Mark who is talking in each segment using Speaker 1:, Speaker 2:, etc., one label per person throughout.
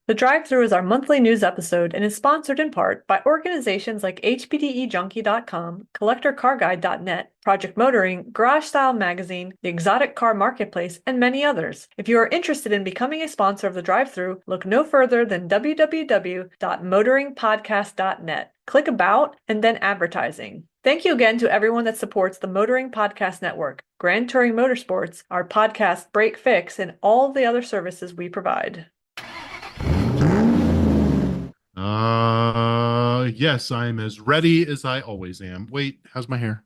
Speaker 1: The Drive-Thru is our monthly news episode and is sponsored in part by organizations like HPDEJunkie.com, CollectorCarGuide.net, Project Motoring, Garage Style Magazine, the Exotic Car Marketplace, and many others. If you are interested in becoming a sponsor of the Drive-Thru, look no further than www.motoringpodcast.net. Click About and then Advertising. Thank you again to everyone that supports the Motoring Podcast Network, Grand Touring Motorsports, our podcast Break Fix, and all the other services we provide.
Speaker 2: Yes, I'm as ready as I always am. Wait, how's my hair?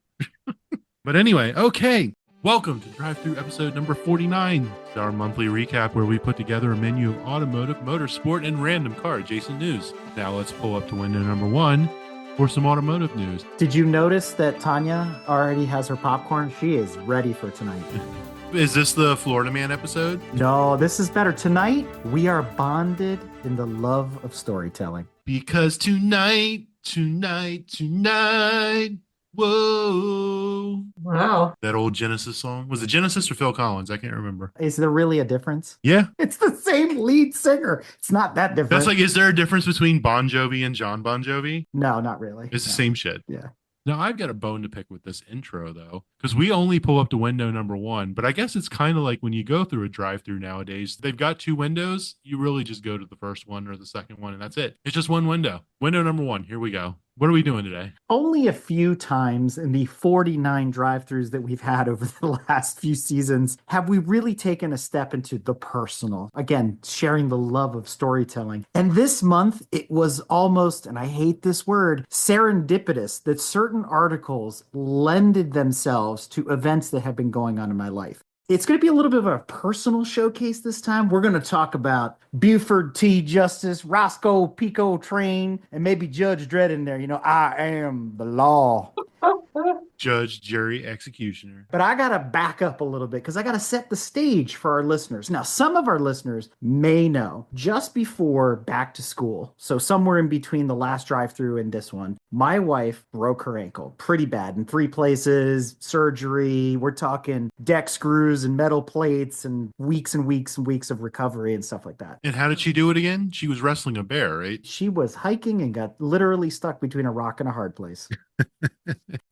Speaker 2: But anyway, okay. Welcome to Drive-Thru episode number 49. It's our monthly recap where we put together a menu of automotive, motorsport, and random car adjacent news. Now let's pull up to window number 1 for some automotive news.
Speaker 3: Did you notice that Tanya already has her popcorn? She is ready for tonight.
Speaker 2: Is this the Florida Man episode?
Speaker 3: No, this is better. Tonight, we are bonded in the love of storytelling.
Speaker 2: Because tonight, whoa.
Speaker 1: Wow.
Speaker 2: That old Genesis song. Was it Genesis or Phil Collins? I can't remember.
Speaker 3: Is there really a difference?
Speaker 2: Yeah.
Speaker 3: It's the same lead singer. It's not that different.
Speaker 2: That's like, is there a difference between Bon Jovi and John Bon Jovi?
Speaker 3: No, not really.
Speaker 2: It's the same shit.
Speaker 3: Yeah.
Speaker 2: Now, I've got a bone to pick with this intro, though, because we only pull up to window number 1. But I guess it's kind of like when you go through a drive-through nowadays, they've got 2 windows. You really just go to the first one or the second one, and that's it. It's just one window. Window number 1. Here we go. What are we doing today?
Speaker 3: Only a few times in the 49 drive-thrus that we've had over the last few seasons have we really taken a step into the personal. Again, sharing the love of storytelling. And this month, it was almost, and I hate this word, serendipitous that certain articles lended themselves to events that have been going on in my life. It's going to be a little bit of a personal showcase this time. We're going to talk about Buford T. Justice, Roscoe Pico Train, and maybe Judge Dredd in there. You know, I am the law.
Speaker 2: Judge, jury, executioner.
Speaker 3: But I got to back up a little bit because I got to set the stage for our listeners. Now, some of our listeners may know just before back to school, so somewhere in between the last drive-through and this one, my wife broke her ankle pretty bad in 3 places, surgery. We're talking deck screws and metal plates and weeks and weeks and weeks of recovery and stuff like that.
Speaker 2: And how did she do it again? She was wrestling a bear, right?
Speaker 3: She was hiking and got literally stuck between a rock and a hard place.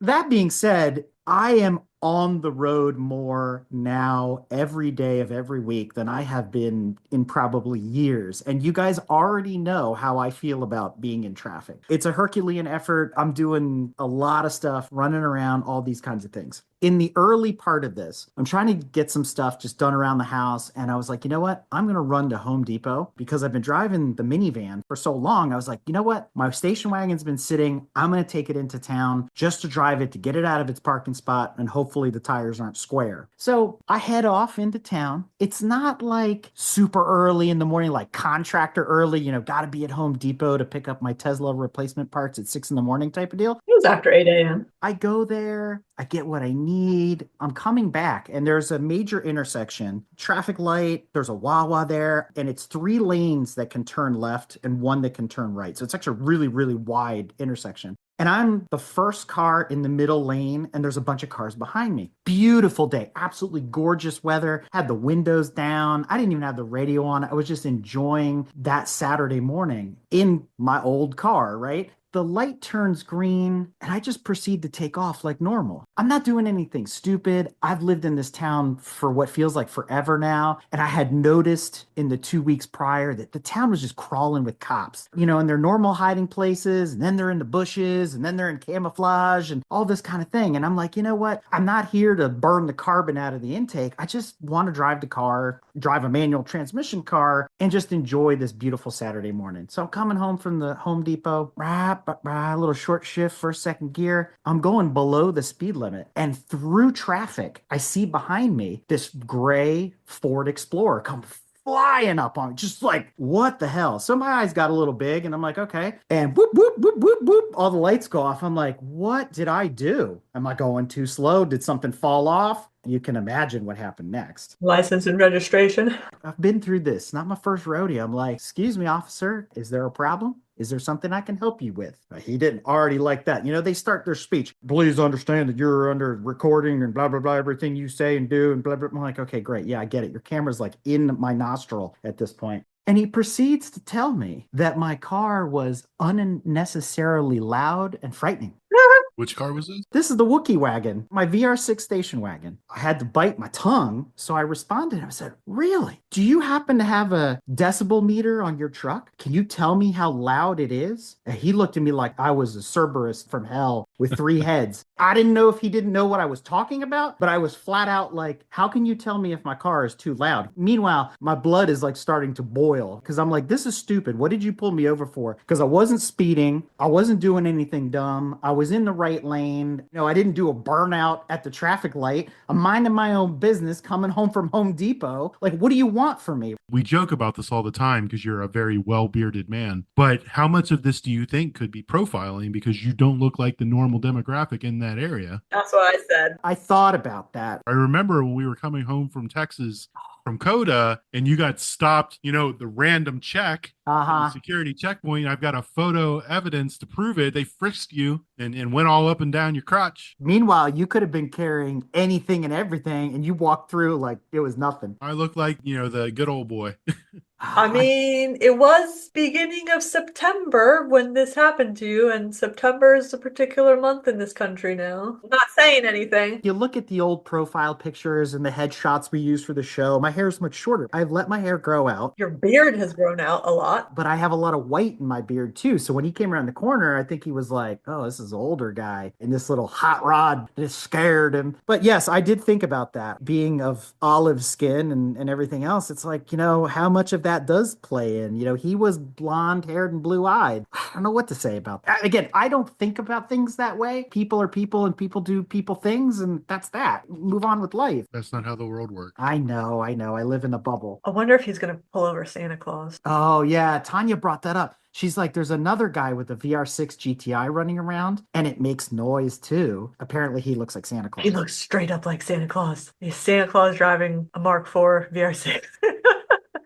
Speaker 3: That being said, I am on the road more now every day of every week than I have been in probably years. And you guys already know how I feel about being in traffic. It's a Herculean effort. I'm doing a lot of stuff, running around, all these kinds of things. In the early part of this, I'm trying to get some stuff just done around the house. And I was like, you know what? I'm going to run to Home Depot because I've been driving the minivan for so long. I was like, you know what? My station wagon's been sitting. I'm going to take it into town just to drive it, to get it out of its parking spot, and hopefully the tires aren't square. So I head off into town. It's not like super early in the morning, like contractor early, you know, got to be at Home Depot to pick up my Tesla replacement parts at 6 in the morning type of deal.
Speaker 1: It was after 8 a.m.
Speaker 3: I go there, I get what I need. I'm coming back, and there's a major intersection, traffic light, there's a Wawa there, and it's 3 lanes that can turn left and 1 that can turn right. So it's actually a really, really wide intersection. And I'm the first car in the middle lane, and there's a bunch of cars behind me. Beautiful day, absolutely gorgeous weather, had the windows down. I didn't even have the radio on. I was just enjoying that Saturday morning in my old car, right? The light turns green and I just proceed to take off like normal. I'm not doing anything stupid. I've lived in this town for what feels like forever now. And I had noticed in the 2 weeks prior that the town was just crawling with cops, you know, in their normal hiding places. And then they're in the bushes and then they're in camouflage and all this kind of thing. And I'm like, you know what? I'm not here to burn the carbon out of the intake. I just want to drive the car, drive a manual transmission car, and just enjoy this beautiful Saturday morning. So I'm coming home from the Home Depot, a little short shift, first, second gear. I'm going below the speed limit. And through traffic, I see behind me this gray Ford Explorer come flying up on me, just like, what the hell? So my eyes got a little big and I'm like, okay. And whoop, whoop, whoop, whoop, whoop. All the lights go off. I'm like, what did I do? Am I going too slow? Did something fall off? You can imagine what happened next.
Speaker 1: License and registration.
Speaker 3: I've been through this. Not my first rodeo. I'm like, excuse me, officer, is there a problem? Is there something I can help you with? He didn't already like that. You know, they start their speech. Please understand that you're under recording and blah, blah, blah, everything you say and do and blah, blah. I'm like, okay, great. Yeah, I get it. Your camera's like in my nostril at this point. And he proceeds to tell me that my car was unnecessarily loud and frightening.
Speaker 2: Which car was this?
Speaker 3: This is the Wookiee wagon, my VR6 station wagon. I had to bite my tongue, so I responded. I said, "Really? Do you happen to have a decibel meter on your truck? Can you tell me how loud it is?" And he looked at me like I was a Cerberus from hell with three heads. I didn't know if he didn't know what I was talking about, but I was flat out like, "How can you tell me if my car is too loud?" Meanwhile, my blood is like starting to boil because I'm like, "This is stupid. What did you pull me over for?" Because I wasn't speeding. I wasn't doing anything dumb. I was in the right lane. I didn't do a burnout at the traffic light. I'm minding my own business, coming home from Home Depot. Like, what do you want from me?
Speaker 2: We joke about this all the time because you're a very well-bearded man. But how much of this do you think could be profiling because you don't look like the normal demographic in that area?
Speaker 1: That's what I said.
Speaker 3: I thought about that.
Speaker 2: I remember when we were coming home from Texas from Coda and you got stopped, the random check at the
Speaker 3: Uh-huh.
Speaker 2: security checkpoint. I've got a photo evidence to prove it. They frisked you and went all up and down your crotch.
Speaker 3: Meanwhile, you could have been carrying anything and everything, and you walked through like it was nothing.
Speaker 2: I look like, the good old boy.
Speaker 1: I mean, it was beginning of September when this happened to you, and September is a particular month in this country now. I'm not saying anything.
Speaker 3: You look at the old profile pictures and the headshots we use for the show, my hair is much shorter. I've let my hair grow out,
Speaker 1: Your beard has grown out a lot.
Speaker 3: but I have a lot of white in my beard too. So when he came around the corner, I think he was like, "Oh, this is an older guy." And this little hot rod just scared him. But yes, I did think about that. Being of olive skin and everything else, it's like, how much of that does play in? He was blonde haired and blue eyed. I don't know what to say about that. Again, I don't think about things that way. People are people and people do people things, and that's that. Move on with life.
Speaker 2: That's not how the world works.
Speaker 3: I know. I live in a bubble.
Speaker 1: I wonder if he's going to pull over Santa Claus.
Speaker 3: Oh, yeah. Tanya brought that up. She's like, there's another guy with a VR6 GTI running around, and it makes noise too. Apparently, he looks like Santa Claus.
Speaker 1: He looks straight up like Santa Claus. He's Santa Claus driving a Mark IV VR6.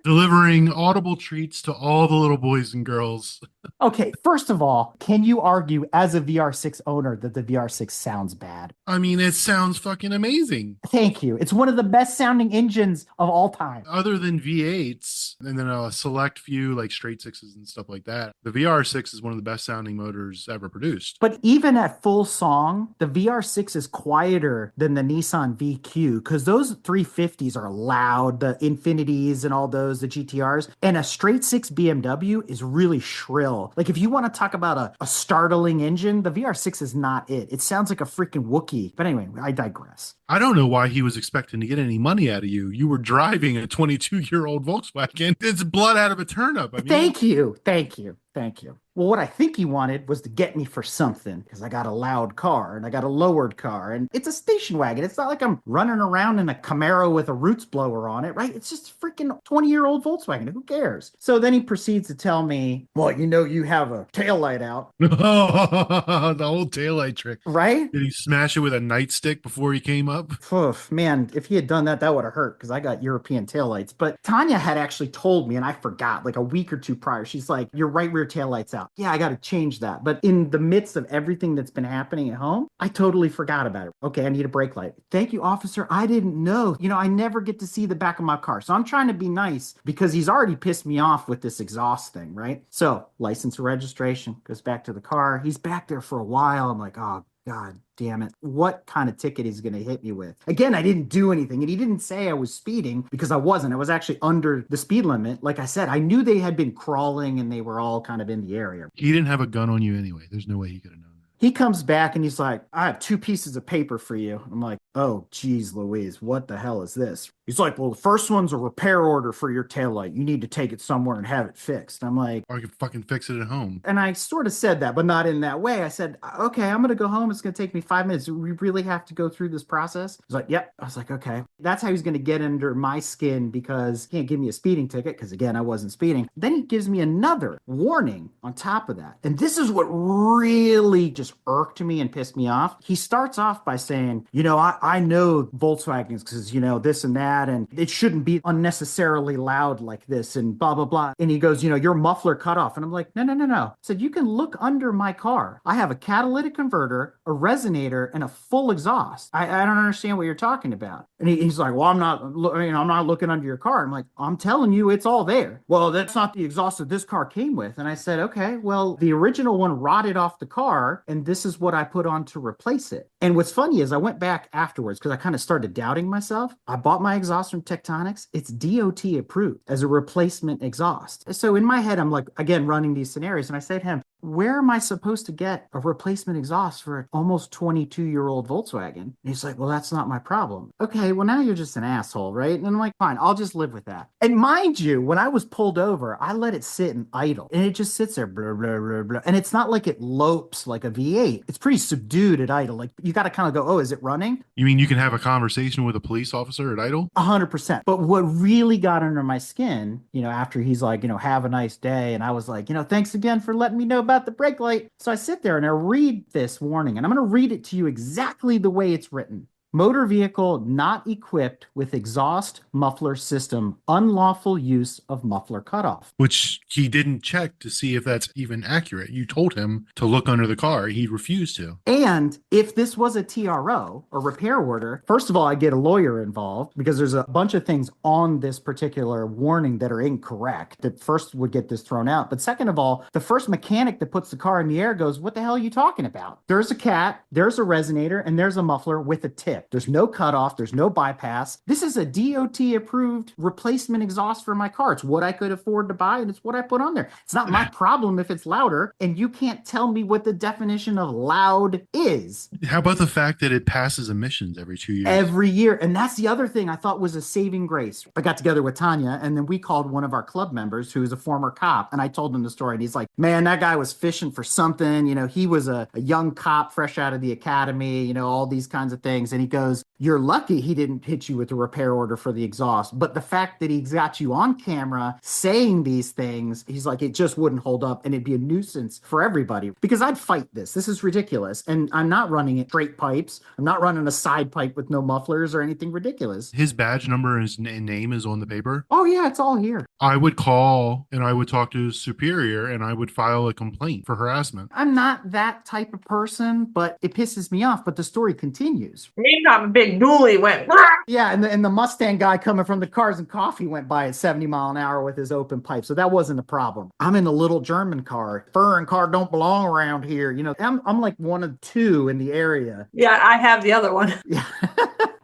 Speaker 2: Delivering audible treats to all the little boys and girls.
Speaker 3: Okay, first of all, can you argue as a VR6 owner that the VR6 sounds bad?
Speaker 2: I mean, it sounds fucking amazing.
Speaker 3: Thank you. It's one of the best sounding engines of all time.
Speaker 2: Other than V8s and then a select few like straight sixes and stuff like that, the VR6 is one of the best sounding motors ever produced.
Speaker 3: But even at full song, the VR6 is quieter than the Nissan VQ because those 350s are loud, the Infinities and all those, the GTRs, and a straight six BMW is really shrill. Like if you want to talk about a startling engine, the VR6 is not it. It sounds like a freaking Wookiee. But anyway, I digress.
Speaker 2: I don't know why he was expecting to get any money out of you. You were driving a 22-year-old Volkswagen. It's blood out of a turnip. I mean,
Speaker 3: Thank you. Thank you. Thank you. Well, what I think he wanted was to get me for something because I got a loud car and I got a lowered car and it's a station wagon. It's not like I'm running around in a Camaro with a roots blower on it, right? It's just a freaking 20-year-old Volkswagen. Who cares? So then he proceeds to tell me, well, you have a taillight out,
Speaker 2: the old taillight trick.
Speaker 3: right?
Speaker 2: Did he smash it with a nightstick before he came up?
Speaker 3: Oof, man, if he had done that, that would have hurt because I got European taillights. But Tanya had actually told me, and I forgot like a week or two prior, she's like, your right rear taillight's out. Yeah, I got to change that. But in the midst of everything that's been happening at home, I totally forgot about it. Okay, I need a brake light. Thank you, officer. I didn't know. I never get to see the back of my car. So I'm trying to be nice because he's already pissed me off with this exhaust thing, right? So license and registration goes back to the car. He's back there for a while. I'm like, oh, God damn it. What kind of ticket he's going to hit me with? Again, I didn't do anything. And he didn't say I was speeding because I wasn't. I was actually under the speed limit. Like I said, I knew they had been crawling and they were all kind of in the area.
Speaker 2: He didn't have a gun on you anyway. There's no way he could have known that.
Speaker 3: He comes back and he's like, I have 2 pieces of paper for you. I'm like, oh, geez, Louise, what the hell is this? He's like, well, the first one's a repair order for your taillight. You need to take it somewhere and have it fixed. I'm like,
Speaker 2: Or I could fucking fix it at home.
Speaker 3: and I sort of said that, but not in that way. I said, okay, I'm going to go home. It's going to take me 5 minutes. Do we really have to go through this process? He's like, yep. I was like, okay. That's how he's going to get under my skin because he can't give me a speeding ticket because, again, I wasn't speeding. Then he gives me another warning on top of that. And this is what really just just irked me and pissed me off. He starts off by saying, I know Volkswagens because, this and that, and it shouldn't be unnecessarily loud like this and blah, blah, blah. And he goes, your muffler cut off. And I'm like, no, no, no, no. I said, you can look under my car. I have a catalytic converter, a resonator, and a full exhaust. I don't understand what you're talking about. And he's like, well, I'm not looking under your car. I'm like, I'm telling you, it's all there. Well, that's not the exhaust that this car came with. And I said, okay, well, the original one rotted off the car, and this is what I put on to replace it. And what's funny is I went back afterwards because I kind of started doubting myself. I bought my exhaust from Tektronix. It's DOT approved as a replacement exhaust. So in my head, I'm like, again, running these scenarios. And I say to him, where am I supposed to get a replacement exhaust for an almost 22-year-old Volkswagen? And he's like, well, that's not my problem. Okay, well, now you're just an asshole, right? And I'm like, fine, I'll just live with that. And mind you, when I was pulled over, I let it sit and idle. And it just sits there, blah, blah, blah, blah. And it's not like it lopes like a V8. It's pretty subdued at idle. Like, you got to kind of go, oh, is it running?
Speaker 2: You mean you can have a conversation with a police officer at idle?
Speaker 3: 100%. But what really got under my skin, after he's like, have a nice day. And I was like, thanks again for letting me know about the brake light. So I sit there and I read this warning, and I'm going to read it to you exactly the way it's written. Motor vehicle not equipped with exhaust muffler system, unlawful use of muffler cutoff.
Speaker 2: Which he didn't check to see if that's even accurate. You told him to look under the car. He refused to.
Speaker 3: And if this was a TRO, or repair order, first of all, I get a lawyer involved because there's a bunch of things on this particular warning that are incorrect that first would get this thrown out. But second of all, the first mechanic that puts the car in the air goes, what the hell are you talking about? There's a cat, there's a resonator, and there's a muffler with a tip. There's no cutoff. There's no bypass. This is a DOT approved replacement exhaust for my car. It's what I could afford to buy, and it's what I put on there. It's not my problem if it's louder, and you can't tell me what the definition of loud is.
Speaker 2: How about the fact that it passes emissions every 2 years?
Speaker 3: Every year. And that's the other thing I thought was a saving grace. I got together with Tanya, and then we called one of our club members who's a former cop, and I told him the story, and he's like, man, that guy was fishing for something. He was a young cop fresh out of the academy, all these kinds of things. And he goes, you're lucky he didn't hit you with a repair order for the exhaust. But the fact that he's got you on camera saying these things, he's like, it just wouldn't hold up, and it'd be a nuisance for everybody because I'd fight this. This is ridiculous. And I'm not running it straight pipes. I'm not running a side pipe with no mufflers or anything ridiculous.
Speaker 2: His badge number and his name is on the paper?
Speaker 3: Oh, yeah, it's all here.
Speaker 2: I would call and I would talk to his superior and I would file a complaint for harassment.
Speaker 3: I'm not that type of person, but it pisses me off. But the story continues.
Speaker 1: Meantime, a big dually went.
Speaker 3: Yeah, and the Mustang guy coming from the Cars and Coffee went by at 70 mile an hour with his open pipe, so that wasn't a problem. I'm in a little German car. Foreign car don't belong around here. I'm like one of two in the area.
Speaker 1: Yeah, I have the other one.
Speaker 3: Yeah.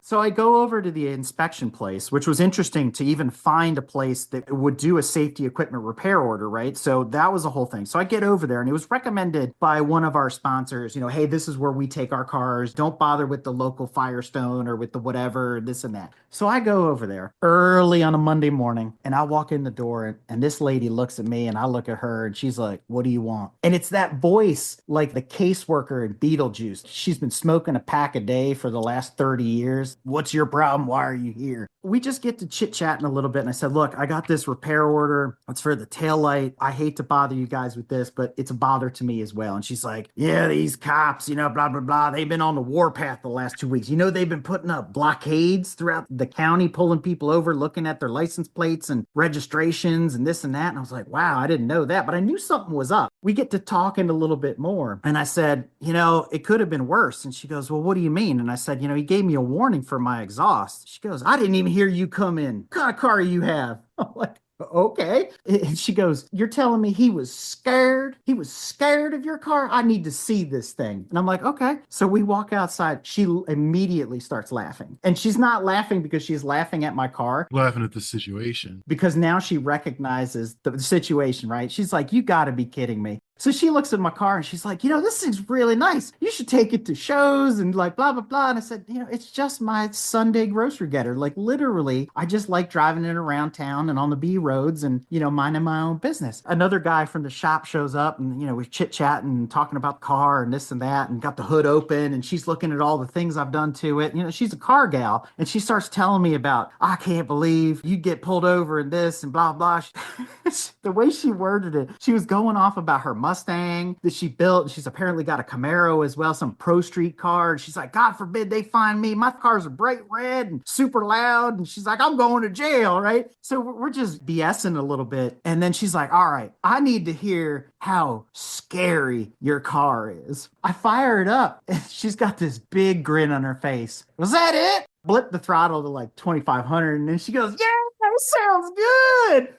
Speaker 3: So I go over to the inspection place, which was interesting to even find a place that would do a safety equipment repair order, right? So that was a whole thing. So I get over there, and it was recommended by one of our sponsors, hey, this is where we take our cars. Don't bother with the local Firestone or with the whatever, this and that. So I go over there early on a Monday morning, and I walk in the door, and this lady looks at me, and I look at her, and she's like, what do you want? And it's that voice like the caseworker in Beetlejuice. She's been smoking a pack a day for the last 30 years. What's your problem? Why are you here? We just get to chit-chatting a little bit, and I said, look, I got this repair order. It's for the taillight. I hate to bother you guys with this, but it's a bother to me as well. And she's like, yeah, these cops, blah, blah, blah. They've been on the warpath the last 2 weeks. They've been putting up blockades throughout the county, pulling people over, looking at their license plates and registrations and this and that. And I was like, wow, I didn't know that, but I knew something was up. We get to talking a little bit more. And I said, it could have been worse. And she goes, well, what do you mean? And I said, he gave me a warning for my exhaust. She goes, I didn't even hear you come in. What kind of car you have? I'm like, okay. And she goes, you're telling me he was scared? He was scared of your car? I need to see this thing. And I'm like, okay. So we walk outside. She immediately starts laughing. And she's not laughing because she's laughing at my car.
Speaker 2: Laughing at the situation.
Speaker 3: Because now she recognizes the situation, right? She's like, you got to be kidding me. So she looks at my car and she's like, this thing's really nice. You should take it to shows and like blah, blah, blah. And I said, it's just my Sunday grocery getter. Like literally, I just like driving it around town and on the B roads and, minding my own business. Another guy from the shop shows up and, we're chit-chatting and talking about the car and this and that and got the hood open and she's looking at all the things I've done to it. She's a car gal and she starts telling me about, I can't believe you get pulled over and this and blah, blah. The way she worded it, she was going off about her Mustang that she built. She's apparently got a Camaro as well, some Pro Street car. And she's like, God forbid they find me. My cars are bright red and super loud. And she's like, I'm going to jail, right? So we're just BSing a little bit. And then she's like, all right, I need to hear how scary your car is. I fire it up and she's got this big grin on her face. Was that it? Blip the throttle to like 2,500 and then she goes, yeah, that sounds good.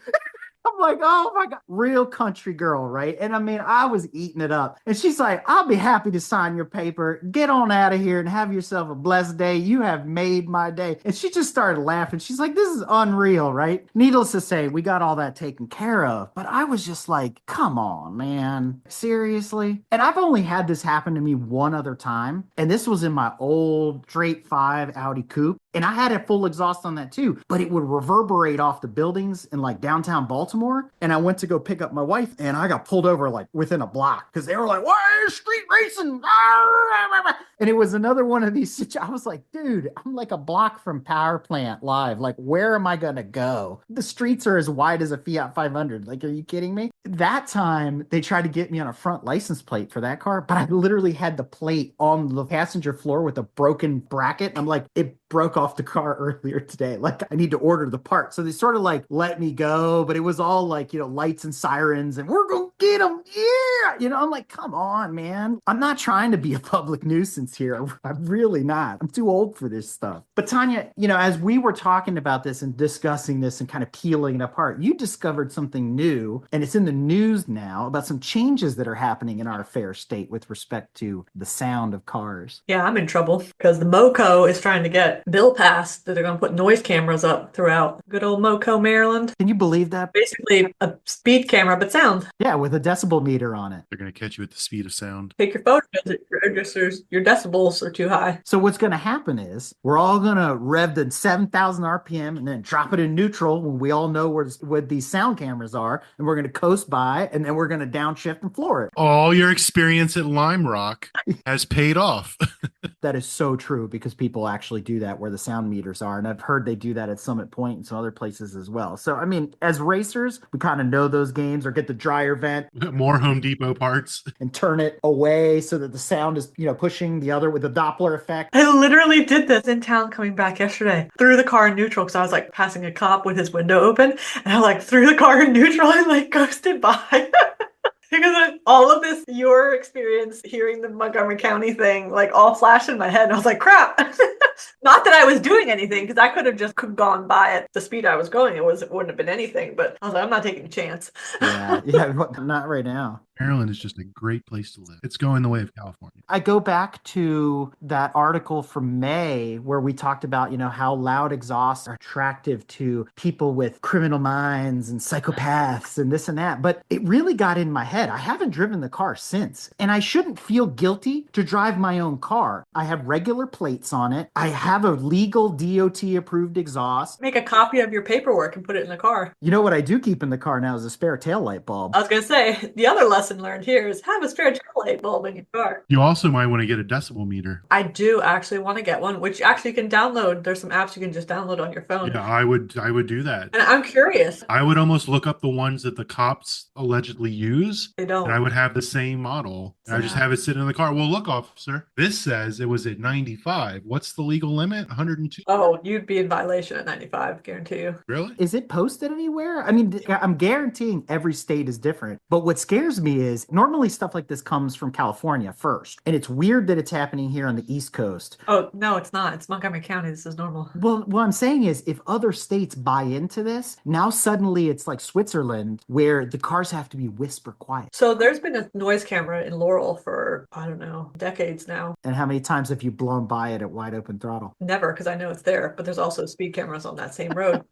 Speaker 3: I'm like, oh my God, real country girl, right? And I mean, I was eating it up. And she's like, I'll be happy to sign your paper. Get on out of here and have yourself a blessed day. You have made my day. And she just started laughing. She's like, this is unreal, right? Needless to say, we got all that taken care of. But I was just like, come on, man. Seriously? And I've only had this happen to me one other time. And this was in my old straight 5 Audi Coupe. And I had a full exhaust on that too, but it would reverberate off the buildings in like downtown Baltimore. And I went to go pick up my wife and I got pulled over like within a block because they were like, why is street racing? And it was another one of these situations. I was like, dude, I'm like a block from Power Plant Live. Like, where am I going to go? The streets are as wide as a Fiat 500. Like, are you kidding me? That time they tried to get me on a front license plate for that car, but I literally had the plate on the passenger floor with a broken bracket. I'm like, it broke off the car earlier today. Like, I need to order the part. So they sort of like let me go, but it was all like, you know, lights and sirens and we're going to get them. Yeah. You know, I'm like, come on, man. I'm not trying to be a public nuisance here. I'm really not. I'm too old for this stuff. But Tanya, you know, as we were talking about this and discussing this and kind of peeling it apart, you discovered something new and it's in the news now about some changes that are happening in our fair state with respect to the sound of cars.
Speaker 1: Yeah, I'm in trouble because the MoCo is trying to get bill passed that they're going to put noise cameras up throughout good old MoCo, Maryland.
Speaker 3: Can you believe that?
Speaker 1: Basically a speed camera, but sound.
Speaker 3: Yeah, with a decibel meter on it.
Speaker 2: They're going to catch you at the speed of sound.
Speaker 1: Take your photos if your registers, your decibels are too high.
Speaker 3: So what's going to happen is we're all going to rev to 7,000 RPM and then drop it in neutral when we all know where these sound cameras are, and we're going to coast by, and then we're going to downshift and floor it.
Speaker 2: All your experience at Lime Rock has paid off.
Speaker 3: That is so true because people actually do that where the sound meters are. And I've heard they do that at Summit Point and some other places as well. So, I mean, as racers, we kind of know those games, or get the dryer vent.
Speaker 2: More Home Depot parts.
Speaker 3: And turn it away so that the sound is, you know, pushing the other with the Doppler effect.
Speaker 1: I literally did this in town coming back yesterday. Threw the car in neutral because I was like passing a cop with his window open. And I like threw the car in neutral and like coasted by. Because all of this, your experience hearing the Montgomery County thing, like all flashed in my head. And I was like, crap. Not that I was doing anything, because I could have just gone by at the speed I was going. It wouldn't have been anything. But I was like, I'm not taking a chance.
Speaker 3: Yeah, not right now.
Speaker 2: Maryland is just a great place to live. It's going the way of California.
Speaker 3: I go back to that article from May where we talked about, you know, how loud exhausts are attractive to people with criminal minds and psychopaths and this and that. But it really got in my head. I haven't driven the car since, and I shouldn't feel guilty to drive my own car. I have regular plates on it. I have a legal DOT approved exhaust.
Speaker 1: Make a copy of your paperwork and put it in the car.
Speaker 3: You know what I do keep in the car now is a spare taillight bulb.
Speaker 1: I was going to say, the other lesson learned here is have a spare taillight bulb in your car.
Speaker 2: You also might want to get a decibel meter.
Speaker 1: I do actually want to get one, which actually you can download. There's some apps you can just download on your phone.
Speaker 2: Yeah, I would do that.
Speaker 1: And I'm curious.
Speaker 2: I would almost look up the ones that the cops allegedly use.
Speaker 1: They don't.
Speaker 2: And I would have the same model. And I just have it sitting in the car. Well, look, officer, this says it was at 95. What's the legal limit? 102?
Speaker 1: Oh, you'd be in violation at 95, guarantee you.
Speaker 2: Really?
Speaker 3: Is it posted anywhere? I mean, I'm guaranteeing every state is different. But what scares me is normally stuff like this comes from California first. And it's weird that it's happening here on the East Coast.
Speaker 1: Oh, no, it's not. It's Montgomery County. This is normal.
Speaker 3: Well, what I'm saying is if other states buy into this, now suddenly it's like Switzerland where the cars have to be whisper quiet.
Speaker 1: So there's been a noise camera in Laurel for, I don't know, decades now.
Speaker 3: And how many times have you blown by it at wide open throttle?
Speaker 1: Never, because I know it's there, but there's also speed cameras on that same road.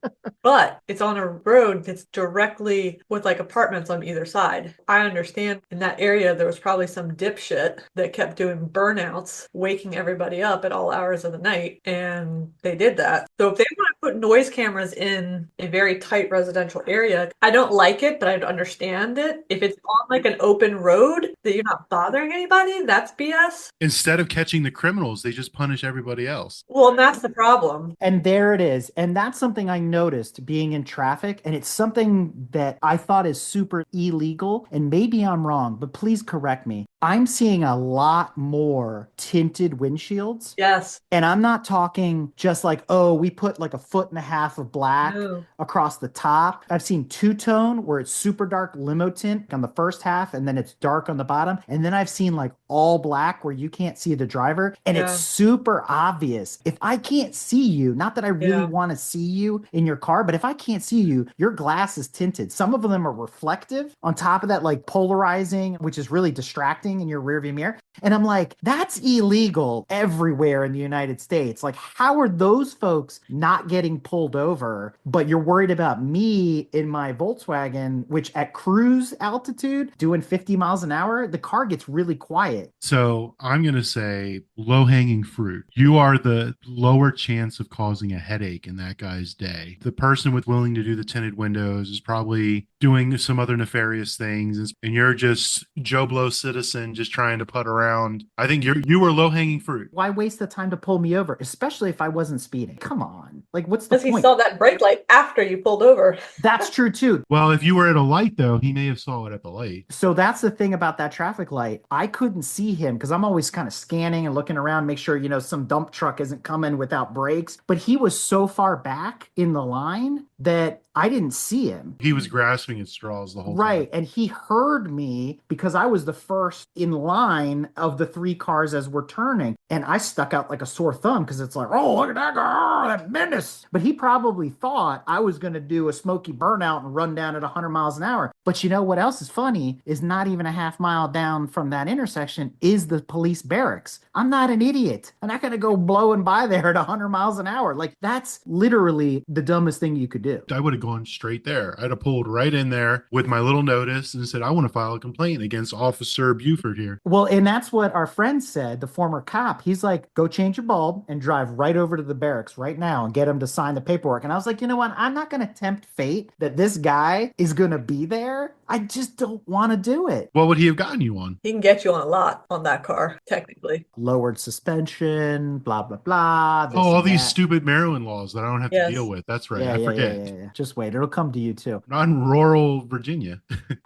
Speaker 1: But it's on a road that's directly with like apartments on either side. I understand in that area there was probably some dipshit that kept doing burnouts, waking everybody up at all hours of the night, and they did that. So if they want to put noise cameras in a very tight residential area. I don't like it, but I understand it. If it's on like an open road that you're not bothering anybody, that's BS.
Speaker 2: Instead of catching the criminals, they just punish everybody else.
Speaker 1: Well, and that's the problem.
Speaker 3: And there it is. And that's something I noticed being in traffic. And it's something that I thought is super illegal. And maybe I'm wrong, but please correct me. I'm seeing a lot more tinted windshields.
Speaker 1: Yes.
Speaker 3: And I'm not talking just like, oh, we put like a foot and a half of black
Speaker 1: No.
Speaker 3: across the top. I've seen two-tone where it's super dark limo tint on the first half and then it's dark on the bottom. And then I've seen like all black where you can't see the driver and
Speaker 1: Yeah.
Speaker 3: it's super obvious. If I can't see you, not that I really
Speaker 1: Yeah.
Speaker 3: want to see you in your car, but if I can't see you, your glass is tinted. Some of them are reflective on top of that, like polarizing, which is really distracting in your rearview mirror. And I'm like, that's illegal everywhere in the United States. Like, how are those folks not getting pulled over, but you're worried about me in my Volkswagen, which at cruise altitude, doing 50 miles an hour, the car gets really quiet.
Speaker 2: So I'm going to say low hanging fruit. You are the lower chance of causing a headache in that guy's day. The person with willing to do the tinted windows is probably doing some other nefarious things, and you're just Joe Blow citizen just trying to putt around. I think you were low hanging fruit.
Speaker 3: Why waste the time to pull me over, especially if I wasn't speeding? Come on. Like, what's the
Speaker 1: Because he
Speaker 3: point?
Speaker 1: saw that brake light after you pulled over.
Speaker 3: That's true too.
Speaker 2: Well, if you were at a light, though, he may have saw it at the light.
Speaker 3: So that's the thing about that traffic light. I couldn't see him because I'm always kind of scanning and looking around, make sure, some dump truck isn't coming without brakes. But he was so far back in the line that I didn't see him.
Speaker 2: He was grasping at straws the whole
Speaker 3: Right.
Speaker 2: time.
Speaker 3: And he heard me because I was the first in line of the three cars as we're turning. And I stuck out like a sore thumb because it's like, oh, look at that guy, oh, that menace. But he probably thought I was going to do a smoky burnout and run down at 100 miles an hour. But you know what else is funny is not even a half mile down from that intersection is the police barracks. I'm not an idiot. I'm not going to go blowing by there at 100 miles an hour. Like, that's literally the dumbest thing you could do.
Speaker 2: I would have gone straight there. I'd have pulled right in there with my little notice and said, I want to file a complaint against Officer Buford here.
Speaker 3: Well, and that's what our friend said, the former cop. He's like, go change your bulb and drive right over to the barracks right now and get him to sign the paperwork. And I was like, you know what? I'm not going to tempt fate that this guy is going to be there. I just don't want to do it.
Speaker 2: What would he have gotten you on?
Speaker 1: He can get you on a lot on that car, technically.
Speaker 3: Lowered suspension, blah, blah, blah. this
Speaker 2: Oh, all
Speaker 3: and
Speaker 2: these
Speaker 3: that.
Speaker 2: stupid Maryland laws that I don't have
Speaker 1: Yes.
Speaker 2: to deal with. That's right.
Speaker 3: Yeah,
Speaker 2: I
Speaker 3: yeah,
Speaker 2: forget.
Speaker 3: yeah. Just wait. It'll come to you too.
Speaker 2: Not in rural Virginia.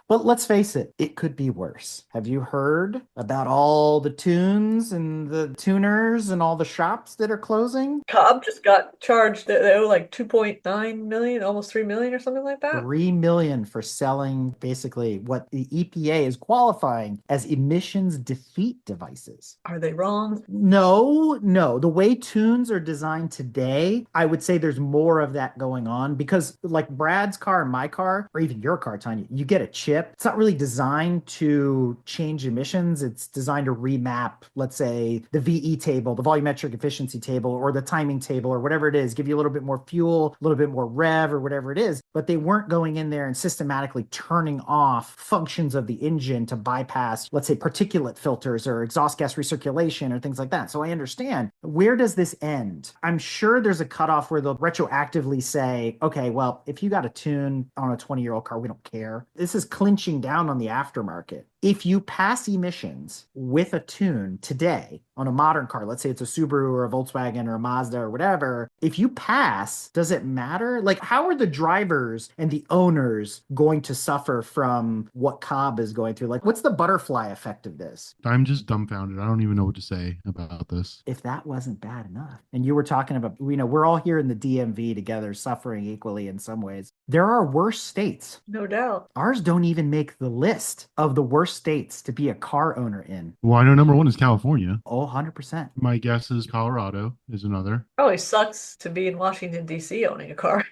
Speaker 3: But let's face it could be worse. Have you heard about all the tunes and the tuners and all the shops that are closing?
Speaker 1: Cobb just got charged. They owe like 2.9 million, almost 3 million or something like that.
Speaker 3: 3 million for selling basically what the EPA is qualifying as emissions defeat devices.
Speaker 1: Are they wrong?
Speaker 3: No. The way tunes are designed today, I would say there's more of that going on because like Brad's car and my car, or even your car, Tanya, you get a chip. It's not really designed to change emissions. It's designed to remap, let's say, the VE table, the volumetric efficiency table, or the timing table, or whatever it is, give you a little bit more fuel, a little bit more rev, or whatever it is. But they weren't going in there and systematically turning off functions of the engine to bypass, let's say, particulate filters or exhaust gas recirculation or things like that. So I understand. Where does this end? I'm sure there's a cutoff where they'll retroactively say, okay, well, if you got a tune on a 20-year-old car, we don't care. This is clinching down on the aftermarket. If you pass emissions with a tune today on a modern car, let's say it's a Subaru or a Volkswagen or a Mazda or whatever, if you pass, does it matter? Like, how are the drivers and the owners going to suffer from what Cobb is going through? Like, what's the butterfly effect of this?
Speaker 2: I'm just dumbfounded. I don't even know what to say about this.
Speaker 3: If that wasn't bad enough, and you were talking about, we're all here in the DMV together, suffering equally in some ways. There are worse states.
Speaker 1: No doubt.
Speaker 3: Ours don't even make the list of the worst states to be a car owner in.
Speaker 2: Well, I know number one is California.
Speaker 3: Oh, 100%.
Speaker 2: My guess is Colorado is another.
Speaker 1: Probably sucks to be in Washington, D.C. owning a car.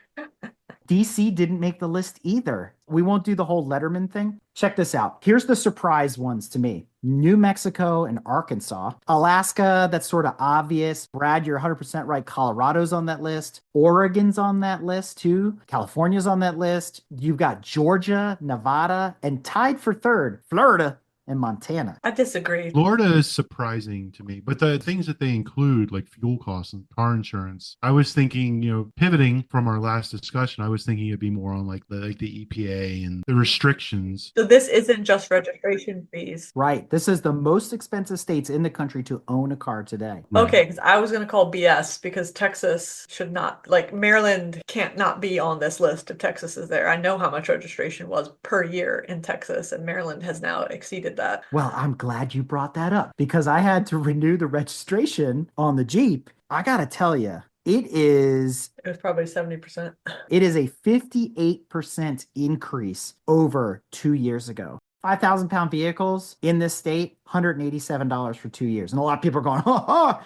Speaker 3: DC didn't make the list either. We won't do the whole Letterman thing. Check this out. Here's the surprise ones to me. New Mexico and Arkansas. Alaska, that's sort of obvious. Brad, you're 100% right. Colorado's on that list. Oregon's on that list too. California's on that list. You've got Georgia, Nevada, and tied for third, Florida. and Montana.
Speaker 1: I disagree.
Speaker 2: Florida is surprising to me, but the things that they include, like fuel costs and car insurance, I was thinking, pivoting from our last discussion, I was thinking it'd be more on like the EPA and the restrictions.
Speaker 1: So this isn't just registration fees.
Speaker 3: Right. This is the most expensive states in the country to own a car today.
Speaker 1: Okay, because I was going to call BS because Texas should not, like Maryland can't not be on this list if Texas is there. I know how much registration was per year in Texas, and Maryland has now exceeded that.
Speaker 3: Well, I'm glad you brought that up because I had to renew the registration on the Jeep. I got to tell you, it is
Speaker 1: It was probably 70%.
Speaker 3: it is a 58% increase over 2 years ago. 5,000-pound vehicles in this state, $187 for 2 years. And a lot of people are going,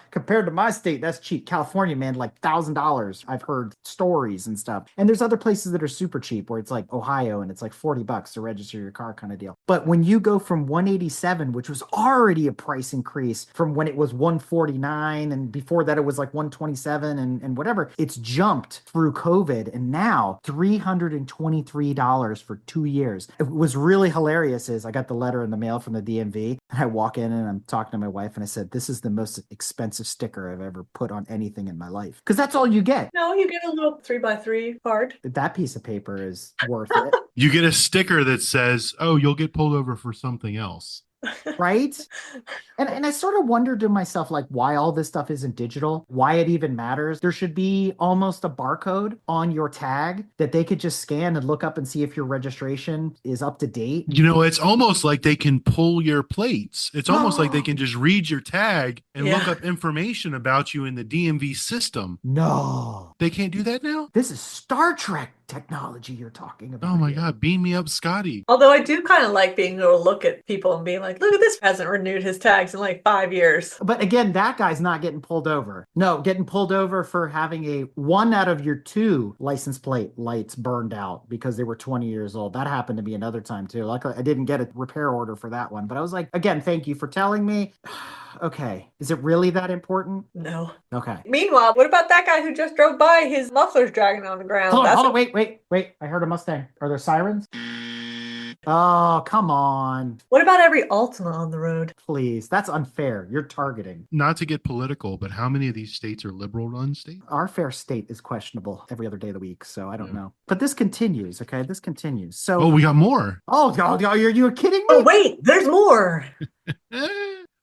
Speaker 3: compared to my state, that's cheap. California, man, like $1,000. I've heard stories and stuff. And there's other places that are super cheap where it's like Ohio and it's like $40 to register your car kind of deal. But when you go from 187, which was already a price increase from when it was 149 and before that it was like 127 and whatever, it's jumped through COVID and now $323 for 2 years. It was really hilarious is I got the letter in the mail from the DMV and I walk in and I'm talking to my wife and I said, this is the most expensive sticker I've ever put on anything in my life. Because that's all you get.
Speaker 1: No, you get a little 3x3 card.
Speaker 3: That piece of paper is worth it.
Speaker 2: You get a sticker that says, oh, you'll get pulled over for something else.
Speaker 3: Right? And I sort of wondered to myself, like, why all this stuff isn't digital, why it even matters. There should be almost a barcode on your tag that they could just scan and look up and see if your registration is up to date.
Speaker 2: It's almost like they can pull your plates. It's almost like they can just read your tag and look
Speaker 1: Yeah.
Speaker 2: up information about you in the DMV system.
Speaker 3: No.
Speaker 2: They can't do that now?
Speaker 3: This is Star Trek technology you're talking about.
Speaker 2: Oh my
Speaker 3: here.
Speaker 2: God, beam me up, Scotty.
Speaker 1: Although I do kind of like being able to look at people and being like, look at this, hasn't renewed his tags in like 5 years.
Speaker 3: But again, that guy's not getting pulled over. No, getting pulled over for having a 1 out of your 2 license plate lights burned out because they were 20 years old. That happened to me another time too. Luckily, I didn't get a repair order for that one. But I was like, again, thank you for telling me. Okay. Is it really that important?
Speaker 1: No.
Speaker 3: Okay.
Speaker 1: Meanwhile, what about that guy who just drove by? His muffler's dragging on the ground.
Speaker 3: Hold on,
Speaker 1: That's
Speaker 3: hold on, wait. I heard a Mustang. Are there sirens? Oh, come on.
Speaker 1: What about every Altima on the road?
Speaker 3: Please. That's unfair. You're targeting.
Speaker 2: Not to get political, but how many of these states are liberal run states?
Speaker 3: Our fair state is questionable every other day of the week, so I don't
Speaker 2: Yeah.
Speaker 3: know. But this continues, okay? This continues. So,
Speaker 2: Oh, we got more.
Speaker 3: you're kidding me?
Speaker 1: Oh, wait, there's more.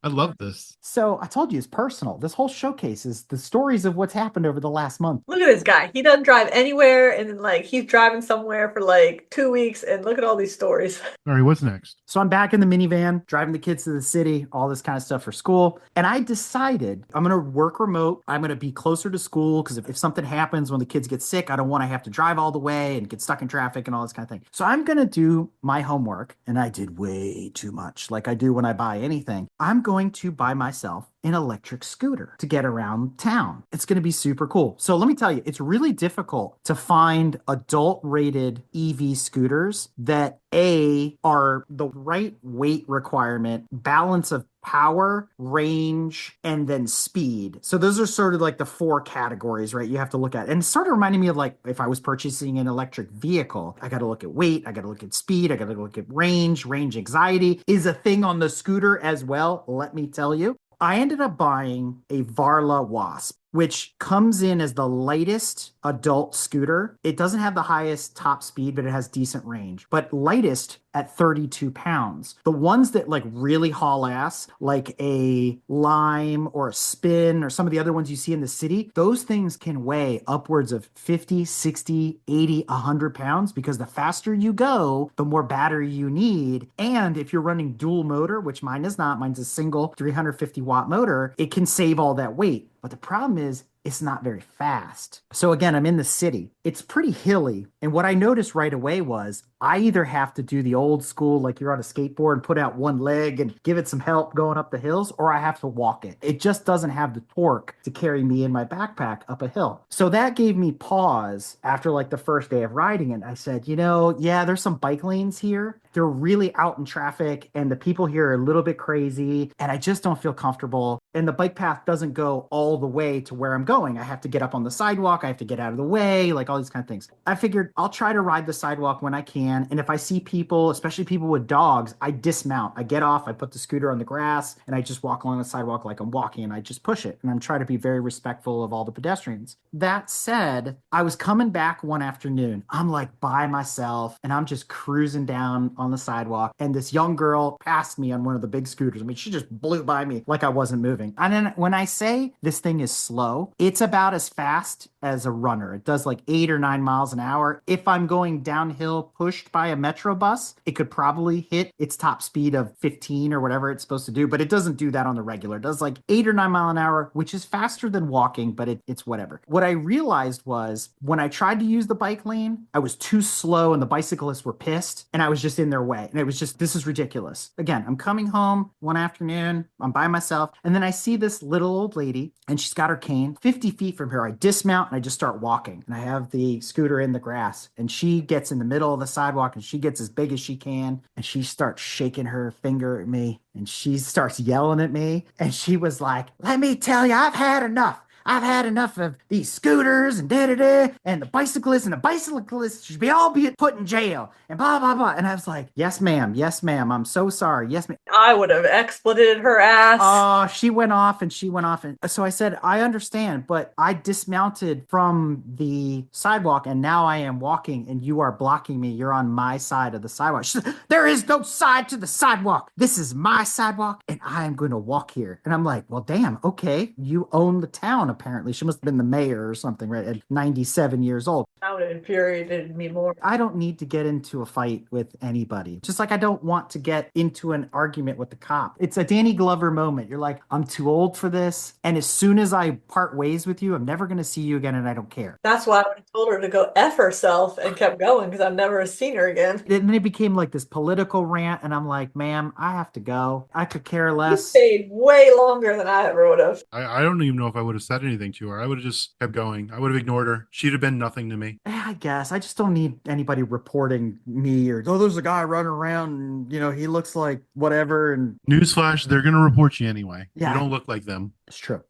Speaker 2: I love this.
Speaker 3: So I told you it's personal. This whole showcase is the stories of what's happened over the last month.
Speaker 1: Look at this guy. He doesn't drive anywhere, and then like he's driving somewhere for like 2 weeks, and look at all these stories.
Speaker 2: All right, what's next?
Speaker 3: So I'm back in the minivan, driving the kids to the city, all this kind of stuff for school. And I decided I'm going to work remote. I'm going to be closer to school because if something happens when the kids get sick, I don't want to have to drive all the way and get stuck in traffic and all this kind of thing. So I'm going to do my homework. And I did way too much like I do when I buy anything. I'm going to buy myself an electric scooter to get around town. It's going to be super cool. So let me tell you, it's really difficult to find adult rated EV scooters that are the right weight requirement, balance of power, range, and then speed. So those are sort of like the 4 categories, right? You have to look at. And it started reminding me of like if I was purchasing an electric vehicle, I got to look at weight, I got to look at speed, I got to look at range. Range anxiety is a thing on the scooter as well, let me tell you. I ended up buying a Varla Wasp, which comes in as the lightest adult scooter. It doesn't have the highest top speed, but it has decent range, but lightest at 32 pounds. The ones that like really haul ass, like a Lime or a Spin or some of the other ones you see in the city, those things can weigh upwards of 50, 60, 80, 100 pounds because the faster you go, the more battery you need. And if you're running dual motor, which mine is not, mine's a single 350 watt motor, it can save all that weight. But the problem is it's not very fast. So again, I'm in the city. It's pretty hilly. And what I noticed right away was I either have to do the old school, like you're on a skateboard and put out one leg and give it some help going up the hills, or I have to walk it. It just doesn't have the torque to carry me in my backpack up a hill. So that gave me pause after like the first day of riding it. I said, yeah, there's some bike lanes here. They're really out in traffic and the people here are a little bit crazy and I just don't feel comfortable and the bike path doesn't go all the way to where I'm going. I have to get up on the sidewalk. I have to get out of the way, like all these kind of things. I figured I'll try to ride the sidewalk when I can. And if I see people, especially people with dogs, I dismount. I get off, I put the scooter on the grass, and I just walk along the sidewalk like I'm walking, and I just push it. And I'm trying to be very respectful of all the pedestrians. That said, I was coming back one afternoon. I'm like by myself, and I'm just cruising down on the sidewalk. And this young girl passed me on one of the big scooters. I mean, she just blew by me like I wasn't moving. And then when I say this thing is slow, it's about as fast as a runner. It does like 8 or 9 miles an hour. If I'm going downhill pushed by a metro bus, it could probably hit its top speed of 15 or whatever it's supposed to do, but it doesn't do that on the regular. It does like 8 or 9 miles an hour, which is faster than walking, but it's whatever. What I realized was when I tried to use the bike lane, I was too slow and the bicyclists were pissed and I was just in their way. And it was just, this is ridiculous. Again, I'm coming home one afternoon, I'm by myself, and then I see this little old lady and she's got her cane 50 feet from here. I dismount and I just start walking and I have the scooter in the grass and she gets in the middle of the sidewalk and she gets as big as she can and she starts shaking her finger at me and she starts yelling at me and she was like, let me tell you, I've had enough. I've had enough of these scooters and and the bicyclists should all be put in jail and blah, blah, blah. And I was like, yes, ma'am. Yes, ma'am. I'm so sorry. Yes, ma'am.
Speaker 1: I would have expletive her ass.
Speaker 3: Oh, she went off and she went off. And so I said, I understand, but I dismounted from the sidewalk and now I am walking and you are blocking me. You're on my side of the sidewalk. She said, there is no side to the sidewalk. This is my sidewalk and I am going to walk here. And I'm like, well, damn, okay. You own the town, apparently. She must have been the mayor or something, right? At 97 years old.
Speaker 1: That would have infuriated me more.
Speaker 3: I don't need to get into a fight with anybody. Just like I don't want to get into an argument with the cop. It's a Danny Glover moment. You're like, I'm too old for this. And as soon as I part ways with you, I'm never going to see you again and I don't care.
Speaker 1: That's why I would have told her to go F herself and kept going because I've never seen her again.
Speaker 3: And then it became like this political rant. And I'm like, ma'am, I have to go. I could care
Speaker 1: You
Speaker 3: less.
Speaker 1: stayed way longer than I ever would have.
Speaker 2: I don't even know if I would have said anything to her. I would have just kept going. I would have ignored her. She'd have been nothing to me.
Speaker 3: I guess I just don't need anybody reporting me or, oh, there's a guy running around and, he looks like whatever. And
Speaker 2: Newsflash, they're going to report you anyway.
Speaker 3: Yeah.
Speaker 2: You don't look like them.
Speaker 3: it's true.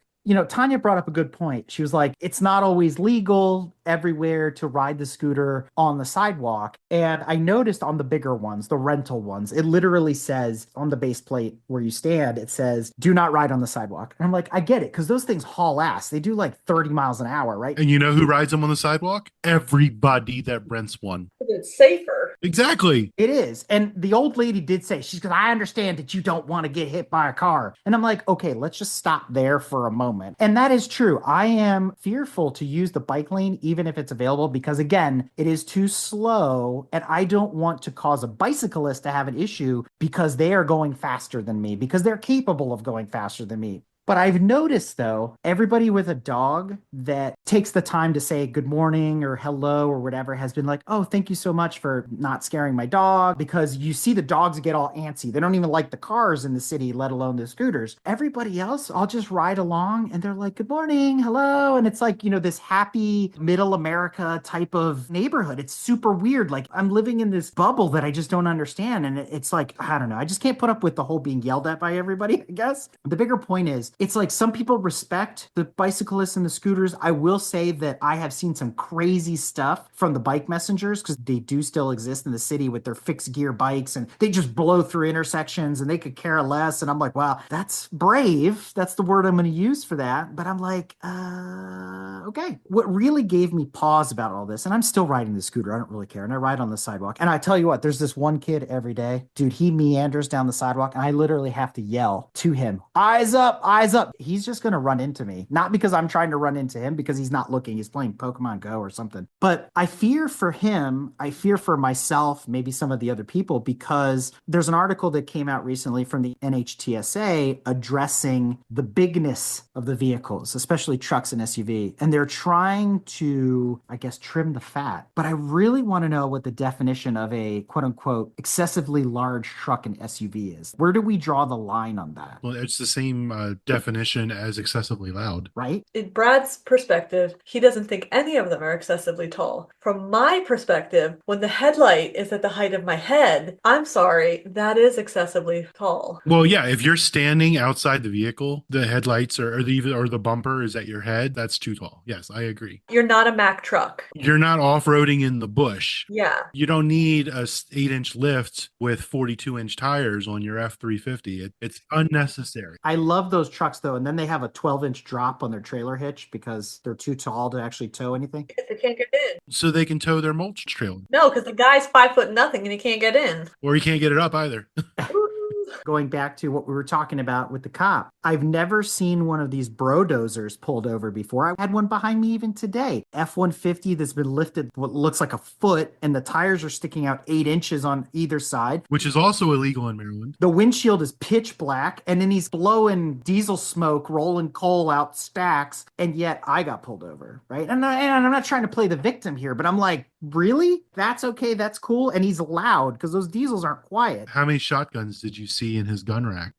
Speaker 3: Tanya brought up a good point. She was like, it's not always legal everywhere to ride the scooter on the sidewalk. And I noticed on the bigger ones, the rental ones, it literally says on the base plate where you stand, it says, do not ride on the sidewalk. And I'm like, I get it, because those things haul ass. They do like 30 miles an hour, right?
Speaker 2: And you know who rides them on the sidewalk? Everybody that rents one.
Speaker 1: It's safer.
Speaker 2: Exactly.
Speaker 3: It is. And the old lady did say, she's because I understand that you don't want to get hit by a car. And I'm like, okay, let's just stop there for a moment. And that is true. I am fearful to use the bike lane, even if it's available, because again, it is too slow. And I don't want to cause a bicyclist to have an issue because they are going faster than me, because they're capable of going faster than me. But I've noticed, though, everybody with a dog that takes the time to say good morning or hello or whatever has been like, oh, thank you so much for not scaring my dog, because you see the dogs get all antsy. They don't even like the cars in the city, let alone the scooters. Everybody else, I'll just ride along and they're like, good morning, hello. And it's like, this happy middle America type of neighborhood. It's super weird. Like I'm living in this bubble that I just don't understand. And it's like, I don't know. I just can't put up with the whole being yelled at by everybody, I guess. The bigger point is, it's like some people respect the bicyclists and the scooters. I will say that I have seen some crazy stuff from the bike messengers, because they do still exist in the city with their fixed gear bikes and they just blow through intersections and they could care less. And I'm like, wow, that's brave. That's the word I'm going to use for that. But I'm like, okay. What really gave me pause about all this, and I'm still riding the scooter, I don't really care. And I ride on the sidewalk. And I tell you what, there's this one kid every day, dude, he meanders down the sidewalk and I literally have to yell to him, eyes up, eyes up. He's just going to run into me. Not because I'm trying to run into him, because he's not looking. He's playing Pokemon Go or something. But I fear for him. I fear for myself, maybe some of the other people, because there's an article that came out recently from the NHTSA addressing the bigness of the vehicles, especially trucks and SUV. And they're trying to, I guess, trim the fat. But I really want to know what the definition of a quote unquote excessively large truck and SUV is. Where do we draw the line on that?
Speaker 2: Well, it's the same definition definition as excessively loud.
Speaker 3: right?
Speaker 1: In Brad's perspective, he doesn't think any of them are excessively tall. From my perspective, when the headlight is at the height of my head, I'm sorry, that is excessively tall.
Speaker 2: Well, yeah, if you're standing outside the vehicle, the headlights or the bumper is at your head, that's too tall. Yes, I agree.
Speaker 1: You're not a Mack truck.
Speaker 2: You're not off-roading in the bush.
Speaker 1: Yeah.
Speaker 2: You don't need a 8-inch lift with 42-inch tires on your F-350. It's unnecessary.
Speaker 3: I love those trucks though, and then they have a 12-inch drop on their trailer hitch because they're too tall to actually tow anything.
Speaker 1: Because they can't get in.
Speaker 2: So they can tow their mulch trailer.
Speaker 1: No, because the guy's 5'0" and he can't get in.
Speaker 2: Or you can't get it up either.
Speaker 3: Going back to what we were talking about with the cop, I've never seen one of these brodozers pulled over before. I had one behind me even today. F-150 that's been lifted what looks like a foot, and the tires are sticking out 8 inches on either side.
Speaker 2: Which is also illegal in Maryland.
Speaker 3: The windshield is pitch black, and then he's blowing diesel smoke, rolling coal out stacks, and yet I got pulled over, right? And I'm not trying to play the victim here, but I'm like, really? That's okay, that's cool? And he's loud because those diesels aren't quiet.
Speaker 2: How many shotguns did you see in his gun rack?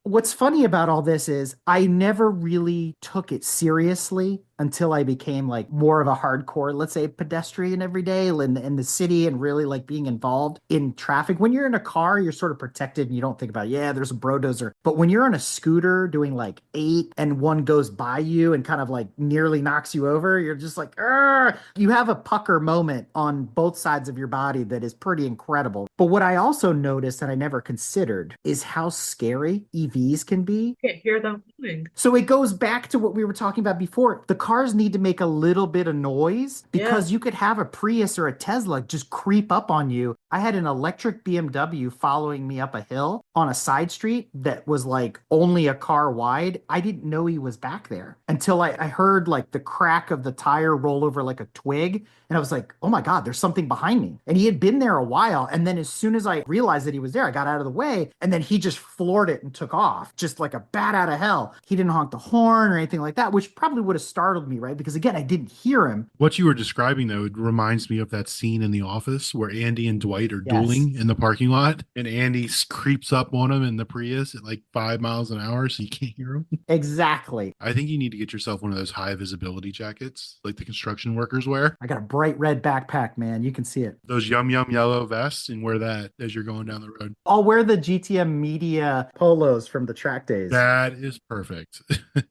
Speaker 3: What's funny about all this is I never really took it seriously until I became like more of a hardcore, let's say, pedestrian every day in the city and really like being involved in traffic. When you're in a car, you're sort of protected and you don't think about, yeah, there's a brodozer. But when you're on a scooter doing like 8 and one goes by you and kind of like nearly knocks you over, you're just like, "Argh!" You have a pucker moment on both sides of your body that is pretty incredible. But what I also noticed that I never considered is how scary EVs can be.
Speaker 1: Can't hear them coming.
Speaker 3: So it goes back to what we were talking about before. The cars need to make a little bit of noise because you could have a Prius or a Tesla just creep up on you. I had an electric BMW following me up a hill on a side street that was like only a car wide. I didn't know he was back there until I heard like the crack of the tire roll over like a twig. And I was like, oh my God, there's something behind me. And he had been there a while. And then as soon as I realized that he was there, I got out of the way. And then he just floored it and took off, just like a bat out of hell. He didn't honk the horn or anything like that, which probably would have startled me, right? Because again, I didn't hear him.
Speaker 2: What you were describing, though, it reminds me of that scene in The Office where Andy and Dwight are dueling in the parking lot, and Andy creeps up on him in the Prius at like 5 miles an hour, so you can't hear him.
Speaker 3: Exactly.
Speaker 2: I think you need to get yourself one of those high visibility jackets like the construction workers wear.
Speaker 3: I got a bright red backpack, man. You can see it.
Speaker 2: Those yum yellow vests, and wear that as you're going down the road.
Speaker 3: I'll wear the GTM Media polos from the track days.
Speaker 2: That is perfect.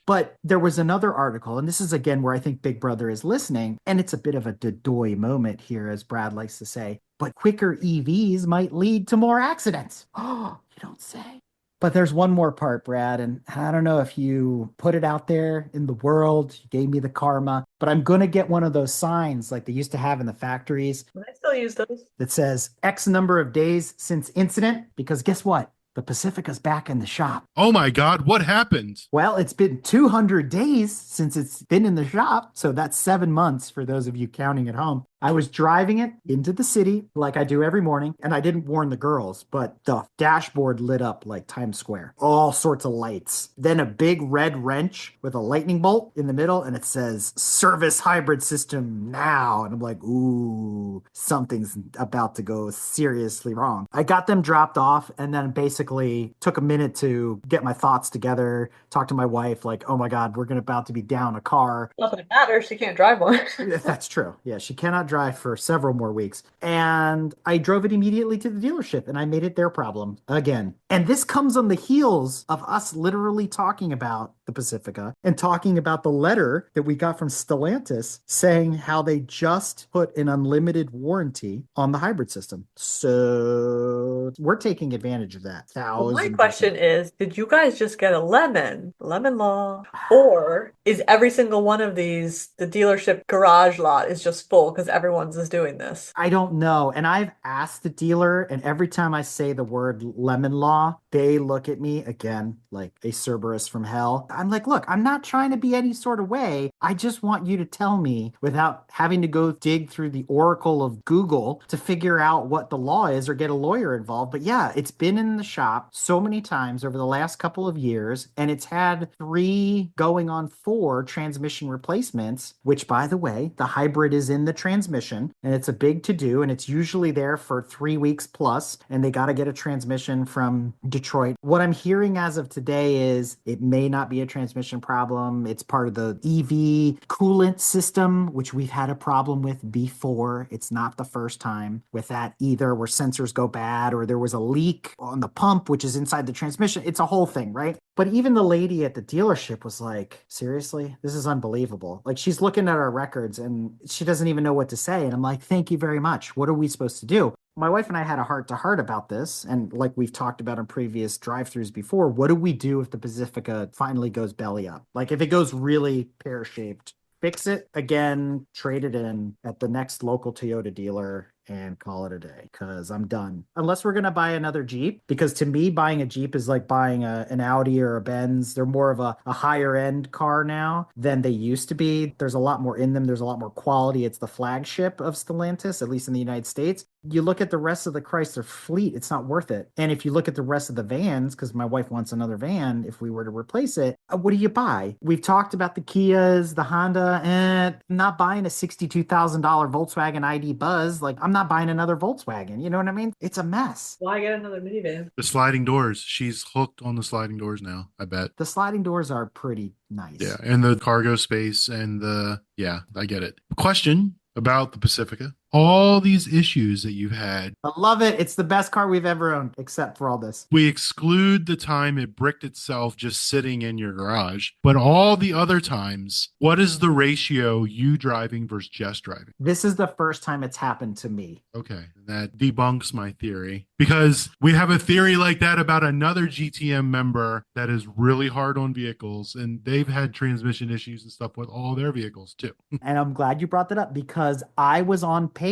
Speaker 3: But there was another article, and this is again where I think Big Brother is listening, and it's a bit of a dodoy moment here, as Brad likes to say. But quicker EVs might lead to more accidents. Oh, you don't say. But there's one more part, Brad, and I don't know if you put it out there in the world, you gave me the karma, but I'm going to get one of those signs like they used to have in the factories
Speaker 1: I still use those.
Speaker 3: that says X number of days since incident, because guess what? The Pacifica's back in the shop.
Speaker 2: Oh my God, what happened?
Speaker 3: Well, it's been 200 days since it's been in the shop, so that's 7 months for those of you counting at home. I was driving it into the city like I do every morning, and I didn't warn the girls, but the dashboard lit up like Times Square. All sorts of lights. Then a big red wrench with a lightning bolt in the middle, and it says, service hybrid system now. And I'm like, ooh, something's about to go seriously wrong. I got them dropped off, and then basically took a minute to get my thoughts together, talk to my wife, like, oh my God, we're about to be down a car.
Speaker 1: Nothing matters. She can't drive one.
Speaker 3: That's true. Yeah, she cannot drive for several more weeks. And I drove it immediately to the dealership and I made it their problem again. And this comes on the heels of us literally talking about the Pacifica and talking about the letter that we got from Stellantis saying how they just put an unlimited warranty on the hybrid system. So we're taking advantage of that.
Speaker 1: Well, my question is, did you guys just get a lemon law, or is every single one of these, the dealership garage lot is just full because everyone's is doing this?
Speaker 3: I don't know. And I've asked the dealer, and every time I say the word lemon law, they look at me again like a Cerberus from hell. I'm like, look, I'm not trying to be any sort of way. I just want you to tell me without having to go dig through the oracle of Google to figure out what the law is or get a lawyer involved. But yeah, it's been in the shop so many times over the last couple of years, and it's had 3 going on 4 transmission replacements, which by the way, the hybrid is in the transmission and it's a big to do, and it's usually there for 3 weeks plus, and they got to get a transmission from Detroit. What I'm hearing as of today is it may not be manual transmission problem. It's part of the EV coolant system, which we've had a problem with before. It's not the first time with that either, where sensors go bad or there was a leak on the pump, which is inside the transmission. It's a whole thing, right? But even the lady at the dealership was like, seriously, this is unbelievable. Like, she's looking at our records and she doesn't even know what to say. And I'm like, thank you very much. What are we supposed to do? My wife and I had a heart to heart about this. And like we've talked about in previous drive-throughs before, what do we do if the Pacifica finally goes belly up? Like, if it goes really pear-shaped, fix it again, trade it in at the next local Toyota dealer and call it a day, because I'm done. Unless we're going to buy another Jeep, because to me, buying a Jeep is like buying an Audi or a Benz. They're more of a higher end car now than they used to be. There's a lot more in them. There's a lot more quality. It's the flagship of Stellantis, at least in the United States. You look at the rest of the Chrysler fleet, it's not worth it. And if you look at the rest of the vans, because my wife wants another van, if we were to replace it, what do you buy? We've talked about the Kias, the Honda, and I'm not buying a $62,000 Volkswagen ID Buzz. Like, I'm not buying another Volkswagen. You know what I mean? It's a mess.
Speaker 1: Why get another minivan?
Speaker 2: The sliding doors. She's hooked on the sliding doors now, I bet.
Speaker 3: The sliding doors are pretty nice.
Speaker 2: Yeah. And the cargo space and yeah, I get it. Question about the Pacifica. All these issues that you've had,
Speaker 3: I love it. It's the best car we've ever owned, except for all this.
Speaker 2: we exclude the time it bricked itself just sitting in your garage, but all the other times, what is the ratio you driving versus Jess driving?
Speaker 3: This is the first time it's happened to me.
Speaker 2: Okay, that debunks my theory, because we have a theory like that about another GTM member that is really hard on vehicles, and they've had transmission issues and stuff with all their vehicles too.
Speaker 3: And I'm glad you brought that up, because I was on pace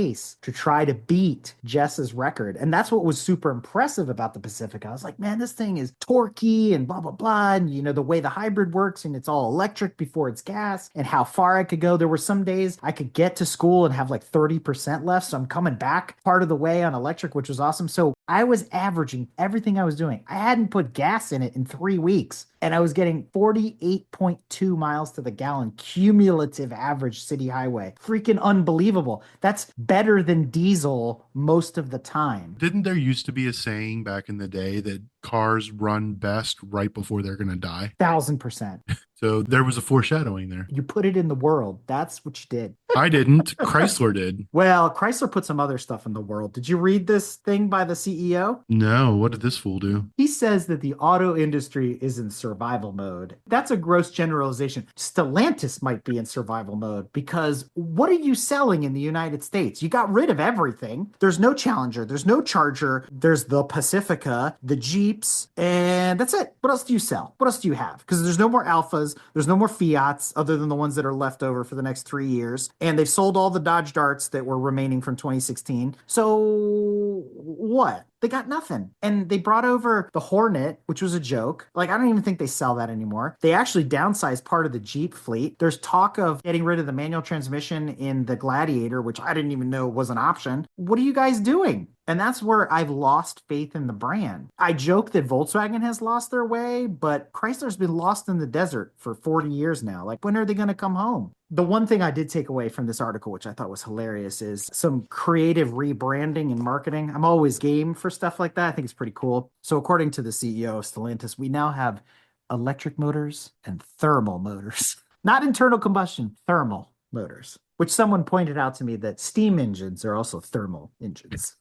Speaker 3: to try to beat Jess's record. And that's what was super impressive about the Pacifica. I was like, man, this thing is torquey and blah, blah, blah. And you know, the way the hybrid works and it's all electric before it's gas, and how far I could go. There were some days I could get to school and have like 30% left. So I'm coming back part of the way on electric, which was awesome. So I was averaging everything I was doing. I hadn't put gas in it in 3 weeks. And I was getting 48.2 miles to the gallon cumulative average city highway. Freaking unbelievable. That's better than diesel most of the time.
Speaker 2: Didn't there used to be a saying back in the day that cars run best right before they're going to die?
Speaker 3: 1000%.
Speaker 2: So there was a foreshadowing there.
Speaker 3: You put it in the world. That's what you did.
Speaker 2: I didn't. Chrysler did.
Speaker 3: Well, Chrysler put some other stuff in the world. Did you read this thing by the CEO?
Speaker 2: No, what did this fool do?
Speaker 3: He says that the auto industry is in survival mode. That's a gross generalization. Stellantis might be in survival mode, because what are you selling in the United States? You got rid of everything. There's no Challenger. There's no Charger. There's the Pacifica, the Jeeps, and that's it. What else do you sell? What else do you have? Because there's no more Alphas. There's no more Fiats other than the ones that are left over for the next 3 years. And they've sold all the Dodge Darts that were remaining from 2016. So what? They got nothing. And they brought over the Hornet, which was a joke. Like, I don't even think they sell that anymore. They actually downsized part of the Jeep fleet. There's talk of getting rid of the manual transmission in the Gladiator, which I didn't even know was an option. What are you guys doing? And that's where I've lost faith in the brand. I joke that Volkswagen has lost their way, but Chrysler's been lost in the desert for 40 years now. Like, when are they going to come home? The one thing I did take away from this article, which I thought was hilarious, is some creative rebranding and marketing. I'm always game for stuff like that. I think it's pretty cool. So according to the CEO of Stellantis, we now have electric motors and thermal motors. Not internal combustion, thermal motors, which someone pointed out to me that steam engines are also thermal engines.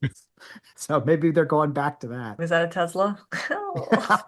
Speaker 3: So maybe they're going back to that.
Speaker 1: Was that a Tesla?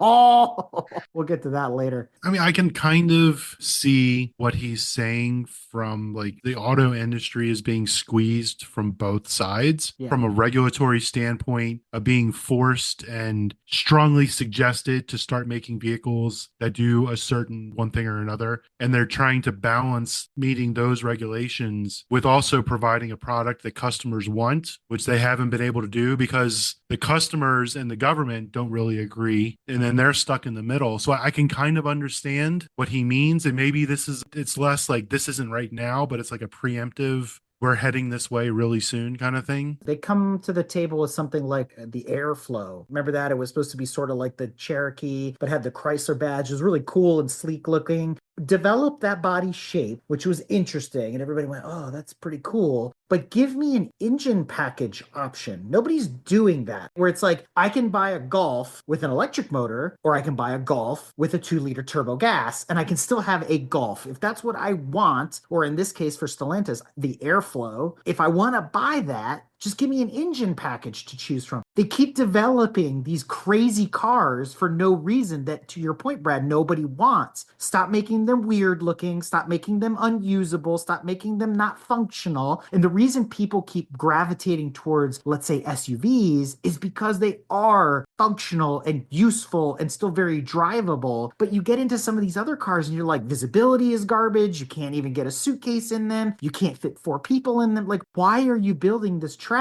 Speaker 3: Oh, we'll get to that later.
Speaker 2: I mean, I can kind of see what he's saying from like the auto industry is being squeezed from both sides,
Speaker 3: Yeah.
Speaker 2: from a regulatory standpoint of being forced and strongly suggested to start making vehicles that do a certain one thing or another. And they're trying to balance meeting those regulations with also providing a product that customers want, which they haven't been able to do because the customers and the government don't really agree. And then they're stuck in the middle. So I can kind of understand what he means. And maybe it's less like this isn't right now, but it's like a preemptive, we're heading this way really soon kind of thing.
Speaker 3: They come to the table with something like the Airflow. Remember that? It was supposed to be sort of like the Cherokee, but had the Chrysler badge. It was really cool and sleek looking. develop that body shape, which was interesting, and everybody went, "Oh, that's pretty cool." But give me an engine package option. Nobody's doing that. Where it's like, I can buy a Golf with an electric motor, or I can buy a Golf with a 2-liter turbo gas, and I can still have a Golf. If that's what I want, or in this case for Stellantis, the Airflow, if I want to buy that, just give me an engine package to choose from. They keep developing these crazy cars for no reason that, to your point, Brad, nobody wants. Stop making them weird looking. Stop making them unusable. Stop making them not functional. And the reason people keep gravitating towards, let's say, SUVs is because they are functional and useful and still very drivable. But you get into some of these other cars and you're like, visibility is garbage. You can't even get a suitcase in them. You can't fit 4 people in them. Like, why are you building this trash?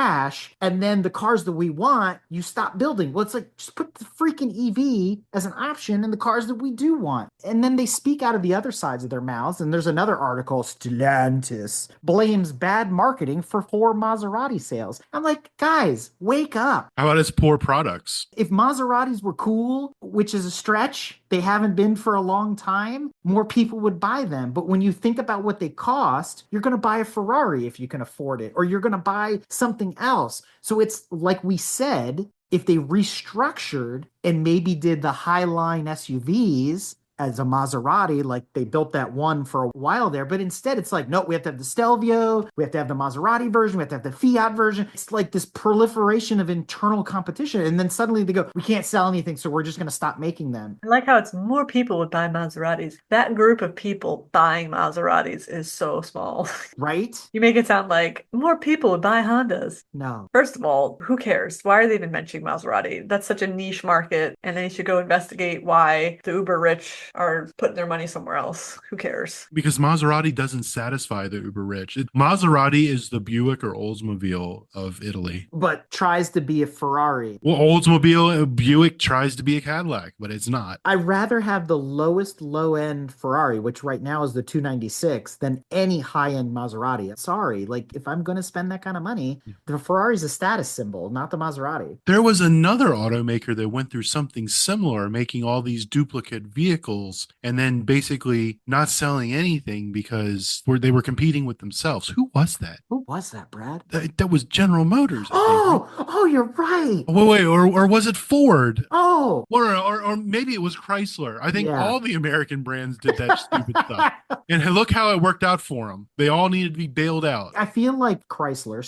Speaker 3: And then the cars that we want, you stop building. Well, it's like, just put the freaking EV as an option in the cars that we do want. And then they speak out of the other sides of their mouths. And there's another article, Stellantis blames bad marketing for poor Maserati sales. I'm like, guys, wake up.
Speaker 2: How about its poor products?
Speaker 3: If Maseratis were cool, which is a stretch, they haven't been for a long time, more people would buy them. But when you think about what they cost, you're going to buy a Ferrari if you can afford it, or you're going to buy something else. So it's like we said, if they restructured and maybe did the Highline SUVs as a Maserati, like they built that one for a while there, but instead it's like, no, we have to have the Stelvio, we have to have the Maserati version, we have to have the Fiat version. It's like this proliferation of internal competition, and then suddenly they go, we can't sell anything, so we're just going to stop making them.
Speaker 1: I like how it's more people would buy Maseratis. That group of people buying Maseratis is so small.
Speaker 3: Right?
Speaker 1: You make it sound like more people would buy Hondas.
Speaker 3: No.
Speaker 1: First of all, who cares? Why are they even mentioning Maserati? That's such a niche market, and they should go investigate why the uber rich are putting their money somewhere else. Who cares?
Speaker 2: Because Maserati doesn't satisfy the uber rich. Maserati is the Buick or Oldsmobile of Italy.
Speaker 3: But tries to be a Ferrari.
Speaker 2: Well, Oldsmobile, Buick tries to be a Cadillac, but it's not.
Speaker 3: I'd rather have the lowest low-end Ferrari, which right now is the 296, than any high-end Maserati. Sorry, like if I'm going to spend that kind of money, the Ferrari's a status symbol, not the Maserati.
Speaker 2: There was another automaker that went through something similar, making all these duplicate vehicles and then basically not selling anything because they were competing with themselves. Who was that?
Speaker 3: Who was that, Brad?
Speaker 2: That was General Motors.
Speaker 3: Oh, you're right.
Speaker 2: Wait, or was it Ford?
Speaker 3: Oh,
Speaker 2: Or maybe it was Chrysler. I think
Speaker 3: Yeah.
Speaker 2: all the American brands did that stupid stuff. And look how it worked out for them. They all needed to be bailed out.
Speaker 3: I feel like Chrysler,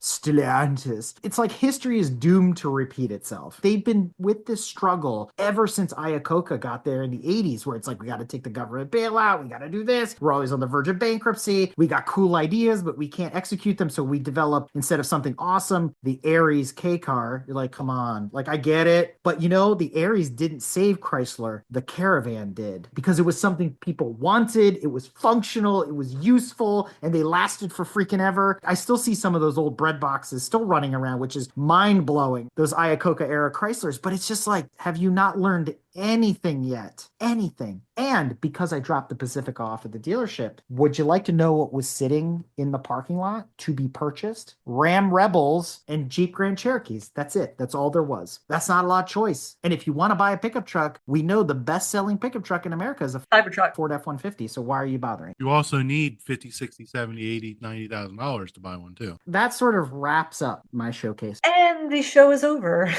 Speaker 3: Stellantis. It's like history is doomed to repeat itself. They've been with this struggle ever since Iacocca got there in the 80s, where it's like, we got to take the government bailout, we got to do this, we're always on the verge of bankruptcy, we got cool ideas, but we can't execute them, so we develop, instead of something awesome, the Aries K car. You're like, come on, like I get it, but you know, the Aries didn't save Chrysler, the Caravan did, because it was something people wanted, it was functional, it was useful, and they lasted for freaking ever. I still see some of those old bread boxes still running around, which is mind-blowing, those Iacocca era Chryslers, but it's just like, have you not learned anything yet? Anything? And because I dropped the Pacifica off at the dealership, would you like to know what was sitting in the parking lot to be purchased? Ram Rebels and Jeep Grand Cherokees. That's it. That's all there was. That's not a lot of choice. And if you want to buy a pickup truck, we know the best-selling pickup truck in America is a
Speaker 1: Cybertruck.
Speaker 3: Ford F-150. So why are you bothering?
Speaker 2: You also need 50, 60, 70, 80, $90,000 to buy one too.
Speaker 3: That sort of wraps up my showcase.
Speaker 1: And the show is over.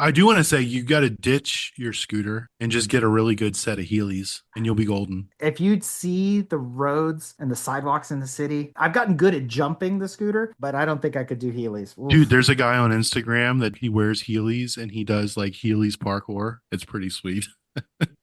Speaker 2: I do want to say you got to ditch your scooter and just get a really good set of Heelys and you'll be golden.
Speaker 3: If you'd see the roads and the sidewalks in the city, I've gotten good at jumping the scooter, but I don't think I could do Heelys. Oof.
Speaker 2: Dude, there's a guy on Instagram that he wears Heelys and he does like Heelys parkour. It's pretty sweet.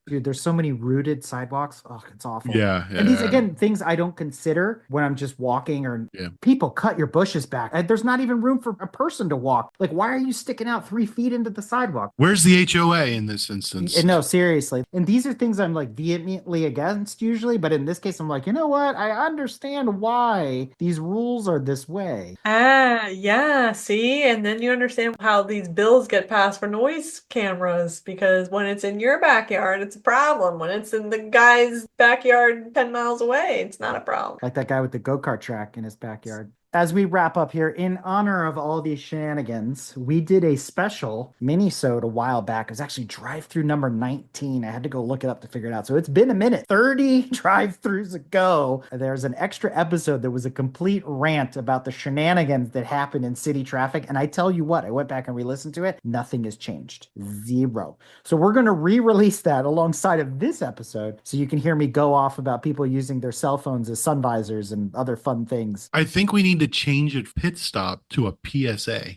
Speaker 3: Dude, there's so many rooted sidewalks. Oh, it's awful.
Speaker 2: Yeah.
Speaker 3: And these, again, things I don't consider when I'm just walking, or people cut your bushes back. There's not even room for a person to walk. Like, why are you sticking out 3 feet into the sidewalk?
Speaker 2: Where's the HOA in this instance?
Speaker 3: No, seriously. And these are things I'm like vehemently against usually. But in this case, I'm like, you know what? I understand why these rules are this way.
Speaker 1: Yeah, see? And then you understand how these bills get passed for noise cameras, because when it's in your backyard, it's a problem. When it's in the guy's backyard 10 miles away, it's not a problem.
Speaker 3: Like that guy with the go-kart track in his backyard. As we wrap up here, in honor of all these shenanigans, we did a special mini-sode a while back. It was actually drive-through number 19. I had to go look it up to figure it out. So it's been a minute. 30 drive-throughs ago, there's an extra episode that was a complete rant about the shenanigans that happened in city traffic. And I tell you what, I went back and re-listened to it. Nothing has changed. Zero. So we're going to re-release that alongside of this episode so you can hear me go off about people using their cell phones as sun visors and other fun things.
Speaker 2: I think we need to change it pit stop to a PSA.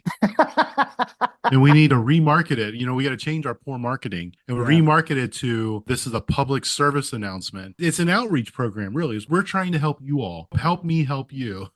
Speaker 2: And we need to remarket it. We got to change our poor marketing and remarket it to this is a public service announcement. It's an outreach program, really. We're trying to help you all. Help me help you.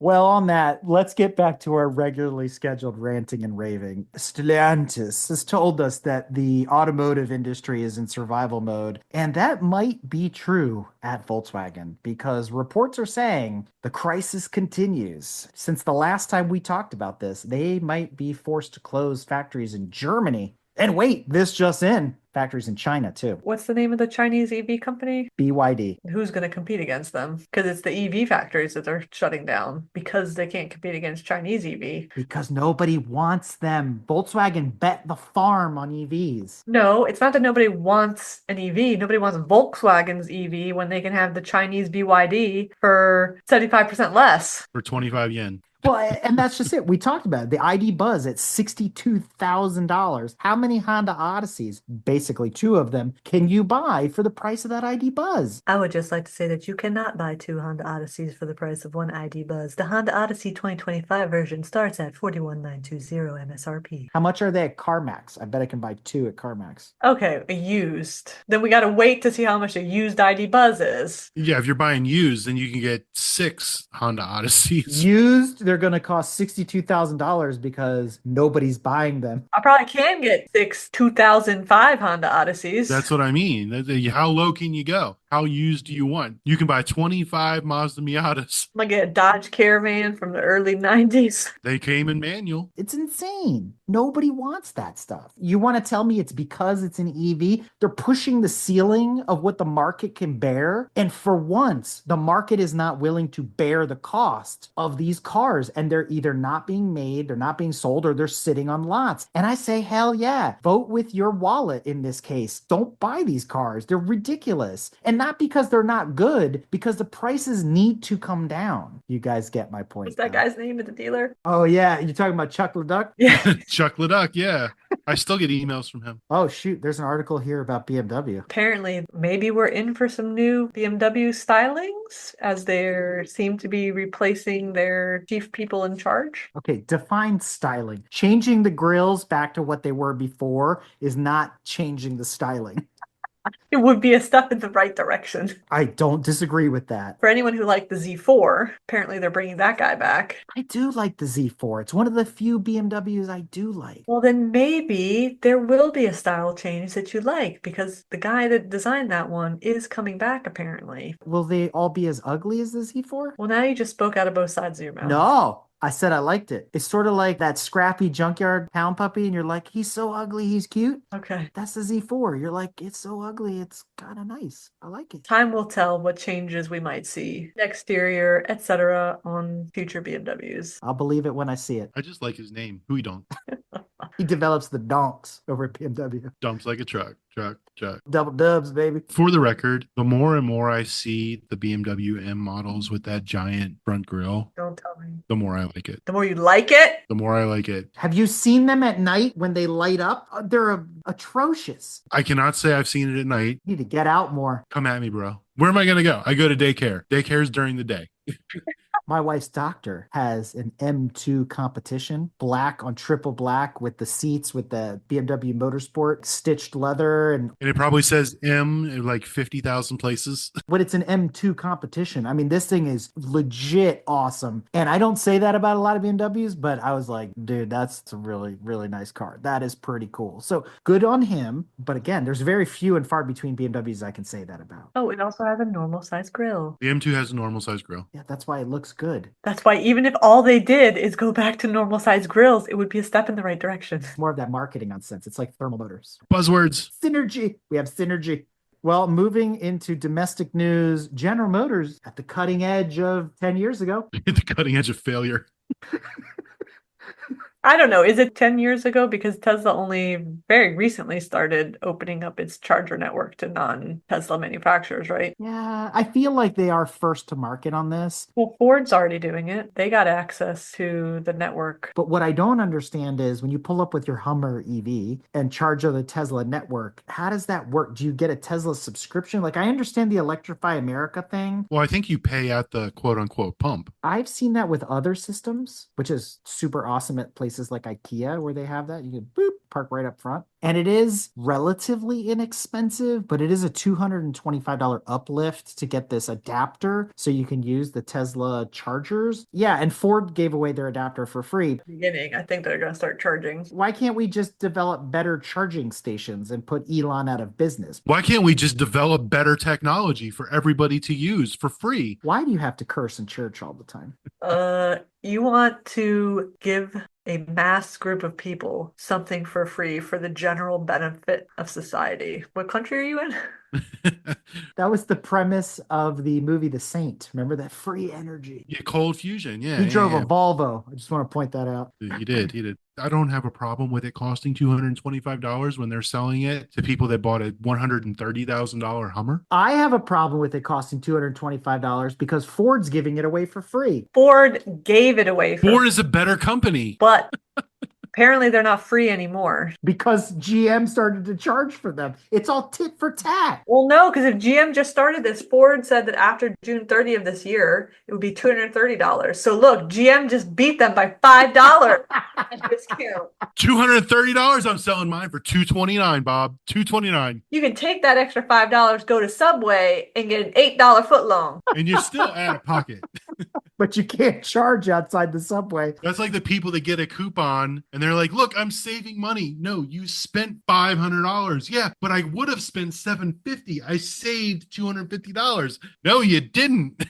Speaker 3: Well, on that, let's get back to our regularly scheduled ranting and raving. Stellantis has told us that the automotive industry is in survival mode, and that might be true at Volkswagen because reports are saying the crisis continues. Since the last time we talked about this, they might be forced to close factories in Germany. And wait, this just in. Factories in China, too.
Speaker 1: What's the name of the Chinese EV company?
Speaker 3: BYD.
Speaker 1: Who's going to compete against them? Because it's the EV factories that they're shutting down because they can't compete against Chinese EV.
Speaker 3: Because nobody wants them. Volkswagen bet the farm on EVs.
Speaker 1: No, it's not that nobody wants an EV. Nobody wants Volkswagen's EV when they can have the Chinese BYD for 75% less.
Speaker 2: For 25 yen.
Speaker 3: Well, and that's just it. We talked about it. The ID Buzz at $62,000. How many Honda Odysseys, basically two of them, can you buy for the price of that ID Buzz?
Speaker 1: I would just like to say that you cannot buy two Honda Odysseys for the price of one ID Buzz. The Honda Odyssey 2025 version starts at $41,920 MSRP.
Speaker 3: How much are they at CarMax? I bet I can buy two at CarMax.
Speaker 1: Okay, a used. Then we got to wait to see how much a used ID Buzz is.
Speaker 2: Yeah, if you're buying used, then you can get 6 Honda Odysseys.
Speaker 3: Used, they're going to cost $62,000 because nobody's buying them.
Speaker 1: I probably can get 6 2005 Honda Odysseys.
Speaker 2: That's what I mean. How low can you go? How used do you want? You can buy 25 Mazda Miatas.
Speaker 1: I'm gonna get a Dodge Caravan from the early 90s.
Speaker 2: They came in manual.
Speaker 3: It's insane. Nobody wants that stuff. You want to tell me it's because it's an EV? They're pushing the ceiling of what the market can bear. And for once, the market is not willing to bear the cost of these cars. And they're either not being made, they're not being sold, or they're sitting on lots. And I say, hell yeah, vote with your wallet in this case. Don't buy these cars. They're ridiculous. And not because they're not good, because the prices need to come down. You guys get my point.
Speaker 1: What's that guy's name at the dealer?
Speaker 3: Oh, yeah. You're talking about Chuck Leduc?
Speaker 1: Yeah.
Speaker 2: Chuck Leduc, yeah. I still get emails from him.
Speaker 3: Oh, shoot. There's an article here about BMW.
Speaker 1: Apparently, maybe we're in for some new BMW stylings as they seem to be replacing their chief people in charge.
Speaker 3: Okay, define styling. Changing the grills back to what they were before is not changing the styling.
Speaker 1: It would be a step in the right direction.
Speaker 3: I don't disagree with that.
Speaker 1: For anyone who liked the Z4, apparently they're bringing that guy back.
Speaker 3: I do like the Z4. It's one of the few BMWs I do like.
Speaker 1: Well, then maybe there will be a style change that you like because the guy that designed that one is coming back, apparently.
Speaker 3: Will they all be as ugly as the Z4?
Speaker 1: Well, now you just spoke out of both sides of your mouth.
Speaker 3: No. I said I liked it. It's sort of like that scrappy junkyard hound puppy, and you're like, he's so ugly, he's cute.
Speaker 1: Okay.
Speaker 3: That's the Z4. You're like, it's so ugly, it's kind of nice. I like it.
Speaker 1: Time will tell what changes we might see, exterior, etc., on future BMWs.
Speaker 3: I'll believe it when I see it.
Speaker 2: I just like his name. Hui Dong.
Speaker 3: He develops the donks over at BMW.
Speaker 2: Dumps like a truck.
Speaker 3: Double dubs, baby.
Speaker 2: For the record, the more and more I see the BMW M models with that giant front grille,
Speaker 1: Don't tell me.
Speaker 2: the more I like it.
Speaker 1: The more you like it,
Speaker 2: The more I like it.
Speaker 3: Have you seen them at night when they light up? They're atrocious.
Speaker 2: I cannot say I've seen it at night.
Speaker 3: You need to get out more.
Speaker 2: Come at me, bro. Where am I going to go? I go to daycare. Daycare's during the day.
Speaker 3: My wife's doctor has an M2 competition, black on triple black with the seats with the BMW Motorsport stitched leather. And
Speaker 2: And it probably says M in like 50,000 places.
Speaker 3: when it's an M2 competition, I mean, this thing is legit awesome. And I don't say that about a lot of BMWs, but I was like, dude, that's a really, really nice car. That is pretty cool. So good on him. But again, there's very few and far between BMWs I can say that about.
Speaker 1: oh, it also has a normal size grille.
Speaker 2: The M2 has a normal size grille.
Speaker 3: Yeah, that's why it looks good.
Speaker 1: That's why even if all they did is go back to normal size grills, it would be a step in the right direction.
Speaker 3: More of that marketing nonsense. It's like thermal motors.
Speaker 2: Buzzwords.
Speaker 3: Synergy. We have synergy. Well, moving into domestic news, General Motors at the cutting edge of 10 years ago.
Speaker 2: At the cutting edge of failure.
Speaker 1: I don't know. Is it 10 years ago? Because Tesla only very recently started opening up its charger network to non-Tesla manufacturers, right?
Speaker 3: Yeah, I feel like they are first to market on this.
Speaker 1: Well, Ford's already doing it. They got access to the network.
Speaker 3: But what I don't understand is when you pull up with your Hummer EV and charge on the Tesla network, how does that work? Do you get a Tesla subscription? Like, I understand the Electrify America thing.
Speaker 2: Well, I think you pay at the quote unquote pump.
Speaker 3: I've seen that with other systems, which is super awesome at places like IKEA where they have that. You can boop, park right up front. And it is relatively inexpensive, but it is a $225 uplift to get this adapter so you can use the Tesla chargers. Yeah, and Ford gave away their adapter for free.
Speaker 1: Beginning, I think they're going to start charging.
Speaker 3: Why can't we just develop better charging stations and put Elon out of business?
Speaker 2: Why can't we just develop better technology for everybody to use for free?
Speaker 3: Why do you have to curse in church all the time?
Speaker 1: You want to give a mass group of people something for free for the general benefit of society. What country are you in?
Speaker 3: That was the premise of the movie The Saint. Remember that free energy?
Speaker 2: Yeah, cold fusion. Yeah.
Speaker 3: He drove
Speaker 2: yeah.
Speaker 3: a Volvo. I just want to point that out.
Speaker 2: He did. He did. I don't have a problem with it costing $225 when they're selling it to people that bought a $130,000 Hummer.
Speaker 3: I have a problem with it costing $225 because Ford's giving it away for free.
Speaker 1: Ford gave it away for
Speaker 2: Ford is a better company.
Speaker 1: but apparently they're not free anymore.
Speaker 3: Because GM started to charge for them. It's all tit for tat.
Speaker 1: Well, no, because if GM just started this, Ford said that after June 30th of this year, it would be $230. So look, GM just beat them by $5 at discount.
Speaker 2: $230. I'm selling mine for $229, Bob. $229.
Speaker 1: You can take that extra $5, go to Subway, and get an $8 footlong.
Speaker 2: And you're still out of pocket.
Speaker 3: But you can't charge outside the subway.
Speaker 2: That's like the people that get a coupon and they're like, look, I'm saving money. No, you spent $500. Yeah, but I would have spent $750. I saved $250. No, you didn't.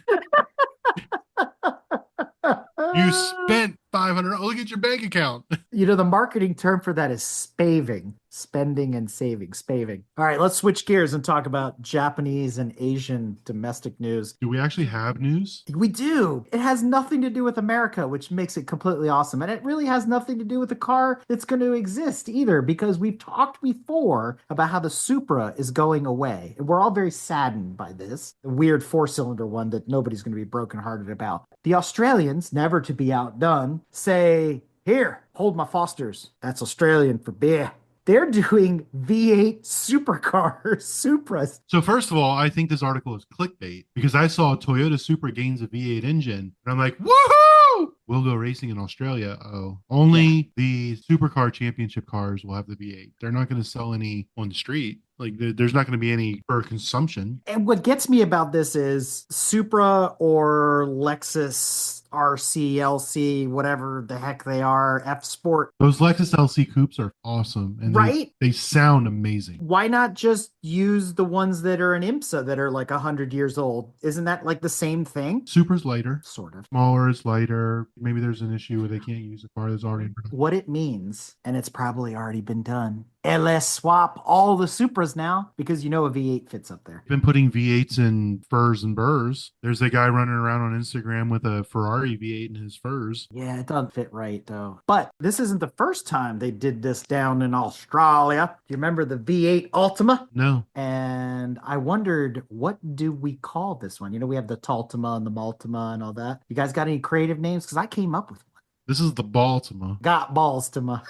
Speaker 2: You spent $500. Look at your bank account.
Speaker 3: You know, the marketing term for that is spaving. Spending and saving. Spaving. All right, let's switch gears and talk about Japanese and Asian domestic news.
Speaker 2: Do we actually have news?
Speaker 3: We do. It has nothing to do with America, which makes it completely awesome. And it really has nothing to do with the car that's going to exist either, because we've talked before about how the Supra is going away. And we're all very saddened by this. The weird four-cylinder one that nobody's going to be brokenhearted about. The Australians, never to be outdone, say, here, hold my Fosters. That's Australian for beer. They're doing V8 supercars, Supras.
Speaker 2: So first of all, I think this article is clickbait because I saw Toyota Supra gains a V8 engine and I'm like, woohoo! We'll go racing in Australia. Oh, only the supercar championship cars will have the V8. They're not going to sell any on the street. Like there's not going to be any for consumption.
Speaker 3: And what gets me about this is Supra or Lexus RC, LC, whatever the heck they are, F Sport.
Speaker 2: Those Lexus LC coupes are awesome. And
Speaker 3: right?
Speaker 2: They sound amazing.
Speaker 3: Why not just use the ones that are an IMSA that are like 100 years old? Isn't that like the same thing?
Speaker 2: Supra's lighter.
Speaker 3: Sort of.
Speaker 2: Smaller, it's lighter. Maybe there's an issue where they can't use a car that's already in production.
Speaker 3: What it means, and it's probably already been done, LS swap all the Supras now, because you know a V8 fits up there.
Speaker 2: Been putting V8s in furs and burrs. There's a guy running around on Instagram with a Ferrari V8 in his furs.
Speaker 3: Yeah, it doesn't fit right though. But this isn't the first time they did this down in Australia. Do you remember the V8 Ultima?
Speaker 2: No.
Speaker 3: And I wondered, what do we call this one? You know, we have the Tultima and the Multima and all that. You guys got any creative names? Because I came up with one.
Speaker 2: This is the Baltima.
Speaker 3: Got balls to my.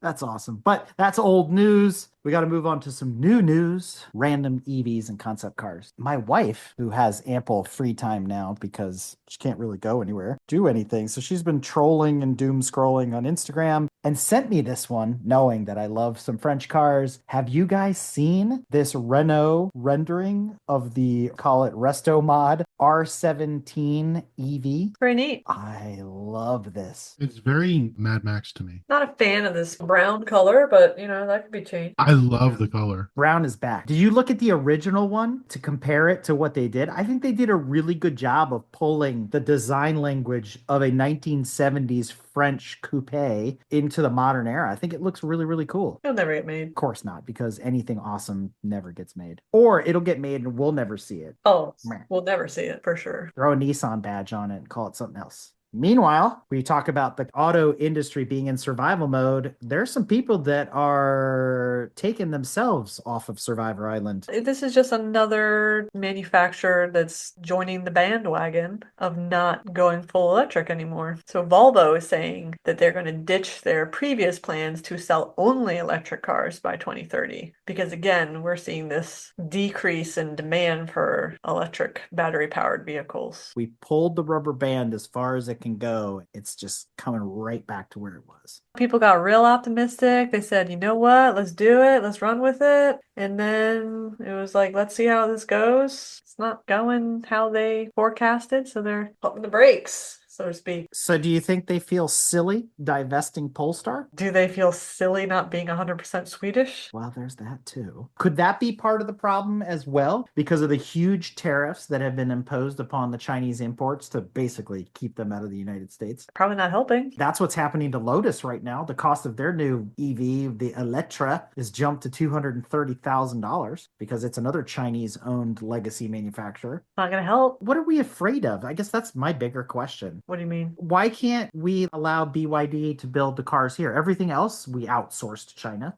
Speaker 3: That's awesome. But that's old news. We got to move on to some new news, random EVs and concept cars. My wife, who has ample free time now because she can't really go anywhere, do anything. So she's been trolling and doom scrolling on Instagram and sent me this one, knowing that I love some French cars. Have you guys seen this Renault rendering of the, call it Resto Mod R17 EV?
Speaker 1: Very neat.
Speaker 3: I love this.
Speaker 2: It's very Mad Max to me.
Speaker 1: Not a fan of this brown color, but that could be changed.
Speaker 2: I love the color.
Speaker 3: Brown is back. Did you look at the original one to compare it to what they did? I think they did a really good job of pulling the design language of a 1970s French coupe into the modern era. I think it looks really, really cool.
Speaker 1: It'll never get made.
Speaker 3: Of course not, because anything awesome never gets made. Or it'll get made and we'll never see it.
Speaker 1: Oh,
Speaker 3: Meh.
Speaker 1: we'll never see it for sure.
Speaker 3: Throw a Nissan badge on it and call it something else. Meanwhile, we talk about the auto industry being in survival mode. There's some people that are taking themselves off of Survivor Island.
Speaker 1: This is just another manufacturer that's joining the bandwagon of not going full electric anymore. So Volvo is saying that they're going to ditch their previous plans to sell only electric cars by 2030. Because again, we're seeing this decrease in demand for electric battery-powered vehicles.
Speaker 3: We pulled the rubber band as far as it can go. It's just coming right back to where it was.
Speaker 1: People got real optimistic. They said, you know what, let's do it, let's run with it. And then it was like, let's see how this goes. It's not going how they forecasted, so they're pumping the brakes, so to speak.
Speaker 3: So do you think they feel silly divesting Polestar?
Speaker 1: Do they feel silly not being 100% Swedish?
Speaker 3: Well, there's that too. Could that be part of the problem as well? Because of the huge tariffs that have been imposed upon the Chinese imports to basically keep them out of the United States?
Speaker 1: Probably not helping.
Speaker 3: That's what's happening to Lotus right now. The cost of their new EV, the Electra, has jumped to $230,000 because it's another Chinese-owned legacy manufacturer.
Speaker 1: Not gonna help.
Speaker 3: What are we afraid of? I guess that's my bigger question.
Speaker 1: What do you mean?
Speaker 3: Why can't we allow BYD to build the cars here? Everything else we outsource to China.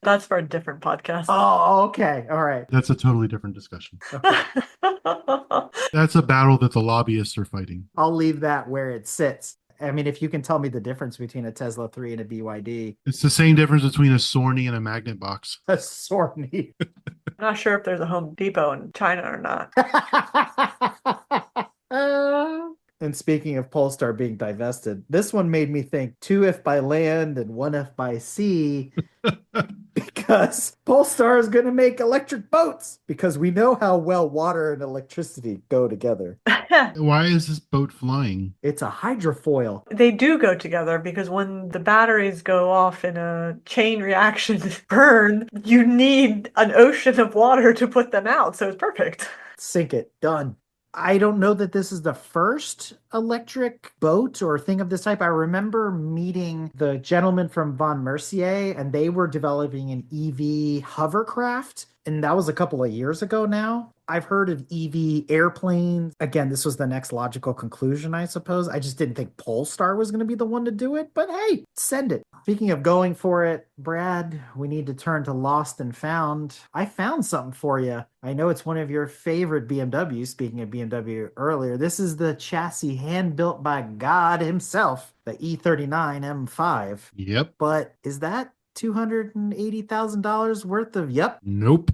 Speaker 1: That's for a different podcast.
Speaker 3: Oh, okay. All right.
Speaker 2: That's a totally different discussion.
Speaker 3: Okay.
Speaker 2: That's a battle that the lobbyists are fighting.
Speaker 3: I'll leave that where it sits. I mean, if you can tell me the difference between a Tesla 3 and a BYD,
Speaker 2: It's the same difference between a Sorny and a magnet box.
Speaker 3: a Sorny.
Speaker 1: I'm not sure if there's a Home Depot in China or not.
Speaker 3: And speaking of Polestar being divested, this one made me think 2 if by land and 1 if by sea, because Polestar is going to make electric boats, because we know how well water and electricity go together.
Speaker 2: Why is this boat flying?
Speaker 3: It's a hydrofoil.
Speaker 1: They do go together because when the batteries go off in a chain reaction burn, you need an ocean of water to put them out. So it's perfect.
Speaker 3: Sink it. Done. I don't know that this is the first electric boat or thing of this type. I remember meeting the gentleman from Von Mercier, and they were developing an EV hovercraft. And that was a couple of years ago now. I've heard of EV airplanes. Again, this was the next logical conclusion, I suppose. I just didn't think Polestar was going to be the one to do it, but hey, send it. Speaking of going for it, Brad, we need to turn to Lost and Found. I found something for you. I know it's one of your favorite BMWs, speaking of BMW earlier. This is the chassis hand-built by God himself, the E39 M5.
Speaker 2: Yep.
Speaker 3: But is that $280,000 worth of yep?
Speaker 2: Nope.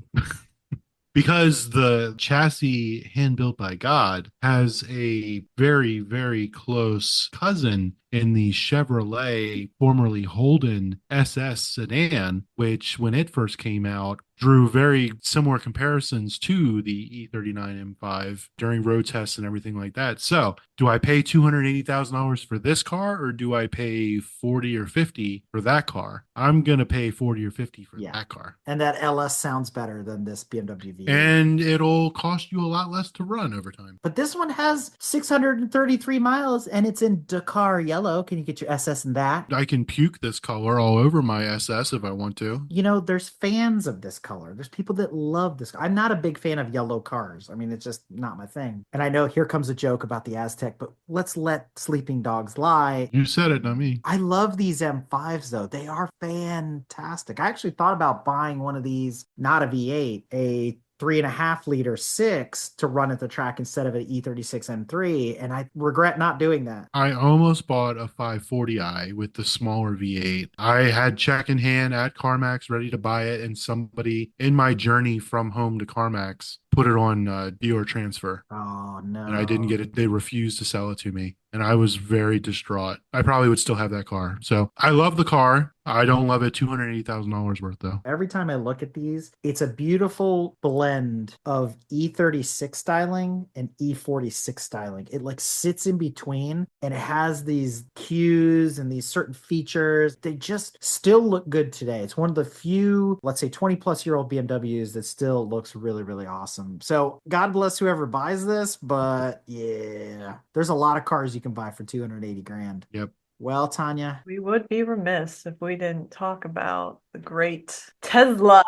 Speaker 2: Because the chassis hand built by God has a very, very close cousin in the Chevrolet, formerly Holden SS sedan, which when it first came out, drew very similar comparisons to the E39 M5 during road tests and everything like that. So do I pay $280,000 for this car, or do I pay 40 or 50 for that car? I'm going to pay 40 or 50 for that car.
Speaker 3: And that LS sounds better than this BMW V8.
Speaker 2: And it'll cost you a lot less to run over time.
Speaker 3: But this one has 633 miles and it's in Dakar yellow. Can you get your SS in that?
Speaker 2: I can puke this color all over my SS if I want to.
Speaker 3: You know, there's fans of this color. There's people that love this. I'm not a big fan of yellow cars. I mean, it's just not my thing. And I know here comes a joke about the Aztec, but let's let sleeping dogs lie.
Speaker 2: You said it, not me.
Speaker 3: I love these M5s though. They are fantastic. I actually thought about buying one of these, not a V8, a 3.5 liter 6 to run at the track instead of an E36 M3, and I regret not doing that.
Speaker 2: I almost bought a 540i with the smaller V8. I had check in hand at CarMax ready to buy it, and somebody in my journey from home to CarMax put it on dealer transfer.
Speaker 3: Oh no.
Speaker 2: And I didn't get it. They refused to sell it to me. And I was very distraught. I probably would still have that car. So I love the car. I don't love it $280,000 worth though.
Speaker 3: Every time I look at these, it's a beautiful blend of E36 styling and E46 styling. It like sits in between and it has these cues and these certain features. They just still look good today. It's one of the few, let's say 20 plus year old BMWs that still looks really, really awesome. So God bless whoever buys this, but yeah, there's a lot of cars you can buy for 280 grand.
Speaker 2: Yep.
Speaker 3: Well, Tanya,
Speaker 1: We would be remiss if we didn't talk about the great Tesla.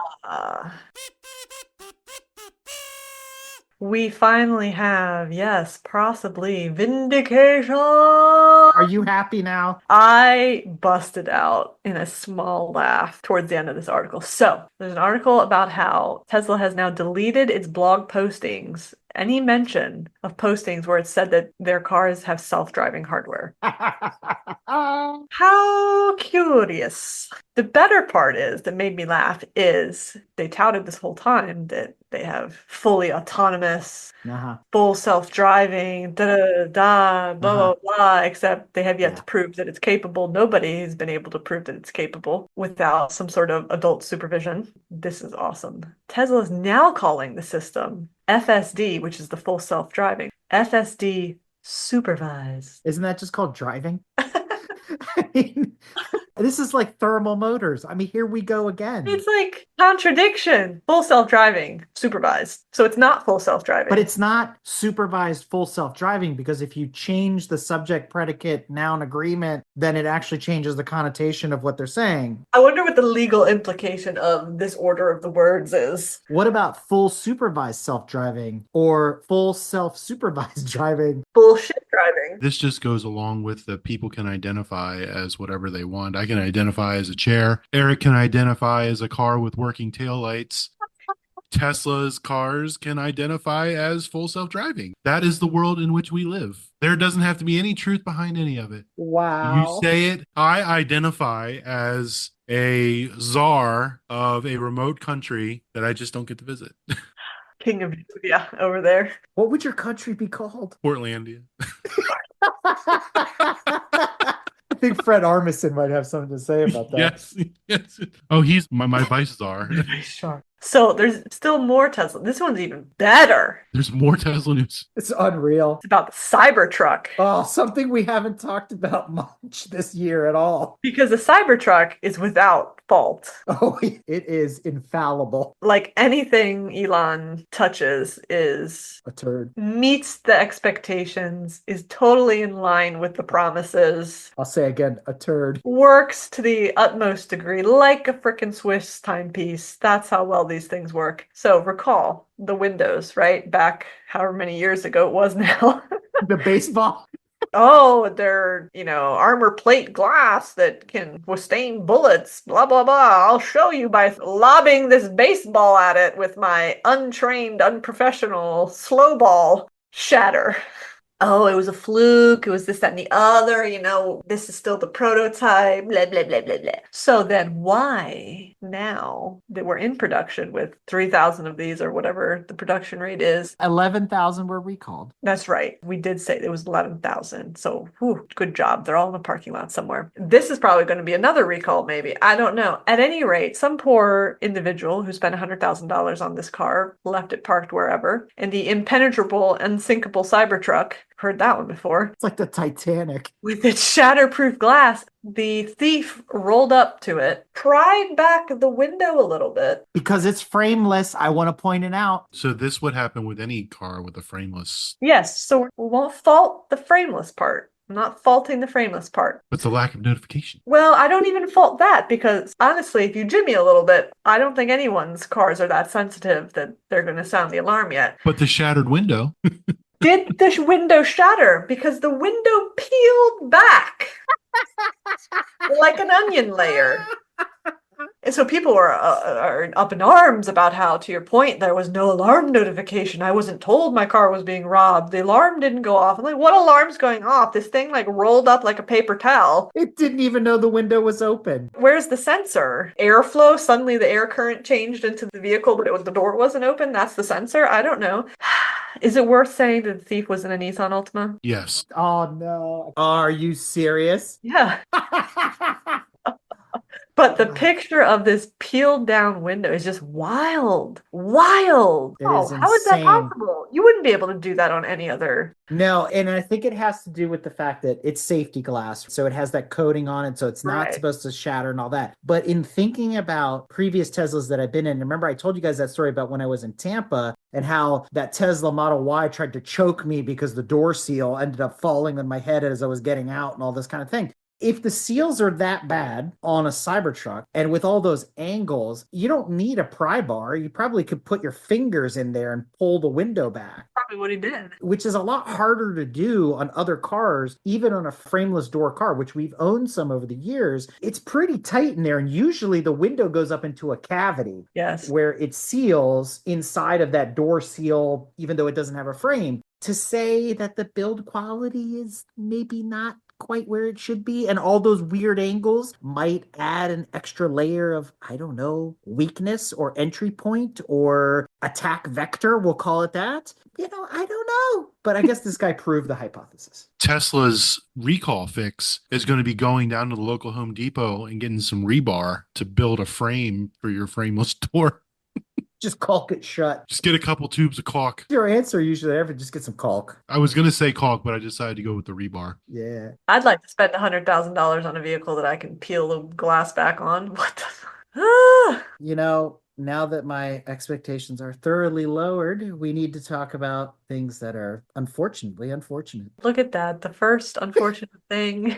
Speaker 1: We finally have, yes, possibly vindication.
Speaker 3: are you happy now?
Speaker 1: I busted out in a small laugh towards the end of this article. So, there's an article about how Tesla has now deleted its blog postings, any mention of postings where it said that their cars have self-driving hardware. How curious. The better part is, that made me laugh, is they touted this whole time that they have fully autonomous,
Speaker 3: Uh-huh.
Speaker 1: full self-driving, da da da, blah blah blah, except they have yet
Speaker 3: Yeah.
Speaker 1: to prove that it's capable. Nobody has been able to prove that it's capable without some sort of adult supervision. This is awesome. Tesla is now calling the system FSD, which is the full self-driving. FSD supervised.
Speaker 3: Isn't that just called driving? I mean, this is like thermal motors. I mean, here we go again.
Speaker 1: It's like contradiction. Full self-driving, supervised. So it's not full self-driving.
Speaker 3: But it's not supervised full self-driving, because if you change the subject, predicate, noun agreement, then it actually changes the connotation of what they're saying.
Speaker 1: I wonder what the legal implication of this order of the words is.
Speaker 3: What about full supervised self-driving or full self-supervised driving?
Speaker 1: Bullshit driving.
Speaker 2: This just goes along with the people can identify as whatever they want. I can identify as a chair. Eric can identify as a car with working taillights. Tesla's cars can identify as full self-driving. That is the world in which we live. There doesn't have to be any truth behind any of it.
Speaker 3: Wow.
Speaker 2: You say it. I identify as a czar of a remote country that I just don't get to visit.
Speaker 1: King of yeah, over there.
Speaker 3: What would your country be called?
Speaker 2: Portlandia.
Speaker 3: I think Fred Armisen might have something to say about that.
Speaker 2: Yes. Yes. Oh, he's my vice czar.
Speaker 1: Sure. So there's still more Tesla. This one's even better.
Speaker 2: There's more Tesla news.
Speaker 3: It's unreal.
Speaker 1: It's about the Cybertruck.
Speaker 3: Oh, something we haven't talked about much this year at all.
Speaker 1: Because the Cybertruck is without fault.
Speaker 3: Oh, it is infallible.
Speaker 1: Like anything Elon touches is
Speaker 3: A turd.
Speaker 1: meets the expectations, is totally in line with the promises,
Speaker 3: I'll say again, a turd.
Speaker 1: works to the utmost degree like a frickin' Swiss timepiece. That's how well these things work. So recall the Windows, right? Back however many years ago it was now.
Speaker 3: The baseball.
Speaker 1: Oh, they're, armor plate glass that can withstand bullets, blah, blah, blah. I'll show you by lobbing this baseball at it with my untrained, unprofessional slow ball. Shatter. Oh, it was a fluke. It was this, that, and the other. This is still the prototype, blah, blah, blah, blah, blah. So then why now that we're in production with 3,000 of these or whatever the production rate is?
Speaker 3: 11,000 were recalled.
Speaker 1: That's right. We did say it was 11,000. So, good job. They're all in the parking lot somewhere. This is probably going to be another recall, maybe. I don't know. At any rate, some poor individual who spent $100,000 on this car, left it parked wherever, and the impenetrable, unsinkable Cybertruck, heard that one before,
Speaker 3: It's like the Titanic.
Speaker 1: with its shatterproof glass, the thief rolled up to it, pried back the window a little bit.
Speaker 3: Because it's frameless, I want to point it out.
Speaker 2: So this would happen with any car with a frameless.
Speaker 1: Yes, so we won't fault the frameless part. I'm not faulting the frameless part.
Speaker 2: But the lack of notification.
Speaker 1: Well, I don't even fault that because honestly, if you jimmy a little bit, I don't think anyone's cars are that sensitive that they're going to sound the alarm yet.
Speaker 2: But the shattered window.
Speaker 1: Did the window shatter? Because the window peeled back like an onion layer. And so people are up in arms about how, to your point, there was no alarm notification. I wasn't told my car was being robbed. The alarm didn't go off. I'm like, what alarm's going off? This thing like rolled up like a paper towel.
Speaker 3: It didn't even know the window was open.
Speaker 1: Where's the sensor? Airflow? Suddenly the air current changed into the vehicle, but the door wasn't open. That's the sensor? I don't know. Is it worth saying that the thief was in a Nissan Altima?
Speaker 2: Yes.
Speaker 3: Oh no. Are you serious?
Speaker 1: Yeah. But the picture of this peeled down window is just wild. Wild.
Speaker 3: It
Speaker 1: Oh,
Speaker 3: is
Speaker 1: how is that
Speaker 3: insane.
Speaker 1: possible? You wouldn't be able to do that on any other.
Speaker 3: No, and I think it has to do with the fact that it's safety glass. So it has that coating on it. So it's not
Speaker 1: Right.
Speaker 3: supposed to shatter and all that. But in thinking about previous Teslas that I've been in, remember I told you guys that story about when I was in Tampa and how that Tesla Model Y tried to choke me because the door seal ended up falling on my head as I was getting out and all this kind of thing. If the seals are that bad on a Cybertruck and with all those angles, you don't need a pry bar. You probably could put your fingers in there and pull the window back,
Speaker 1: Probably what he did.
Speaker 3: which is a lot harder to do on other cars, even on a frameless door car, which we've owned some over the years. It's pretty tight in there. And usually the window goes up into a cavity
Speaker 1: Yes.
Speaker 3: where it seals inside of that door seal, even though it doesn't have a frame. To say that the build quality is maybe not quite where it should be, and all those weird angles might add an extra layer of, I don't know, weakness or entry point or attack vector, we'll call it that. I don't know. But I guess this guy proved the hypothesis.
Speaker 2: Tesla's recall fix is going to be going down to the local Home Depot and getting some rebar to build a frame for your frameless door.
Speaker 3: Just caulk it shut.
Speaker 2: Just get a couple tubes of caulk.
Speaker 3: Your answer usually ever, just get some caulk.
Speaker 2: I was going to say caulk, but I decided to go with the rebar.
Speaker 3: Yeah.
Speaker 1: I'd like to spend $100,000 on a vehicle that I can peel the glass back on. What the? Ah!
Speaker 3: Now that my expectations are thoroughly lowered, we need to talk about things that are unfortunately unfortunate.
Speaker 1: Look at that. The first unfortunate thing.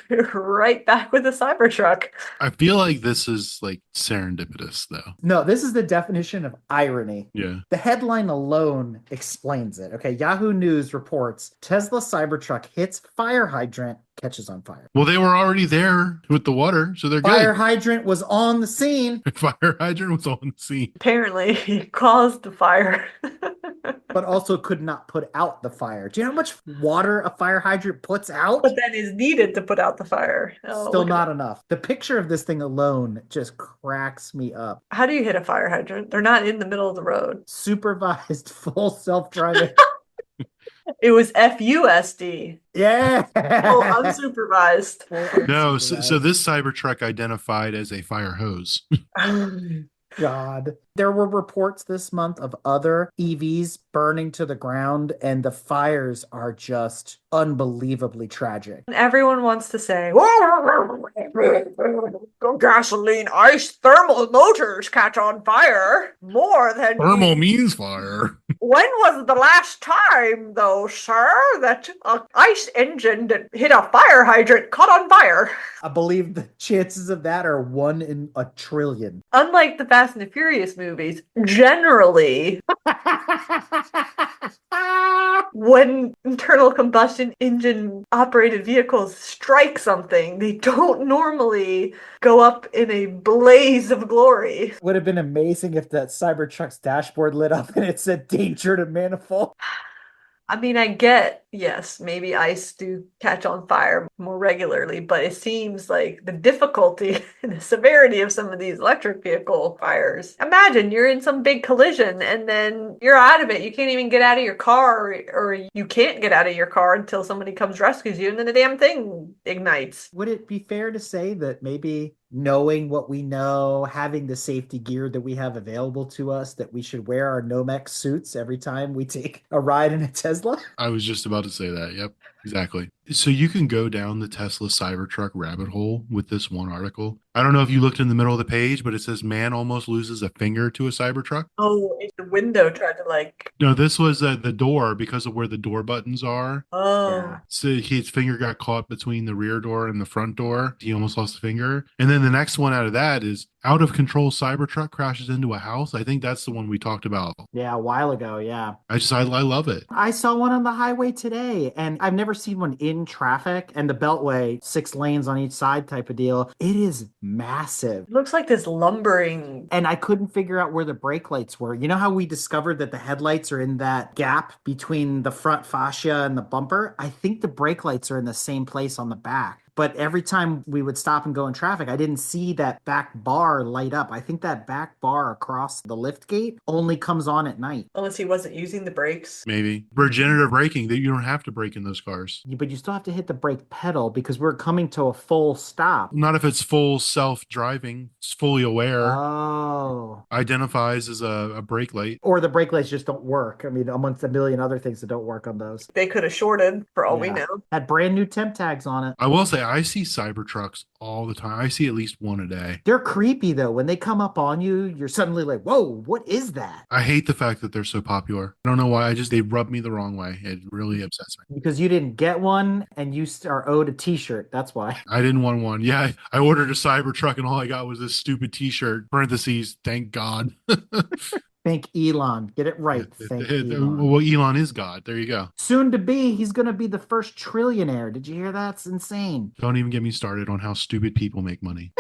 Speaker 1: We're right back with the Cybertruck.
Speaker 2: I feel like this is like serendipitous, though.
Speaker 3: No, this is the definition of irony.
Speaker 2: Yeah.
Speaker 3: The headline alone explains it. Okay, Yahoo News reports Tesla Cybertruck hits fire hydrant, catches on fire.
Speaker 2: Well, they were already there with the water, so they're
Speaker 3: Fire
Speaker 2: good.
Speaker 3: hydrant was on the scene,
Speaker 2: Fire hydrant was on the scene.
Speaker 1: Apparently, he caused the fire.
Speaker 3: but also could not put out the fire. Do you know how much water a fire hydrant puts out?
Speaker 1: But then is needed to put out the fire. Oh,
Speaker 3: Still
Speaker 1: look at
Speaker 3: not
Speaker 1: that.
Speaker 3: enough. The picture of this thing alone just cracks me up.
Speaker 1: How do you hit a fire hydrant? They're not in the middle of the road.
Speaker 3: Supervised full self-driving.
Speaker 1: It was FUSD.
Speaker 3: Yeah.
Speaker 1: Full unsupervised.
Speaker 3: Full
Speaker 2: No, so
Speaker 3: unsupervised.
Speaker 2: this Cybertruck identified as a fire hose.
Speaker 3: God. There were reports this month of other EVs burning to the ground, and the fires are just unbelievably tragic.
Speaker 1: And everyone wants to say, gasoline, ice, thermal motors catch on fire more than
Speaker 2: Thermal means fire.
Speaker 1: When was the last time, though, sir, that an ice engine that hit a fire hydrant caught on fire?
Speaker 3: I believe the chances of that are 1 in a trillion.
Speaker 1: Unlike the Fast and the Furious movies, generally, when internal combustion engine operated vehicles strike something, they don't normally go up in a blaze of glory.
Speaker 3: Would have been amazing if that Cybertruck's dashboard lit up and it said danger to manifold.
Speaker 1: I mean, I get, yes, maybe ice do catch on fire more regularly, but it seems like the difficulty and the severity of some of these electric vehicle fires. Imagine you're in some big collision and then you're out of it. You can't even get out of your car, or you can't get out of your car until somebody comes rescues you, and then the damn thing ignites.
Speaker 3: Would it be fair to say that maybe knowing what we know, having the safety gear that we have available to us, that we should wear our Nomex suits every time we take a ride in a Tesla?
Speaker 2: I was just about to say that. Yep, exactly. So you can go down the Tesla Cybertruck rabbit hole with this one article. I don't know if you looked in the middle of the page, but it says man almost loses a finger to a Cybertruck.
Speaker 1: Oh, the window tried to
Speaker 2: No, this was the door because of where the door buttons are.
Speaker 1: oh.
Speaker 2: So his finger got caught between the rear door and the front door. He almost lost a finger. And then the next one out of that is out of control Cybertruck crashes into a house. I think that's the one we talked about.
Speaker 3: Yeah, a while ago, yeah.
Speaker 2: I love it.
Speaker 3: I saw one on the highway today, and I've never seen one in traffic and the Beltway, 6 lanes on each side type of deal, it is massive.
Speaker 1: It looks like this lumbering.
Speaker 3: And I couldn't figure out where the brake lights were. You know how we discovered that the headlights are in that gap between the front fascia and the bumper? I think the brake lights are in the same place on the back. But every time we would stop and go in traffic, I didn't see that back bar light up. I think that back bar across the lift gate only comes on at night.
Speaker 1: Unless he wasn't using the brakes.
Speaker 2: Maybe regenerative braking, that you don't have to brake in those cars.
Speaker 3: But you still have to hit the brake pedal because we're coming to a full stop.
Speaker 2: Not if it's full self-driving, it's fully aware,
Speaker 3: Oh.
Speaker 2: identifies as a brake light.
Speaker 3: Or the brake lights just don't work. I mean, amongst a million other things that don't work on those.
Speaker 1: They could have shorted for all we
Speaker 3: Yeah.
Speaker 1: know.
Speaker 3: Had brand new temp tags on it.
Speaker 2: I will say, I see Cybertrucks all the time. I see at least one a day.
Speaker 3: They're creepy though. When they come up on you, you're suddenly like, whoa, what is that?
Speaker 2: I hate the fact that they're so popular. I don't know why. They rub me the wrong way. It really upsets me.
Speaker 3: Because you didn't get one and you are owed a t-shirt. That's why.
Speaker 2: I didn't want one. Yeah, I ordered a Cybertruck and all I got was this stupid t-shirt. Parentheses, thank God.
Speaker 3: Thank Elon. Get it right. Thank Elon.
Speaker 2: Well, Elon is God. There you go.
Speaker 3: Soon to be, he's going to be the first trillionaire. Did you hear that? It's insane.
Speaker 2: Don't even get me started on how stupid people make money.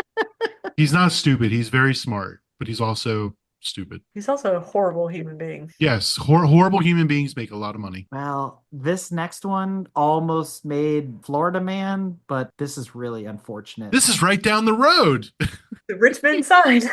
Speaker 2: He's not stupid. He's very smart, but he's also stupid.
Speaker 1: He's also a horrible human being.
Speaker 2: Yes, horrible human beings make a lot of money.
Speaker 3: Well, this next one almost made Florida Man, but this is really unfortunate.
Speaker 2: This is right down the road.
Speaker 1: The Richmond side.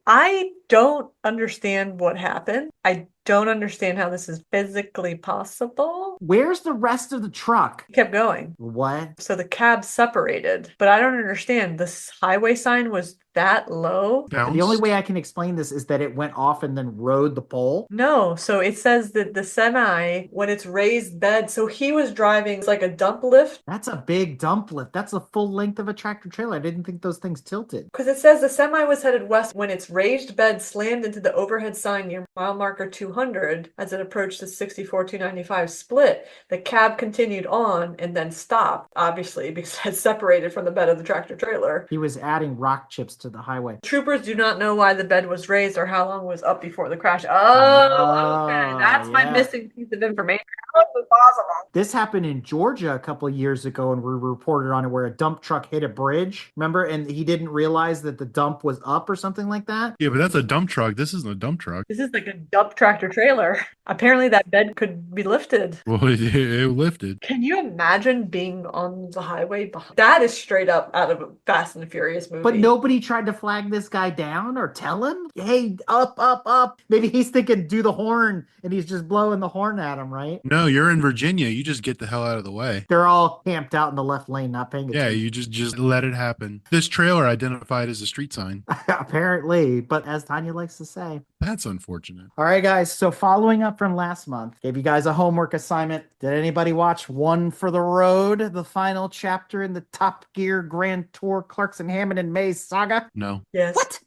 Speaker 1: I don't understand what happened. I don't understand how this is physically possible.
Speaker 3: Where's the rest of the truck?
Speaker 1: He kept going.
Speaker 3: What?
Speaker 1: So the cab separated, but I don't understand. This highway sign was that low?
Speaker 2: Bounce.
Speaker 3: The only way I can explain this is that it went off and then rode the pole.
Speaker 1: No, so it says that the semi, when it's raised bed, so he was driving like a dump lift.
Speaker 3: That's a big dump lift. That's the full length of a tractor trailer. I didn't think those things tilted.
Speaker 1: Because it says the semi was headed west when its raised bed slammed into the overhead sign near mile marker 200 as it approached the 64-295 split. The cab continued on and then stopped, obviously, because it had separated from the bed of the tractor trailer.
Speaker 3: He was adding rock chips to the highway.
Speaker 1: Troopers do not know why the bed was raised or how long it was up before the crash. Oh, okay. That's my
Speaker 3: yeah.
Speaker 1: missing piece of information. How is it possible?
Speaker 3: This happened in Georgia a couple of years ago, and we reported on it where a dump truck hit a bridge. Remember? And he didn't realize that the dump was up or something like that.
Speaker 2: Yeah, but that's a dump truck. This isn't a dump truck.
Speaker 1: This is like a dump tractor trailer. Apparently that bed could be lifted.
Speaker 2: Well, it lifted.
Speaker 1: Can you imagine being on the highway? That is straight up out of a Fast and the Furious movie.
Speaker 3: But nobody tried to flag this guy down or tell him, hey, up, up, up. Maybe he's thinking, do the horn, and he's just blowing the horn at him, right?
Speaker 2: No, you're in Virginia. You just get the hell out of the way.
Speaker 3: They're all camped out in the left lane, not paying
Speaker 2: Yeah,
Speaker 3: attention.
Speaker 2: you just let it happen. This trailer identified as a street sign.
Speaker 3: Apparently, but as Tanya likes to say.
Speaker 2: That's unfortunate.
Speaker 3: All right, guys. So following up from last month, gave you guys a homework assignment. Did anybody watch One for the Road, the final chapter in the Top Gear Grand Tour Clarkson Hammond and Mays saga?
Speaker 2: No.
Speaker 1: yes.
Speaker 3: What?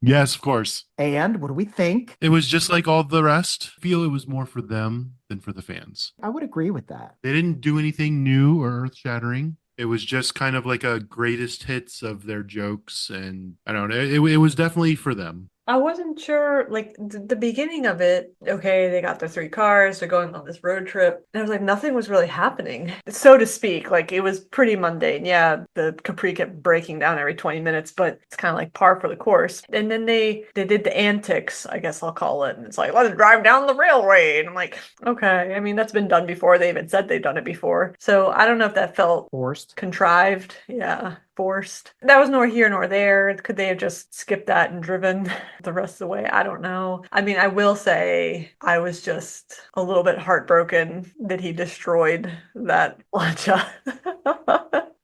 Speaker 2: Yes, of course.
Speaker 3: And what do we think?
Speaker 2: It was just like all the rest. I feel it was more for them than for the fans.
Speaker 3: I would agree with that.
Speaker 2: They didn't do anything new or earth shattering. It was just kind of like a greatest hits of their jokes. And I don't know. It was definitely for them.
Speaker 1: I wasn't sure, like, the beginning of it, okay, they got their 3 cars, they're going on this road trip, and I was like, nothing was really happening, so to speak. Like, it was pretty mundane. Yeah, the Capri kept breaking down every 20 minutes, but it's kind of like par for the course. And then they did the antics, I guess I'll call it, and it's like, let's drive down the railway, and I'm like, okay, I mean, that's been done before. They even said they've done it before. So I don't know if that felt
Speaker 3: Forced.
Speaker 1: contrived. Yeah. Forced. That was nor here nor there. Could they have just skipped that and driven the rest of the way? I don't know. I mean, I will say I was just a little bit heartbroken that he destroyed that plancha.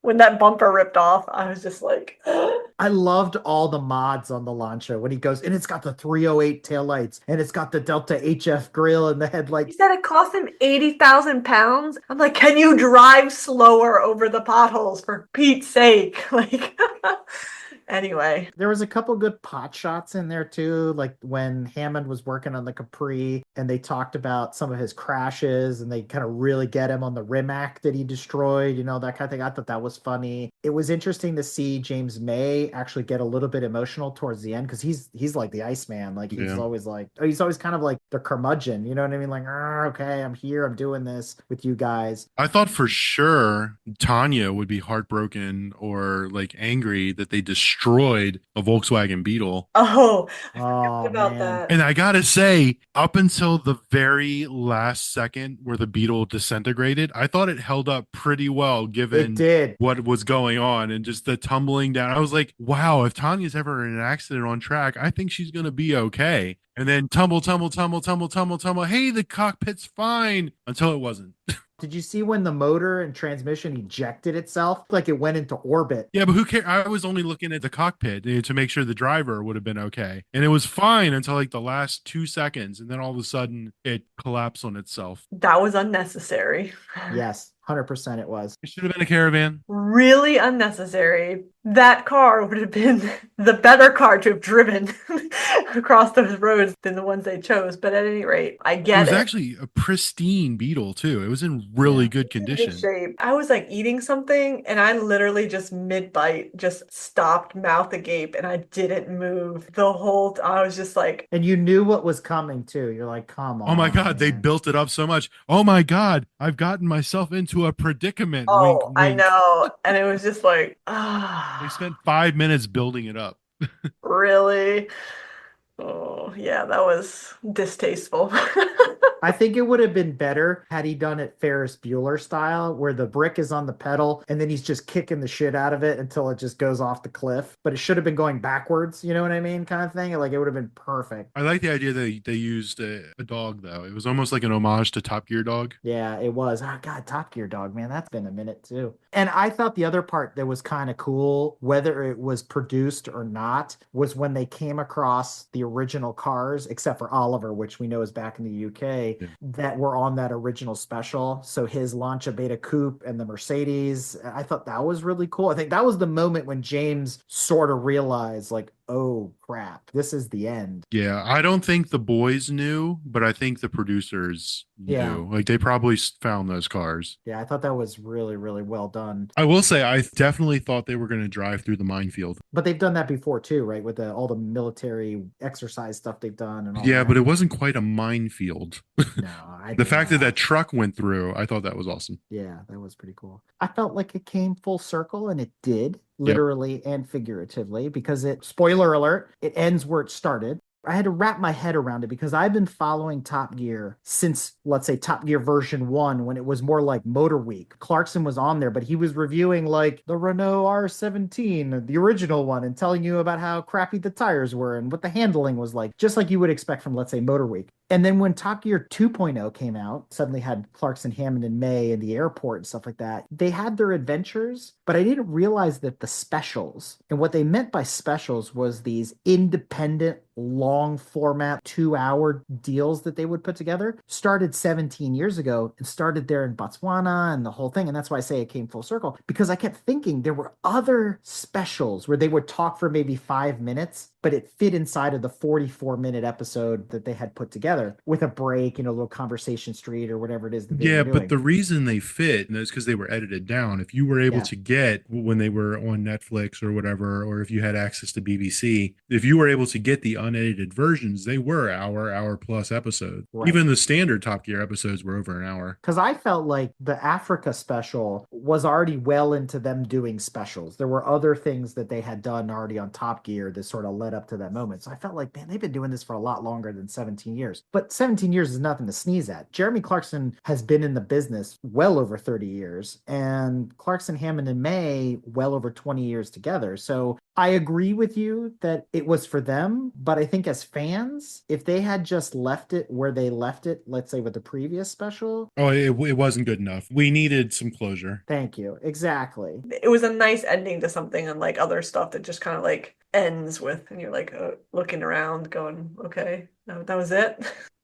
Speaker 1: When that bumper ripped off, I was just like,
Speaker 3: I loved all the mods on the Lancia when he goes, and it's got the 308 taillights, and it's got the Delta HF grill and the
Speaker 1: he
Speaker 3: headlights.
Speaker 1: said it cost him 80,000 pounds. I'm like, can you drive slower over the potholes for Pete's sake? Like, Anyway,
Speaker 3: There was a couple good pot shots in there too, like when Hammond was working on the Capri and they talked about some of his crashes and they kind of really get him on the Rimac that he destroyed, that kind of thing. I thought that was funny. It was interesting to see James May actually get a little bit emotional towards the end because he's like the Iceman. Like
Speaker 2: Yeah.
Speaker 3: he's always kind of like the curmudgeon, you know what I mean? Like, okay, I'm here, I'm doing this with you guys.
Speaker 2: I thought for sure Tanya would be heartbroken or like angry that they destroyed a Volkswagen Beetle.
Speaker 1: oh, I forgot
Speaker 3: Oh
Speaker 1: about
Speaker 3: man.
Speaker 1: that.
Speaker 2: And I gotta say, up until the very last second where the Beetle disintegrated, I thought it held up pretty well
Speaker 3: It
Speaker 2: given
Speaker 3: did.
Speaker 2: what was going on and just the tumbling down. I was like, wow, if Tanya's ever in an accident on track, I think she's gonna be okay. And then tumble, tumble, tumble, tumble, tumble, tumble. Hey, the cockpit's fine until it wasn't.
Speaker 3: Did you see when the motor and transmission ejected itself? Like it went into orbit.
Speaker 2: Yeah, but who cares? I was only looking at the cockpit to make sure the driver would have been okay. And it was fine until like the last 2 seconds. And then all of a sudden it collapsed on itself.
Speaker 1: That was unnecessary.
Speaker 3: Yes, 100% it was.
Speaker 2: It should have been a caravan.
Speaker 1: Really unnecessary. That car would have been the better car to have driven across those roads than the ones they chose. But at any rate, I
Speaker 2: It
Speaker 1: get
Speaker 2: was
Speaker 1: it.
Speaker 2: actually a pristine Beetle, too. It was in really
Speaker 3: Yeah.
Speaker 2: good
Speaker 1: In good
Speaker 2: condition.
Speaker 1: shape. I was like eating something and I literally just mid-bite just stopped mouth agape and I didn't move the whole I was just like,
Speaker 3: And you knew what was coming too. You're like, come
Speaker 2: Oh my
Speaker 3: on,
Speaker 2: God, they
Speaker 3: man.
Speaker 2: built it up so much. Oh my God, I've gotten myself into a predicament. Wink,
Speaker 1: oh, I
Speaker 2: wink.
Speaker 1: know. And it was just like,
Speaker 2: They spent
Speaker 1: ah,
Speaker 2: 5 minutes building it up.
Speaker 1: really? Oh, yeah, that was distasteful.
Speaker 3: I think it would have been better had he done it Ferris Bueller style, where the brick is on the pedal and then he's just kicking the shit out of it until it just goes off the cliff. But it should have been going backwards, you know what I mean? Kind of thing. Like it would have been perfect.
Speaker 2: I like the idea that they used a dog, though. It was almost like an homage to Top Gear Dog.
Speaker 3: Yeah, it was. Oh, God, Top Gear Dog, man, that's been a minute too. And I thought the other part that was kind of cool, whether it was produced or not, was when they came across the original cars, except for Oliver, which we know is back in the UK,
Speaker 2: Yeah.
Speaker 3: that were on that original special. So his Lancia Beta Coupe and the Mercedes. I thought that was really cool. I think that was the moment when James sort of realized, like, oh crap, this is the end.
Speaker 2: Yeah, I don't think the boys knew, but I think the producers
Speaker 3: Yeah.
Speaker 2: knew. Like they probably found those cars.
Speaker 3: Yeah, I thought that was really, really well done.
Speaker 2: I will say, I definitely thought they were going to drive through the minefield.
Speaker 3: But they've done that before too, right? With all the military exercise stuff they've done and all
Speaker 2: Yeah,
Speaker 3: that.
Speaker 2: but it wasn't quite a minefield.
Speaker 3: No, I
Speaker 2: The
Speaker 3: did
Speaker 2: fact that
Speaker 3: not.
Speaker 2: that truck went through, I thought that was awesome.
Speaker 3: Yeah, that was pretty cool. I felt like it came full circle and it did,
Speaker 2: Yep.
Speaker 3: literally and figuratively, because spoiler alert, it ends where it started. I had to wrap my head around it because I've been following Top Gear since, let's say, Top Gear version one, when it was more like Motor Week. Clarkson was on there, but he was reviewing like the Renault R17, the original one, and telling you about how crappy the tires were and what the handling was like, just like you would expect from, let's say, Motor Week. And then when Top Gear 2.0 came out, suddenly had Clarkson, Hammond, and May in the airport and stuff like that. They had their adventures, but I didn't realize that the specials, and what they meant by specials was these independent, long format 2 hour deals that they would put together, started 17 years ago and started there in Botswana and the whole thing. And that's why I say it came full circle, because I kept thinking there were other specials where they would talk for maybe 5 minutes, but it fit inside of the 44-minute episode that they had put together with a break, a little conversation street or whatever it is that they
Speaker 2: Yeah,
Speaker 3: were
Speaker 2: but
Speaker 3: doing.
Speaker 2: the reason they fit, and that's because they were edited down. If you were able
Speaker 3: Yeah.
Speaker 2: to get when they were on Netflix or whatever, or if you had access to BBC, if you were able to get the unedited versions, they were hour plus episodes.
Speaker 3: Right.
Speaker 2: Even the standard Top Gear episodes were over an hour.
Speaker 3: Because I felt like the Africa special was already well into them doing specials. There were other things that they had done already on Top Gear that sort of led up to that moment. So I felt like, man, they've been doing this for a lot longer than 17 years. But 17 years is nothing to sneeze at. Jeremy Clarkson has been in the business well over 30 years, and Clarkson, Hammond, and May well over 20 years together. So I agree with you that it was for them, but I think as fans, if they had just left it where they left it, let's say with the previous special.
Speaker 2: Oh, it wasn't good enough. We needed some closure.
Speaker 3: Thank you. Exactly.
Speaker 1: It was a nice ending to something, unlike other stuff that just kind of like ends with, and you're like looking around, going, okay, that was it.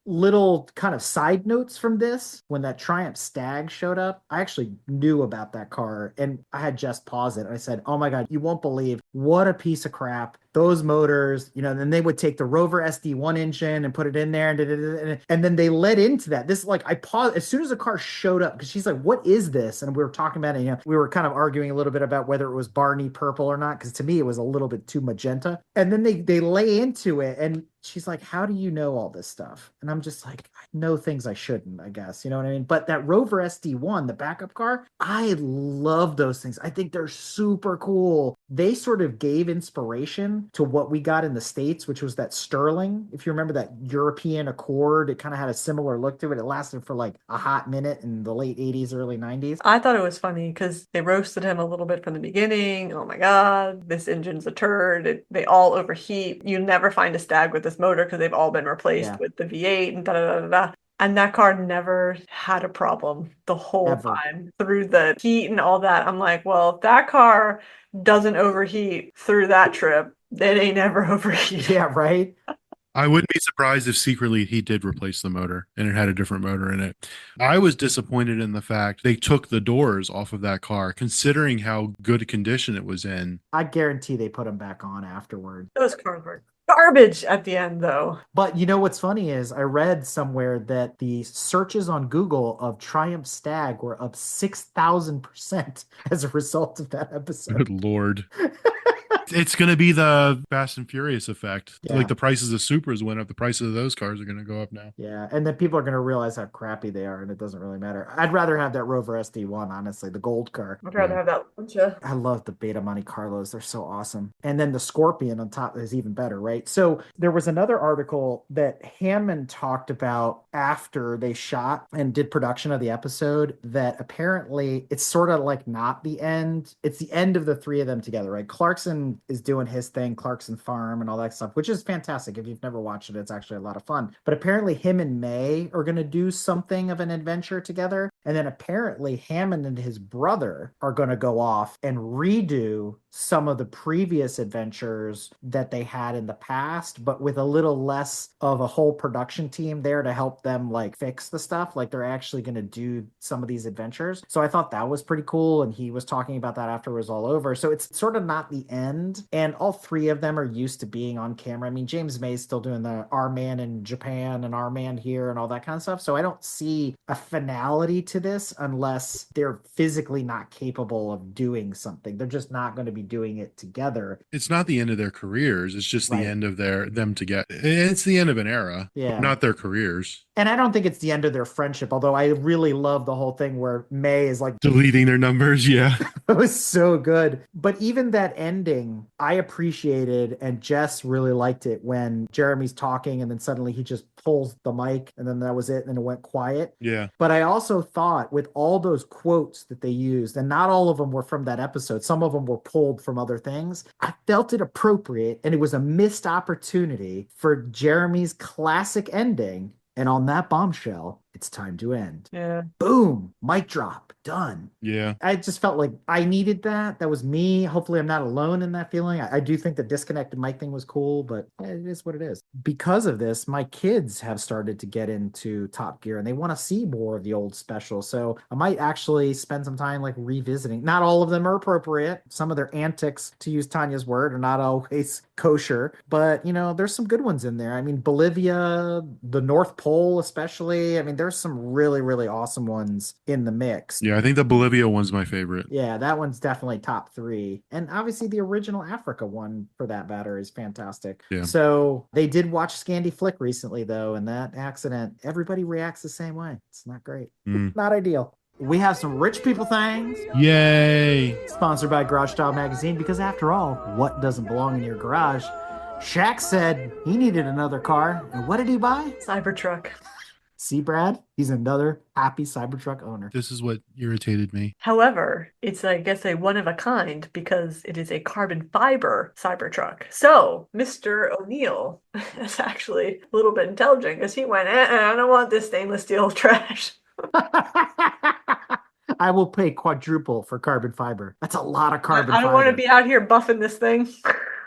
Speaker 3: little kind of side notes from this, when that Triumph Stag showed up, I actually knew about that car and I had just paused it. And I said, oh my God, you won't believe what a piece of crap. Those motors, then they would take the Rover SD1 engine and put it in there and then they led into that. This, like, I paused as soon as the car showed up because she's like, what is this? And we were talking about it. We were kind of arguing a little bit about whether it was Barney purple or not, because to me it was a little bit too magenta. And then they lay into it and she's like, how do you know all this stuff? And I'm just like, I know things I shouldn't, I guess. You know what I mean? But that Rover SD1, the backup car, I love those things. I think they're super cool. They sort of gave inspiration to what we got in the States, which was that Sterling. If you remember that European Accord, it kind of had a similar look to it. It lasted for like a hot minute in the late 80s, early 90s.
Speaker 1: I thought it was funny because they roasted him a little bit from the beginning. Oh my God, this engine's a turd. They all overheat. You never find a Stag with this motor because they've all been replaced
Speaker 3: Yeah.
Speaker 1: with the V8 and da da da da. Da. And that car never had a problem the whole
Speaker 3: Ever.
Speaker 1: time through the heat and all that. I'm like, well, if that car doesn't overheat through that trip, it ain't ever overheated.
Speaker 3: Yeah, right?
Speaker 2: I wouldn't be surprised if secretly he did replace the motor and it had a different motor in it. I was disappointed in the fact they took the doors off of that car, considering how good a condition it was in.
Speaker 3: I guarantee they put them back on afterward.
Speaker 1: Those cars were garbage at the end, though.
Speaker 3: But you know what's funny is I read somewhere that the searches on Google of Triumph Stag were up 6,000% as a result of that episode.
Speaker 2: Good Lord. It's going to be the Fast and Furious effect.
Speaker 3: Yeah.
Speaker 2: Like the prices of Supras went up, the prices of those cars are going to go up now.
Speaker 3: Yeah, and then people are going to realize how crappy they are, and it doesn't really matter. I'd rather have that Rover SD1, honestly, the gold car.
Speaker 1: I'd rather have that Lancia.
Speaker 3: I love the Beta Monte Carlos. They're so awesome. And then the Scorpion on top is even better, right? So there was another article that Hammond talked about after they shot and did production of the episode, that apparently it's sort of like not the end. It's the end of the three of them together, right? Clarkson is doing his thing, Clarkson Farm and all that stuff, which is fantastic. If you've never watched it, it's actually a lot of fun. But apparently him and May are going to do something of an adventure together. And then apparently Hammond and his brother are going to go off and redo some of the previous adventures that they had in the past, but with a little less of a whole production team there to help them like fix the stuff. Like they're actually going to do some of these adventures. So I thought that was pretty cool. And he was talking about that after it was all over. So it's sort of not the end. And all three of them are used to being on camera. I mean, James May's still doing the Our Man in Japan and Our Man here and all that kind of stuff. So I don't see a finality to this unless they're physically not capable of doing something. They're just not going to be doing it together.
Speaker 2: It's not the end of their careers. It's just
Speaker 3: Right.
Speaker 2: the end of them to get. It's the end of an era,
Speaker 3: Yeah.
Speaker 2: not their careers.
Speaker 3: And I don't think it's the end of their friendship, although I really love the whole thing where May is like,
Speaker 2: Deleting their numbers, yeah.
Speaker 3: it was so good. But even that ending, I appreciated, and Jess really liked it when Jeremy's talking and then suddenly he just pulls the mic and then that was it and it went quiet.
Speaker 2: Yeah.
Speaker 3: But I also thought with all those quotes that they used, and not all of them were from that episode, some of them were pulled from other things, I felt it appropriate and it was a missed opportunity for Jeremy's classic ending. And on that bombshell, it's time to end.
Speaker 1: Yeah.
Speaker 3: Boom, mic drop, done.
Speaker 2: Yeah.
Speaker 3: I just felt like I needed that. That was me. Hopefully I'm not alone in that feeling. I do think the disconnected mic thing was cool, but it is what it is. Because of this, my kids have started to get into Top Gear and they want to see more of the old specials. So I might actually spend some time like revisiting. Not all of them are appropriate. Some of their antics, to use Tanya's word, are not always kosher, but there's some good ones in there. I mean, Bolivia, the North Pole especially. I mean, there's some really, really awesome ones in the mix.
Speaker 2: Yeah, I think the Bolivia one's my favorite.
Speaker 3: Yeah, that one's definitely top 3. And obviously the original Africa one, for that matter, is fantastic.
Speaker 2: Yeah.
Speaker 3: So they did watch Scandi Flick recently, though, and that accident, everybody reacts the same way. It's not great. Not ideal. We have some rich people things.
Speaker 2: Yay.
Speaker 3: Sponsored by Garage Style Magazine, because after all, what doesn't belong in your garage? Shaq said he needed another car, and what did he buy?
Speaker 1: Cybertruck.
Speaker 3: See, Brad? He's another happy Cybertruck owner.
Speaker 2: This is what irritated me.
Speaker 1: However, it's, I guess, a one of a kind because it is a carbon fiber Cybertruck. So, Mr. O'Neill is actually a little bit intelligent because he went, I don't want this stainless steel trash.
Speaker 3: I will pay quadruple for carbon fiber. That's a lot of carbon
Speaker 1: I don't
Speaker 3: fiber.
Speaker 1: want to be out here buffing this thing.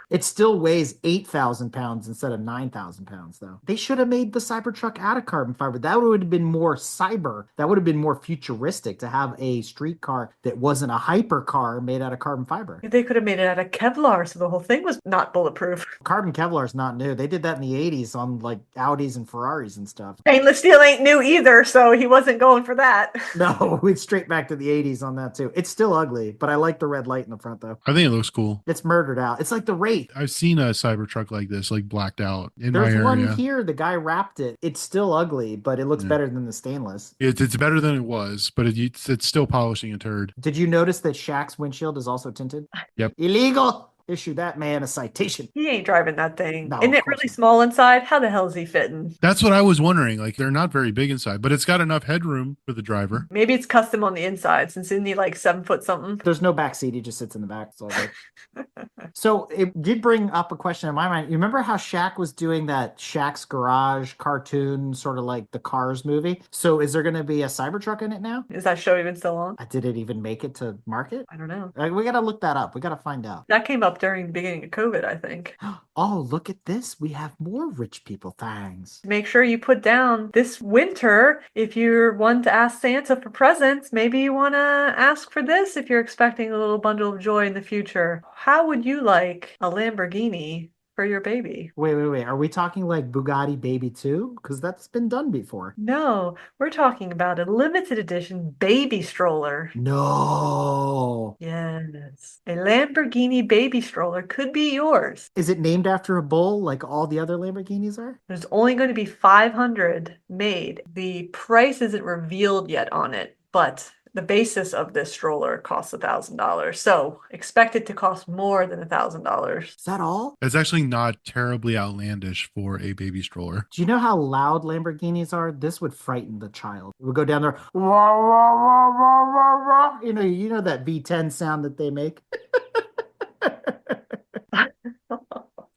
Speaker 3: It still weighs 8,000 pounds instead of 9,000 pounds, though. They should have made the Cybertruck out of carbon fiber. That would have been more cyber. That would have been more futuristic to have a streetcar that wasn't a hypercar made out of carbon fiber.
Speaker 1: They could have made it out of Kevlar, so the whole thing was not bulletproof.
Speaker 3: Carbon Kevlar is not new. They did that in the 80s on like Audis and Ferraris and stuff.
Speaker 1: Stainless steel ain't new either, so he wasn't going for that.
Speaker 3: No, it's straight back to the 80s on that too. It's still ugly, but I like the red light in the front though.
Speaker 2: I think it looks cool.
Speaker 3: It's murdered out. It's like the Wraith.
Speaker 2: I've seen a Cybertruck like this, like blacked out in
Speaker 3: There's
Speaker 2: my
Speaker 3: one
Speaker 2: area.
Speaker 3: here. The guy wrapped it. It's still ugly, but it looks
Speaker 2: Yeah.
Speaker 3: better than the stainless.
Speaker 2: It's better than it was, but it's still polishing a turd.
Speaker 3: Did you notice that Shaq's windshield is also tinted?
Speaker 2: Yep.
Speaker 3: Illegal. Issue that man a citation.
Speaker 1: He ain't driving that thing.
Speaker 3: No,
Speaker 1: Isn't
Speaker 3: of
Speaker 1: it
Speaker 3: course
Speaker 1: really
Speaker 3: not.
Speaker 1: small inside? How the hell is he fitting?
Speaker 2: That's what I was wondering. Like they're not very big inside, but it's got enough headroom for the driver.
Speaker 1: Maybe it's custom on the inside since isn't he like 7 foot something?
Speaker 3: There's no back seat. He just sits in the back. It's all good. So it did bring up a question in my mind. You remember how Shaq was doing that Shaq's Garage cartoon, sort of like the Cars movie? So is there going to be a Cybertruck in it now?
Speaker 1: Is that show even still on?
Speaker 3: Did it even make it to market?
Speaker 1: I don't know.
Speaker 3: We got to look that up. We got to find out.
Speaker 1: That came up during the beginning of COVID, I think.
Speaker 3: Oh, look at this. We have more rich people things.
Speaker 1: Make sure you put down this winter if you're one to ask Santa for presents. Maybe you want to ask for this if you're expecting a little bundle of joy in the future. How would you like a Lamborghini for your baby?
Speaker 3: Wait. Are we talking like Bugatti Baby 2? Because that's been done before.
Speaker 1: No, we're talking about a limited edition baby stroller.
Speaker 3: No.
Speaker 1: Yes, a Lamborghini baby stroller could be yours.
Speaker 3: Is it named after a bull like all the other Lamborghinis are?
Speaker 1: There's only going to be 500 made. The price isn't revealed yet on it, but the basis of this stroller costs $1,000. So expect it to cost more than $1,000.
Speaker 3: Is that all?
Speaker 2: It's actually not terribly outlandish for a baby stroller.
Speaker 3: Do you know how loud Lamborghinis are? This would frighten the child. It would go down there. Wah, wah, wah, wah, wah, wah. You know that V10 sound that they make?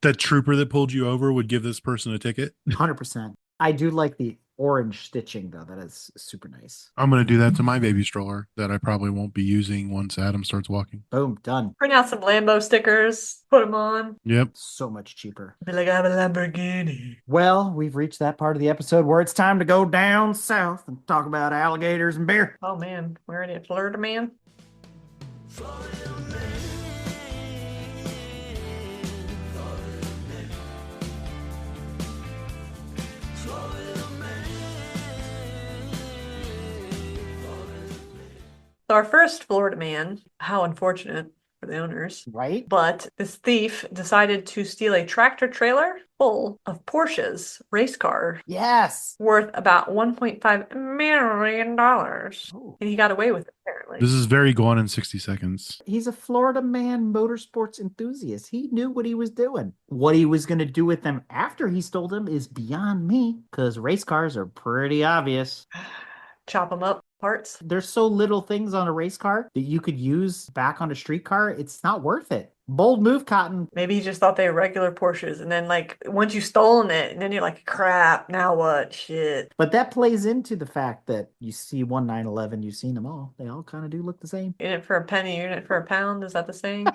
Speaker 2: That trooper that pulled you over would give this person a ticket.
Speaker 3: 100%. I do like the orange stitching though. That is super nice.
Speaker 2: I'm going to do that to my baby stroller that I probably won't be using once Adam starts walking.
Speaker 3: Boom, done.
Speaker 1: Print out some Lambo stickers, put them on.
Speaker 2: Yep.
Speaker 3: So much cheaper.
Speaker 1: Be like, I have a Lamborghini.
Speaker 3: Well, we've reached that part of the episode where it's time to go down south and talk about alligators and beer.
Speaker 1: Oh man, we're already at Florida, man. So our first Florida man, how unfortunate for the owners,
Speaker 3: Right?
Speaker 1: but this thief decided to steal a tractor trailer full of Porsches race car
Speaker 3: Yes.
Speaker 1: worth about $1.5 million.
Speaker 3: Oh.
Speaker 1: And he got away with it, apparently.
Speaker 2: This is very Gone in 60 Seconds.
Speaker 3: He's a Florida man motorsports enthusiast. He knew what he was doing. What he was going to do with them after he stole them is beyond me, because race cars are pretty obvious.
Speaker 1: Chop them up, parts.
Speaker 3: There's so little things on a race car that you could use back on a street car. It's not worth it. Bold move, Cotton.
Speaker 1: Maybe he just thought they were regular Porsches. And then, like, once you've stolen it, and then you're like, crap, now what? Shit.
Speaker 3: But that plays into the fact that you see one 911, you've seen them all. They all kind of do look the same.
Speaker 1: In it for a penny, you're in it for a pound. Is that the saying?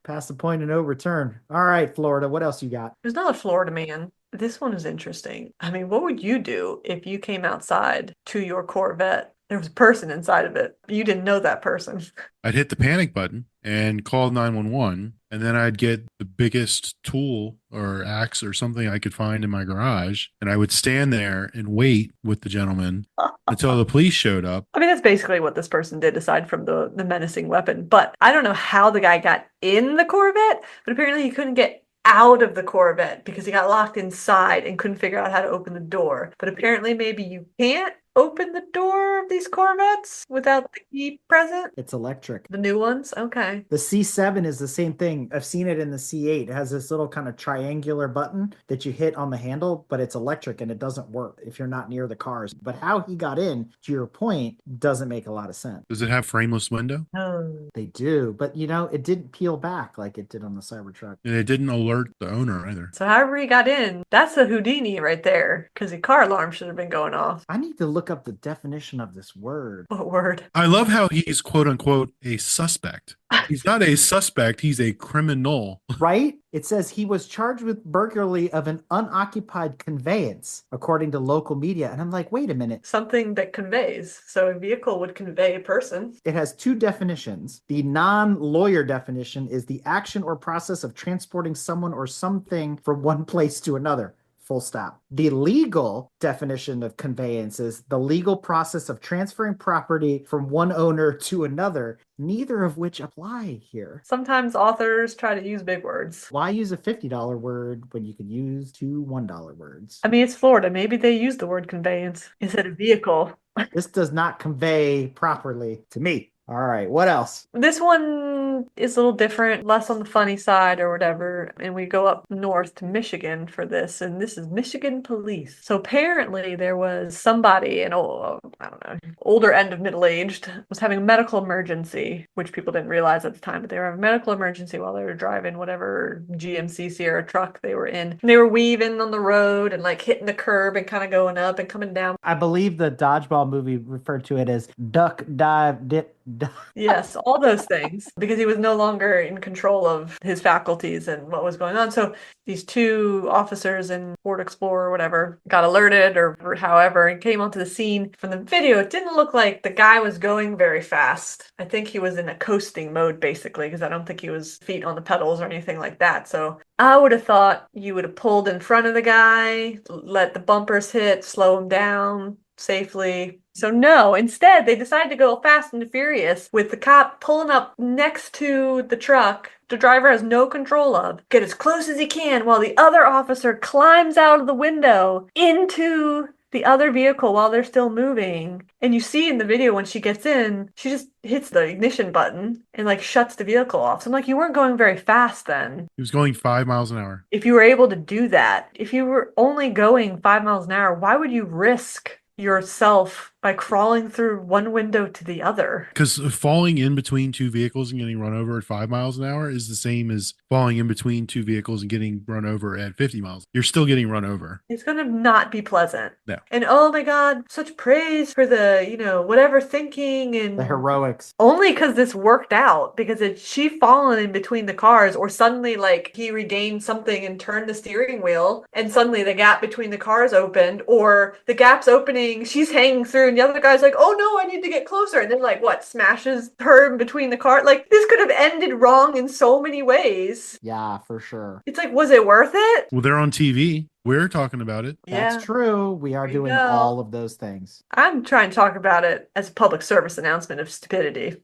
Speaker 3: Past the point of no return. All right, Florida, what else you got?
Speaker 1: There's another Florida man. This one is interesting. I mean, what would you do if you came outside to your Corvette? There was a person inside of it. You didn't know that person.
Speaker 2: I'd hit the panic button and call 911, and then I'd get the biggest tool or axe or something I could find in my garage, and I would stand there and wait with the gentleman until the police showed up.
Speaker 1: I mean, that's basically what this person did, aside from the menacing weapon. But I don't know how the guy got in the Corvette, but apparently he couldn't get out of the Corvette because he got locked inside and couldn't figure out how to open the door. But apparently maybe you can't open the door of these Corvettes without the key present.
Speaker 3: It's electric.
Speaker 1: The new ones? Okay.
Speaker 3: The C7 is the same thing. I've seen it in the C8. It has this little kind of triangular button that you hit on the handle, but it's electric and it doesn't work if you're not near the cars. But how he got in, to your point, doesn't make a lot of sense.
Speaker 2: Does it have frameless window?
Speaker 1: Oh.
Speaker 3: They do, but it didn't peel back like it did on the Cybertruck.
Speaker 2: And it didn't alert the owner either.
Speaker 1: So however he got in, that's a Houdini right there because the car alarm should have been going off.
Speaker 3: I need to look look up the definition of this word.
Speaker 1: What word?
Speaker 2: I love how he's quote unquote a suspect. He's not a suspect, he's a criminal.
Speaker 3: Right? It says he was charged with burglary of an unoccupied conveyance, according to local media. And I'm like, wait a minute.
Speaker 1: Something that conveys. So a vehicle would convey a person.
Speaker 3: It has two definitions. The non-lawyer definition is the action or process of transporting someone or something from one place to another. Full stop. The legal definition of conveyance is the legal process of transferring property from one owner to another, neither of which apply here.
Speaker 1: Sometimes authors try to use big words.
Speaker 3: Why use a $50 word when you could use two $1 words?
Speaker 1: I mean, it's Florida. Maybe they use the word conveyance instead of vehicle.
Speaker 3: This does not convey properly to me. All right, what else?
Speaker 1: This one is a little different, less on the funny side or whatever. And we go up north to Michigan for this, and this is Michigan police. So apparently there was somebody, I don't know, older end of middle-aged, was having a medical emergency, which people didn't realize at the time, but they were having a medical emergency while they were driving whatever GMC Sierra truck they were in. And they were weaving on the road and like hitting the curb and kind of going up and coming down.
Speaker 3: I believe the dodgeball movie referred to it as duck, dive, dip, dive.
Speaker 1: Yes, all those things, because he was no longer in control of his faculties and what was going on. So these two officers in Ford Explorer or whatever got alerted or however and came onto the scene. From the video, it didn't look like the guy was going very fast. I think he was in a coasting mode basically, because I don't think he was feet on the pedals or anything like that. So I would have thought you would have pulled in front of the guy, let the bumpers hit, slow him down safely. So no, instead they decided to go fast and furious with the cop pulling up next to the truck the driver has no control of, get as close as he can while the other officer climbs out of the window into the other vehicle while they're still moving. And you see in the video when she gets in, she just hits the ignition button and like shuts the vehicle off. So I'm like, you weren't going very fast then.
Speaker 2: He was going 5 miles an hour.
Speaker 1: If you were able to do that, if you were only going 5 miles an hour, why would you risk yourself by crawling through one window to the other?
Speaker 2: Because falling in between two vehicles and getting run over at 5 miles an hour is the same as falling in between two vehicles and getting run over at 50 miles. You're still getting run over.
Speaker 1: It's going to not be pleasant.
Speaker 2: No.
Speaker 1: And oh my God, such praise for the, whatever thinking and
Speaker 3: The heroics.
Speaker 1: only because this worked out, because had she fallen in between the cars or suddenly like he regained something and turned the steering wheel and suddenly the gap between the cars opened, or the gap's opening, she's hanging through and the other guy's like, oh no, I need to get closer. And then like what, smashes her in between the car. Like this could have ended wrong in so many ways.
Speaker 3: Yeah, for sure.
Speaker 1: It's like, was it worth it?
Speaker 2: Well, they're on TV. We're talking about it.
Speaker 3: That's true. We are
Speaker 1: There you
Speaker 3: doing
Speaker 1: go.
Speaker 3: all of those things.
Speaker 1: I'm trying to talk about it as a public service announcement of stupidity.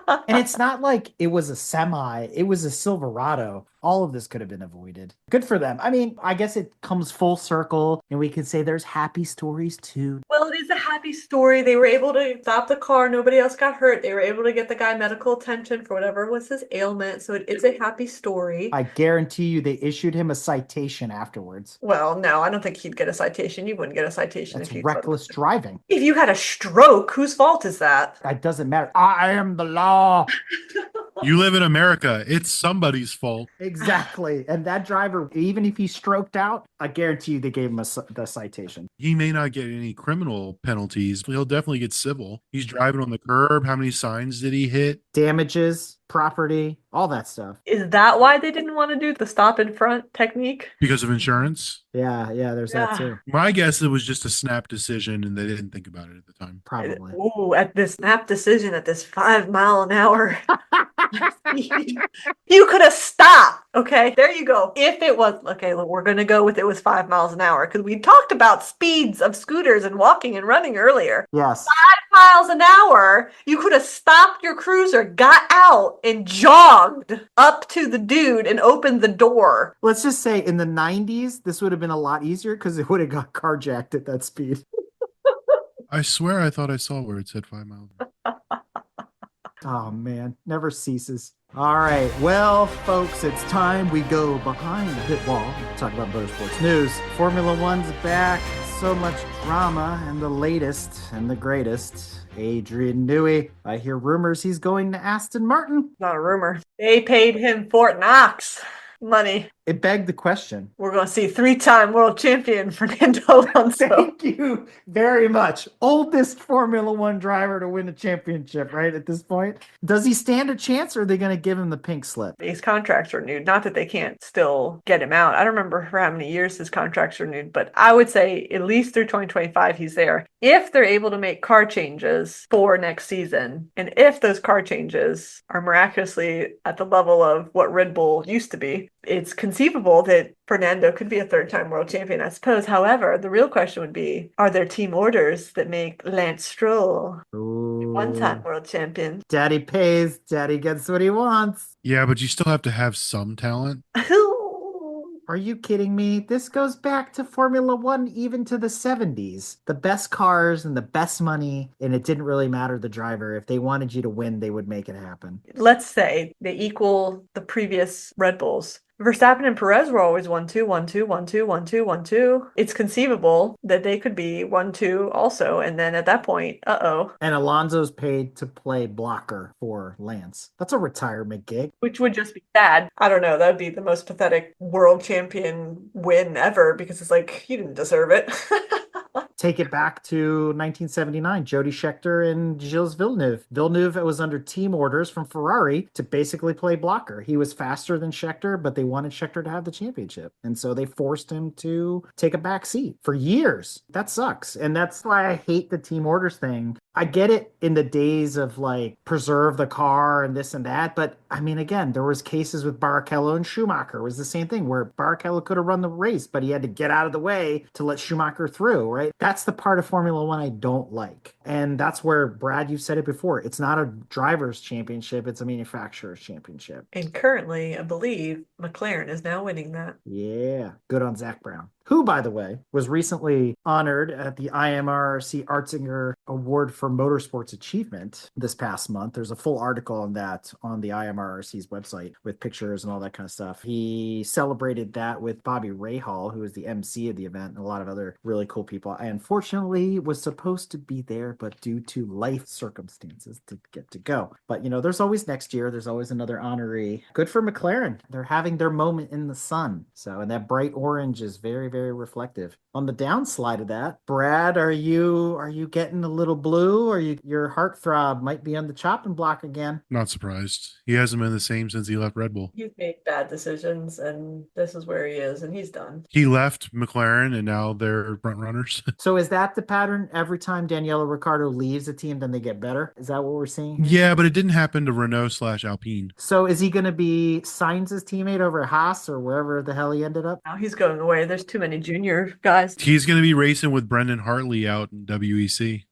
Speaker 3: And it's not like it was a semi, it was a Silverado. All of this could have been avoided. Good for them. I mean, I guess it comes full circle and we can say there's happy stories too.
Speaker 1: Well, it is a happy story. They were able to stop the car. Nobody else got hurt. They were able to get the guy medical attention for whatever was his ailment. So it is a happy story.
Speaker 3: I guarantee you they issued him a citation afterwards.
Speaker 1: Well, no, I don't think he'd get a citation. You wouldn't get a citation
Speaker 3: That's
Speaker 1: if you
Speaker 3: reckless driving.
Speaker 1: If you had a stroke, whose fault is that?
Speaker 3: It doesn't matter. I am the law.
Speaker 2: You live in America. It's somebody's fault.
Speaker 3: Exactly. And that driver, even if he stroked out, I guarantee you they gave him the citation.
Speaker 2: He may not get any criminal penalties, but he'll definitely get civil. He's driving on the curb. How many signs did he hit?
Speaker 3: Damages, property, all that stuff.
Speaker 1: Is that why they didn't want to do the stop in front technique?
Speaker 2: Because of insurance?
Speaker 3: Yeah, there's that too.
Speaker 2: My guess it was just a snap decision and they didn't think about it at the time.
Speaker 3: Probably.
Speaker 1: Ooh, at this snap decision at this 5 mile an hour. You could have stopped. Okay, there you go. If it was, okay, look, we're going to go with it was 5 miles an hour because we talked about speeds of scooters and walking and running earlier.
Speaker 3: Yes.
Speaker 1: 5 miles an hour, you could have stopped your cruiser, got out, and jogged up to the dude and opened the door.
Speaker 3: Let's just say in the 90s, this would have been a lot easier because it would have got carjacked at that speed.
Speaker 2: I swear I thought I saw where it said 5 miles.
Speaker 3: Oh, man. Never ceases. All right. Well, folks, it's time we go behind the pit wall and talk about motorsports news. Formula One's back. So much drama, and the latest and the greatest, Adrian Newey. I hear rumors he's going to Aston Martin.
Speaker 1: Not a rumor. They paid him Fort Knox money.
Speaker 3: It begged the question.
Speaker 1: We're going to see 3-time world champion Fernando Alonso.
Speaker 3: Thank you very much. Oldest Formula One driver to win a championship, right? At this point, does he stand a chance, or are they going to give him the pink slip?
Speaker 1: These contracts are renewed. Not that they can't still get him out. I don't remember for how many years his contracts are renewed, but I would say at least through 2025 he's there. If they're able to make car changes for next season, and if those car changes are miraculously at the level of what Red Bull used to be, it's conceivable that Fernando could be a 3rd-time world champion, I suppose. However, the real question would be, are there team orders that make Lance Stroll
Speaker 3: Ooh.
Speaker 1: 1-time world champion?
Speaker 3: Daddy pays, daddy gets what he wants.
Speaker 2: Yeah, but you still have to have some talent.
Speaker 3: Are you kidding me? This goes back to Formula One, even to the 70s. The best cars and the best money, and it didn't really matter the driver. If they wanted you to win, they would make it happen.
Speaker 1: Let's say they equal the previous Red Bulls. Verstappen and Perez were always 1-2, 1-2, 1-2, 1-2, 1-2. It's conceivable that they could be 1-2 also. And then at that point,
Speaker 3: And Alonso's paid to play blocker for Lance. That's a retirement gig.
Speaker 1: which would just be sad. I don't know. That would be the most pathetic world champion win ever because it's like, you didn't deserve it.
Speaker 3: Take it back to 1979, Jody Scheckter and Gilles Villeneuve. Villeneuve was under team orders from Ferrari to basically play blocker. He was faster than Scheckter, but they wanted Scheckter to have the championship. And so they forced him to take a back seat for years. That sucks. And that's why I hate the team orders thing. I get it in the days of like preserve the car and this and that. But I mean, again, there was cases with Barrichello and Schumacher. It was the same thing where Barrichello could have run the race, but he had to get out of the way to let Schumacher through, right? That's the part of Formula One I don't like. And that's where, Brad, you've said it before. It's not a driver's championship. It's a manufacturer's championship.
Speaker 1: And currently, I believe McLaren is now winning that.
Speaker 3: Yeah. Good on Zach Brown, who, by the way, was recently honored at the IMRC Artzinger Award for Motorsports Achievement this past month. There's a full article on that on the IMRC's website with pictures and all that kind of stuff. He celebrated that with Bobby Rahal, who was the MC of the event, and a lot of other really cool people. I unfortunately was supposed to be there, but due to life circumstances, didn't get to go. But, you know, there's always next year. There's always another honoree. Good for McLaren. They're having their moment in the sun. So, and that bright orange is very, very reflective. On the downslide of that, Brad, are you getting a little blue, or your heartthrob might be on the chopping block again?
Speaker 2: Not surprised. He hasn't been the same since he left Red Bull.
Speaker 1: He's made bad decisions, and this is where he is, and he's done.
Speaker 2: He left McLaren, and now they're front runners.
Speaker 3: So is that the pattern? Every time Daniela Ricciardo leaves a team, then they get better? Is that what we're seeing?
Speaker 2: Yeah, but it didn't happen to Renault/Alpine.
Speaker 3: So is he going to be Sainz's teammate over at Haas or wherever the hell he ended up?
Speaker 1: Now he's going away. There's too many junior guys.
Speaker 2: He's going to be racing with Brendan Hartley out in WEC.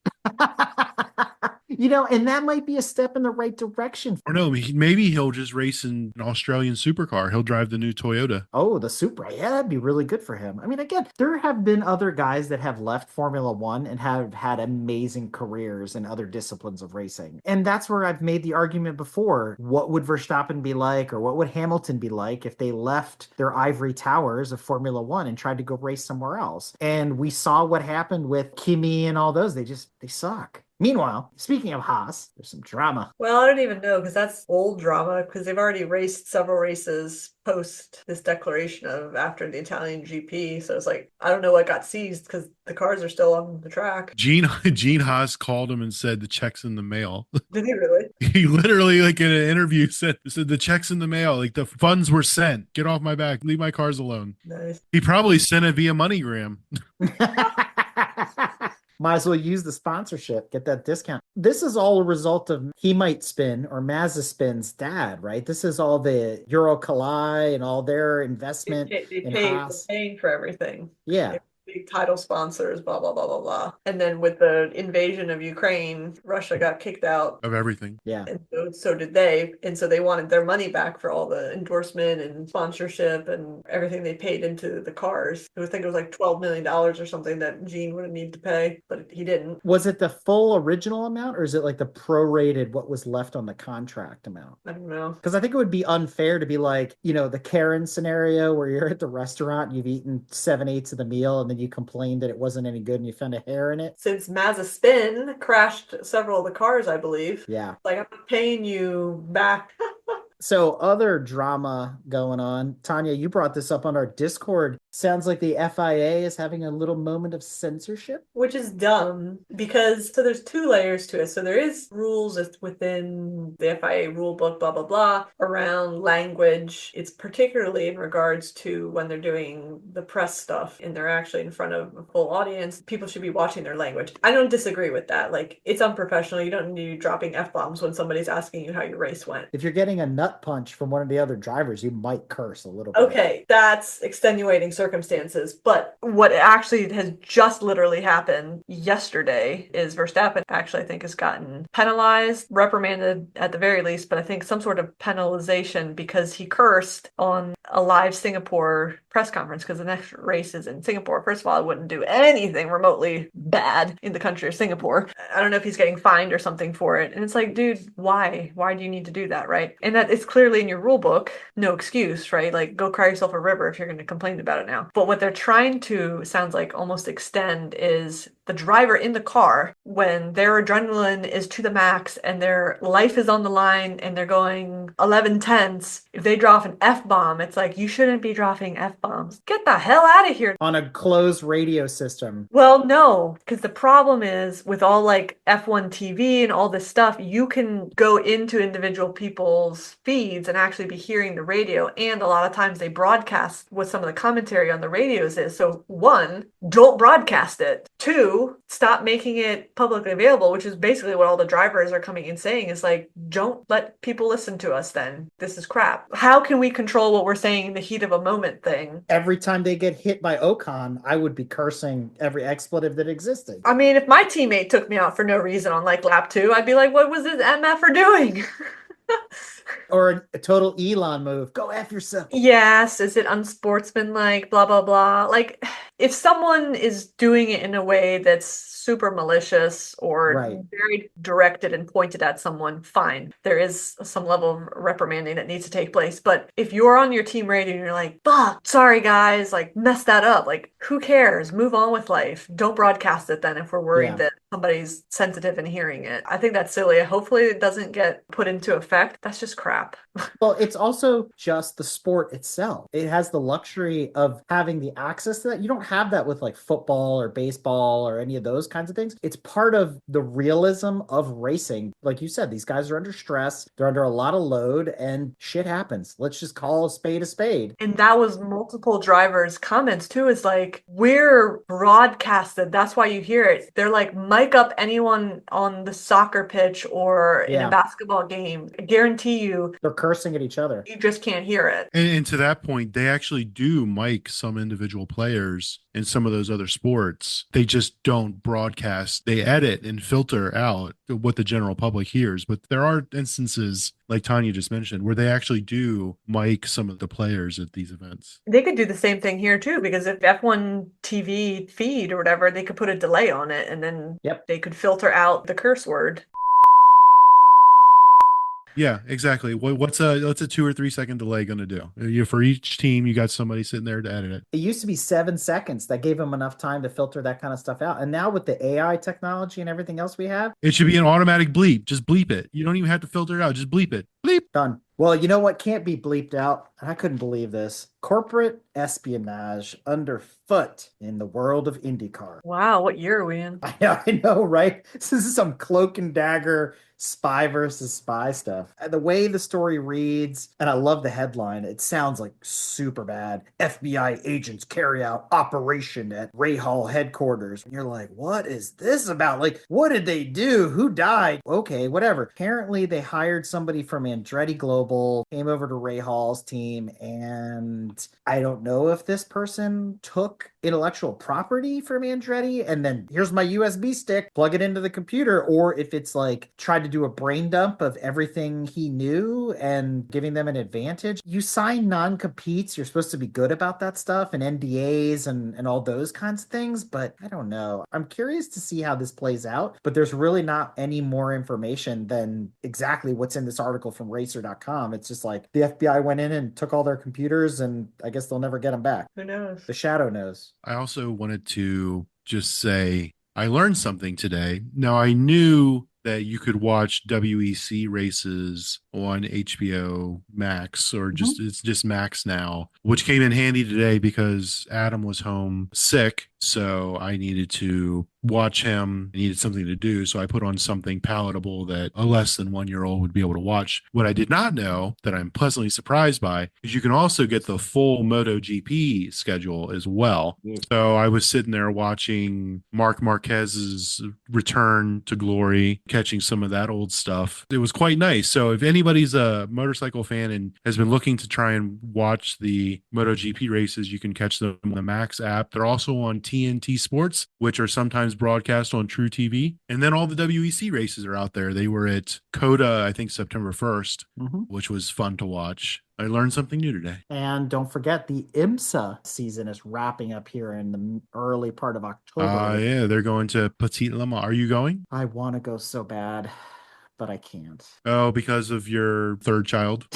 Speaker 3: You know, and that might be a step in the right direction.
Speaker 2: Or no, maybe he'll just race in an Australian supercar. He'll drive the new Toyota.
Speaker 3: Oh, the Supra. Yeah, that'd be really good for him. I mean, again, there have been other guys that have left Formula One and have had amazing careers in other disciplines of racing. And that's where I've made the argument before. What would Verstappen be like, or what would Hamilton be like if they left their ivory towers of Formula One and tried to go race somewhere else? And we saw what happened with Kimi and all those. They suck. Meanwhile, speaking of Haas, there's some drama.
Speaker 1: Well, I don't even know because that's old drama because they've already raced several races post this declaration of after the Italian GP. So it's like, I don't know what got seized because the cars are still on the track.
Speaker 2: Gene Haas called him and said the check's in the mail.
Speaker 1: Did he really?
Speaker 2: He literally, like in an interview, said the check's in the mail. Like the funds were sent. Get off my back. Leave my cars alone.
Speaker 1: Nice.
Speaker 2: He probably sent it via MoneyGram.
Speaker 3: Might as well use the sponsorship, get that discount. This is all a result of He Might Spin or Mazepin's dad, right? This is all the Eurocali and all their investment in Haas.
Speaker 1: They're paying for everything.
Speaker 3: Yeah.
Speaker 1: Big title sponsors, blah, blah, blah, blah, blah. And then with the invasion of Ukraine, Russia got kicked out.
Speaker 2: Of everything.
Speaker 3: Yeah.
Speaker 1: And so did they. And so they wanted their money back for all the endorsement and sponsorship and everything they paid into the cars. I think it was like $12 million or something that Gene would have needed to pay, but he didn't.
Speaker 3: Was it the full original amount, or is it like the prorated what was left on the contract amount?
Speaker 1: I don't know.
Speaker 3: Because I think it would be unfair to be like, you know, the Karen scenario where you're at the restaurant and you've eaten 7/8 of the meal and then you complained that it wasn't any good and you found a hair in it.
Speaker 1: Since Mazepin crashed several of the cars, I believe.
Speaker 3: Yeah.
Speaker 1: Like, I'm not paying you back.
Speaker 3: So, other drama going on. Tanya, you brought this up on our Discord. Sounds like the FIA is having a little moment of censorship.
Speaker 1: Which is dumb because so there's two layers to it. So there is rules within the FIA rule book, blah blah blah, around language. It's particularly in regards to when they're doing the press stuff and they're actually in front of a full audience. People should be watching their language. I don't disagree with that. Like it's unprofessional. You don't need to be dropping F-bombs when somebody's asking you how your race went.
Speaker 3: If you're getting a nut punch from one of the other drivers, you might curse a little bit.
Speaker 1: Okay, that's extenuating circumstances. But what actually has just literally happened yesterday is Verstappen actually, I think, has gotten penalized, reprimanded at the very least, but I think some sort of penalization because he cursed on a live Singapore press conference because the next race is in Singapore. First of all, I wouldn't do anything remotely bad in the country of Singapore. I don't know if he's getting fined or something for it. And it's like, dude, why? Why do you need to do that, right? And that is clearly in your rule book. No excuse, right? Like, go cry yourself a river if you're going to complain about it now. But what they're trying to, sounds like, almost extend is the driver in the car when their adrenaline is to the max and their life is on the line and they're going 11 tenths. If they drop an F-bomb, it's like, you shouldn't be dropping F-bombs. Get the hell out of here.
Speaker 3: On a closed radio system.
Speaker 1: Well, no, because the problem is with all like F1 TV and all this stuff, you can go into individual people's feeds and actually be hearing the radio. And a lot of times they broadcast what some of the commentary on the radios is. So one, don't broadcast it. Two, stop making it publicly available, which is basically what all the drivers are coming in saying is like, don't let people listen to us then. This is crap. How can we control what we're saying in the heat of a moment thing?
Speaker 3: Every time they get hit by Ocon, I would be cursing every expletive that existed.
Speaker 1: I mean, if my teammate took me out for no reason on like lap 2, I'd be like, what was this MFer doing?
Speaker 3: Or a total Elon move. Go F yourself.
Speaker 1: Yes, is it unsportsmanlike, blah, blah, blah. Like, if someone is doing it in a way that's super malicious or
Speaker 3: Right.
Speaker 1: very directed and pointed at someone, fine. There is some level of reprimanding that needs to take place. But if you're on your team radio and you're like, fuck, sorry guys, like, mess that up. Like, who cares? Move on with life. Don't broadcast it then if we're worried
Speaker 3: Yeah.
Speaker 1: that somebody's sensitive and hearing it. I think that's silly. Hopefully it doesn't get put into effect. That's just crap.
Speaker 3: Well, it's also just the sport itself. It has the luxury of having the access to that. You don't have that with like football or baseball or any of those kinds of things. It's part of the realism of racing. Like you said, these guys are under stress, they're under a lot of load, and shit happens. Let's just call a spade a spade.
Speaker 1: And that was multiple drivers' comments too. Is like, we're broadcasted. That's why you hear it. They're like, mic up anyone on the soccer pitch or in
Speaker 3: Yeah.
Speaker 1: a basketball game. I guarantee you,
Speaker 3: They're cursing at each other.
Speaker 1: you just can't hear it.
Speaker 2: And to that point, they actually do mic some individual players in some of those other sports. They just don't broadcast. They edit and filter out what the general public hears. But there are instances, like Tanya just mentioned, where they actually do mic some of the players at these events.
Speaker 1: They could do the same thing here too, because if F1 TV feed or whatever, they could put a delay on it and then
Speaker 3: Yep.
Speaker 1: they could filter out the curse word.
Speaker 2: Yeah, exactly. What's a 2 or 3 second delay going to do? For each team, you got somebody sitting there to edit it.
Speaker 3: It used to be 7 seconds. That gave them enough time to filter that kind of stuff out. And now with the AI technology and everything else we have,
Speaker 2: It should be an automatic bleep. Just bleep it. You don't even have to filter it out. Just bleep it. Bleep.
Speaker 3: done. Well, you know what can't be bleeped out? And I couldn't believe this. Corporate espionage underfoot in the world of IndyCar.
Speaker 1: Wow, what year are we in?
Speaker 3: I know, right? This is some cloak and dagger spy versus spy stuff. And the way the story reads, and I love the headline, it sounds like super bad. FBI agents carry out operation at Rahal headquarters. And you're like, what is this about? Like, what did they do? Who died? Okay, whatever. Apparently, they hired somebody from Andretti Global, came over to Rahal's team, and I don't know if this person took intellectual property from Andretti and then here's my USB stick, plug it into the computer, or if it's like tried to do a brain dump of everything he knew and giving them an advantage. You sign non-competes, you're supposed to be good about that stuff and NDAs and all those kinds of things, but I don't know. I'm curious to see how this plays out, but there's really not any more information than exactly what's in this article from racer.com. It's just like the FBI went in and took all their computers and I guess they'll never get them back.
Speaker 1: Who knows?
Speaker 3: The shadow knows.
Speaker 2: I also wanted to just say I learned something today. Now, I knew that you could watch WEC races on HBO Max, or just it's just Max now, which came in handy today because Adam was home sick. So I needed to watch him. I needed something to do. So I put on something palatable that a less than 1 year old would be able to watch. What I did not know that I'm pleasantly surprised by is you can also get the full MotoGP schedule as well. So I was sitting there watching Mark Marquez's return to glory, catching some of that old stuff. It was quite nice. So if anybody's a motorcycle fan and has been looking to try and watch the MotoGP races, you can catch them on the Max app. They're also on TNT Sports, which are sometimes broadcast on True TV. And then all the WEC races are out there. They were at COTA, I think September 1st, which was fun to watch. I learned something new today.
Speaker 3: And don't forget, the IMSA season is wrapping up here in the early part of October.
Speaker 2: Yeah, they're going to Petit Le Mans. Are you going?
Speaker 3: I want to go so bad, but I can't.
Speaker 2: Oh, because of your third child?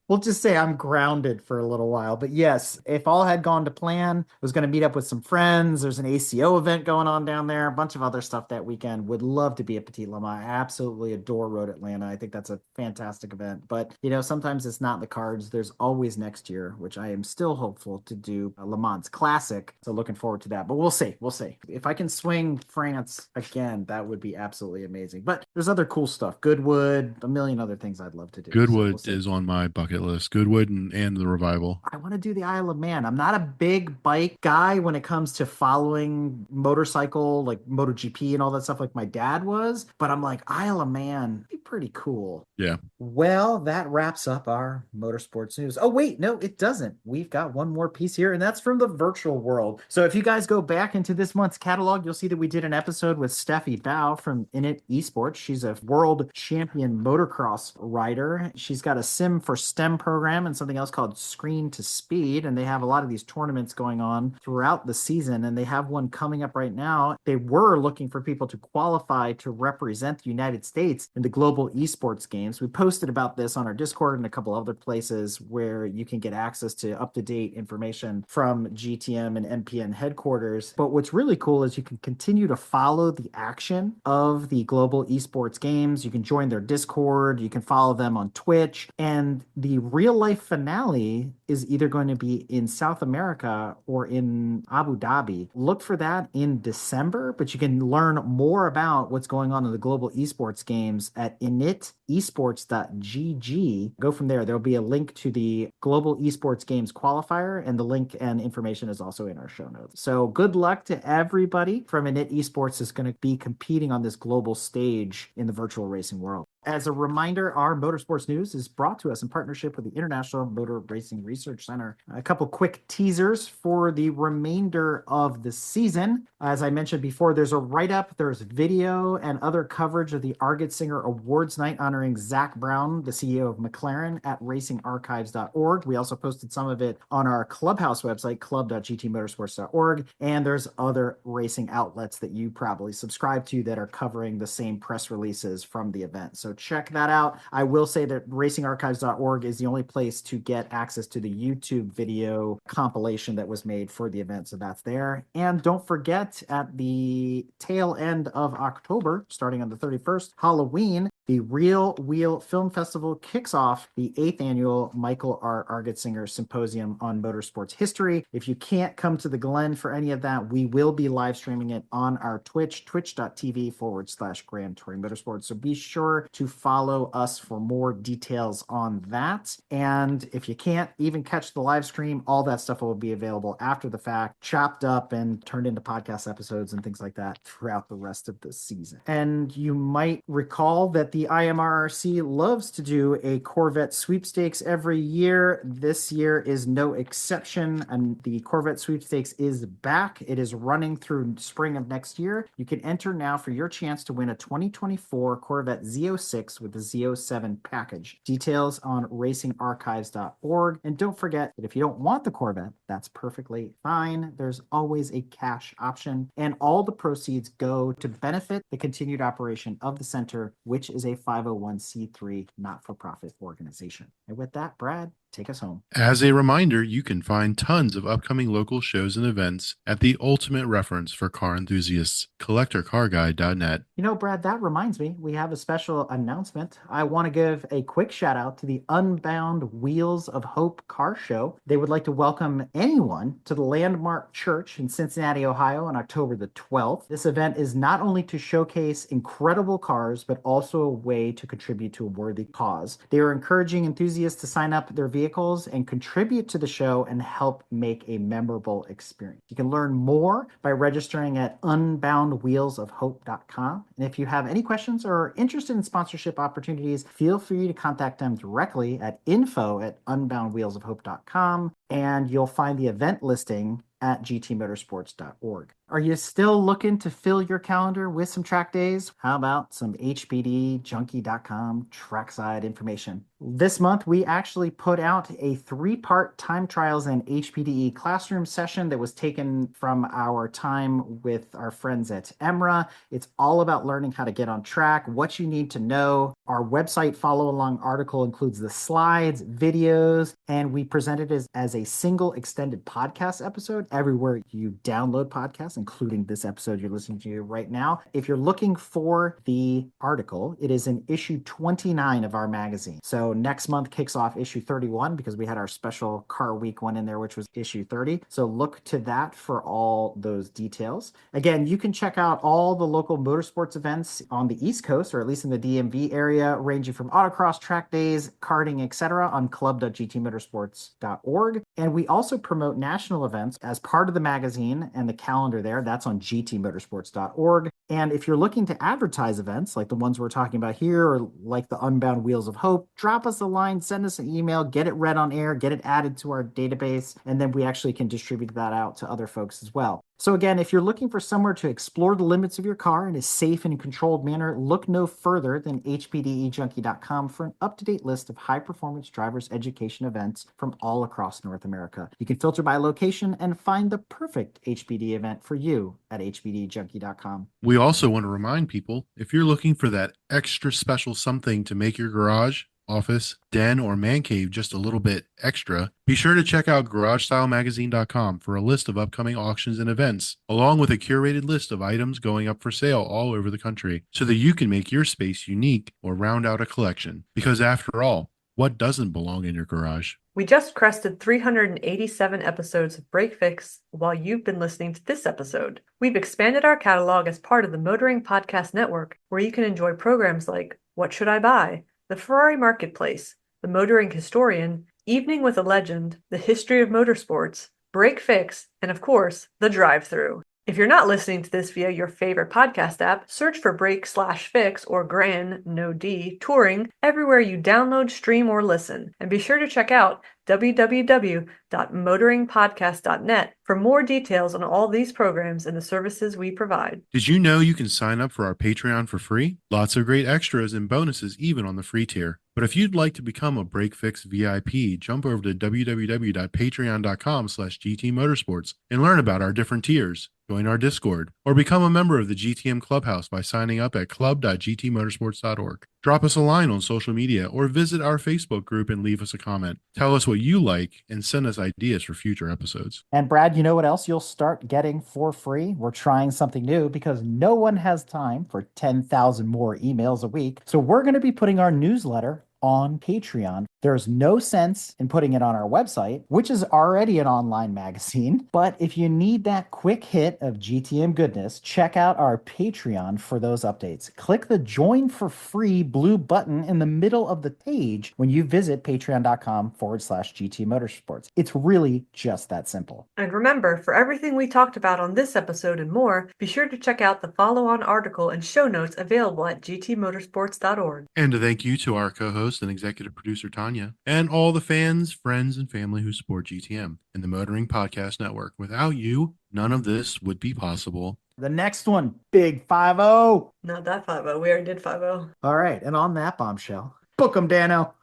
Speaker 3: We'll just say I'm grounded for a little while. But yes, if all had gone to plan, I was going to meet up with some friends. There's an ACO event going on down there, a bunch of other stuff that weekend. Would love to be at Petit Le Mans. I absolutely adore Road Atlanta. I think that's a fantastic event. But, sometimes it's not in the cards. There's always next year, which I am still hopeful to do a Le Mans Classic. So looking forward to that. But we'll see. We'll see. If I can swing France again, that would be absolutely amazing. But there's other cool stuff. Goodwood, a million other things I'd love to do.
Speaker 2: Goodwood is on my bucket list. Goodwood and the Revival.
Speaker 3: I want to do the Isle of Man. I'm not a big bike guy when it comes to following motorcycle, like MotoGP and all that stuff like my dad was, but I'm like, Isle of Man, be pretty cool.
Speaker 2: Yeah.
Speaker 3: Well, that wraps up our motorsports news. Oh, wait, no, it doesn't. We've got one more piece here, and that's from the virtual world. So if you guys go back into this month's catalog, you'll see that we did an episode with Steffi Bao from Init Esports. She's a world champion motocross rider. She's got a Sim for STEM program and something else called Screen to Speed, and they have a lot of these tournaments going on throughout the season, and they have one coming up right now. They were looking for people to qualify to represent the United States in the global esports games. We posted about this on our Discord and a couple other places where you can get access to up-to-date information from GTM and MPN headquarters. But what's really cool is you can continue to follow the action of the global esports games. You can join their Discord, you can follow them on Twitch, and the real life finale is either going to be in South America or in Abu Dhabi. Look for that in December, but you can learn more about what's going on in the global esports games at initesports.gg. Go from there. There'll be a link to the global esports games qualifier, and the link and information is also in our show notes. So good luck to everybody from Init Esports is going to be competing on this global stage in the virtual racing world. As a reminder, our motorsports news is brought to us in partnership with the International Motor Racing Research Center. A couple quick teasers for the remainder of the season. As I mentioned before, there's a write-up, there's video, and other coverage of the Argetsinger Awards Night honoring Zach Brown, the CEO of McLaren, at racingarchives.org. We also posted some of it on our Clubhouse website, club.gtmotorsports.org, and there's other racing outlets that you probably subscribe to that are covering the same press releases from the event. So check that out. I will say that racingarchives.org is the only place to get access to the YouTube video compilation that was made for the event. So that's there. And don't forget, at the tail end of October, starting on the 31st, Halloween, the Real Wheel Film Festival kicks off the 8th annual Michael R. Argetsinger Symposium on Motorsports History. If you can't come to the Glen for any of that, we will be live streaming it on our Twitch, twitch.tv/Grand Touring Motorsports. So be sure to follow us for more details on that. And if you can't even catch the live stream, all that stuff will be available after the fact, chopped up and turned into podcast episodes and things like that throughout the rest of the season. And you might recall that the IMRRC loves to do a Corvette sweepstakes every year. This year is no exception, and the Corvette sweepstakes is back. It is running through spring of next year. You can enter now for your chance to win a 2024 Corvette Z06 with the Z07 package. Details on racingarchives.org. And don't forget that if you don't want the Corvette, that's perfectly fine. There's always a cash option, and all the proceeds go to benefit the continued operation of the center, which is a 501c3 not-for-profit organization. And with that, Brad, take us home.
Speaker 2: As a reminder, you can find tons of upcoming local shows and events at the ultimate reference for car enthusiasts, collectorcarguide.net.
Speaker 3: You know, Brad, that reminds me, we have a special announcement. I want to give a quick shout out to the Unbound Wheels of Hope car show. They would like to welcome anyone to the Landmark Church in Cincinnati, Ohio on October the 12th. This event is not only to showcase incredible cars, but also a way to contribute to a worthy cause. They are encouraging enthusiasts to sign up their vehicles and contribute to the show and help make a memorable experience. You can learn more by registering at unboundwheelsofhope.com. And if you have any questions or are interested in sponsorship opportunities, feel free to contact them directly at info@unboundwheelsofhope.com, and you'll find the event listing at gtmotorsports.org. Are you still looking to fill your calendar with some track days? How about some hpdjunkie.com trackside information? This month, we actually put out a 3-part time trials and HPDE classroom session that was taken from our time with our friends at EMRA. It's all about learning how to get on track, what you need to know. Our website follow-along article includes the slides, videos, and we presented it as a single extended podcast episode everywhere you download podcasts, including this episode you're listening to right now. If you're looking for the article, it is in issue 29 of our magazine. So next month kicks off issue 31 because we had our special car week one in there, which was issue 30. So look to that for all those details. Again, you can check out all the local motorsports events on the East Coast, or at least in the DMV area, ranging from autocross, track days, karting, etc. on club.gtmotorsports.org. And we also promote national events as part of the magazine and the calendar there. That's on gtmotorsports.org. And if you're looking to advertise events like the ones we're talking about here, or like the Unbound Wheels of Hope, drop us a line, send us an email, get it read on air, get it added to our database, and then we actually can distribute that out to other folks as well. So again, if you're looking for somewhere to explore the limits of your car in a safe and controlled manner, look no further than hpdejunkie.com for an up-to-date list of high-performance drivers education events from all across North America. You can filter by location and find the perfect HPD event for you at hpdjunkie.com.
Speaker 2: We also want to remind people, if you're looking for that extra special something to make your garage, office, den, or man cave just a little bit extra, be sure to check out GarageStyleMagazine.com for a list of upcoming auctions and events, along with a curated list of items going up for sale all over the country, so that you can make your space unique or round out a collection. Because after all, what doesn't belong in your garage?
Speaker 1: We just crested 387 episodes of Break Fix while you've been listening to this episode. We've expanded our catalog as part of the Motoring Podcast Network, where you can enjoy programs like What Should I Buy?, The Ferrari Marketplace, The Motoring Historian, Evening with a Legend, The History of Motorsports, Break Fix, and of course, The Drive-Thru. If you're not listening to this via your favorite podcast app, search for Break/Fix or Gran, no D, Touring everywhere you download, stream, or listen. And be sure to check out www.motoringpodcast.net for more details on all these programs and the services we provide.
Speaker 2: Did you know you can sign up for our Patreon for free? Lots of great extras and bonuses even on the free tier. But if you'd like to become a Break Fix VIP, jump over to www.patreon.com/GTMotorsports and learn about our different tiers. Join our Discord, or become a member of the GTM Clubhouse by signing up at club.gtmotorsports.org. Drop us a line on social media or visit our Facebook group and leave us a comment. Tell us what you like and send us ideas for future episodes.
Speaker 3: And Brad, you know what else you'll start getting for free? We're trying something new because no one has time for 10,000 more emails a week. So we're going to be putting our newsletter on Patreon. There's no sense in putting it on our website, which is already an online magazine. But if you need that quick hit of GTM goodness, check out our Patreon for those updates. Click the join for free blue button in the middle of the page when you visit patreon.com/GT Motorsports. It's really just that simple.
Speaker 1: And remember, for everything we talked about on this episode and more, be sure to check out the follow-on article and show notes available at gtmotorsports.org.
Speaker 2: And a thank you to our co-host and executive producer, Tanya, and all the fans, friends, and family who support GTM and the Motoring Podcast Network. Without you, none of this would be possible.
Speaker 3: The next one, big 5-0.
Speaker 1: Not that 5-0. We already did 5-0.
Speaker 3: All right. And on that bombshell, book 'em, Dano.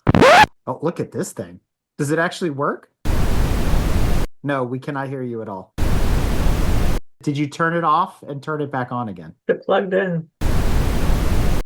Speaker 3: Oh, look at this thing. Does it actually work? No, we cannot hear you at all. Did you turn it off and turn it back on again?
Speaker 1: It plugged in.
Speaker 2: All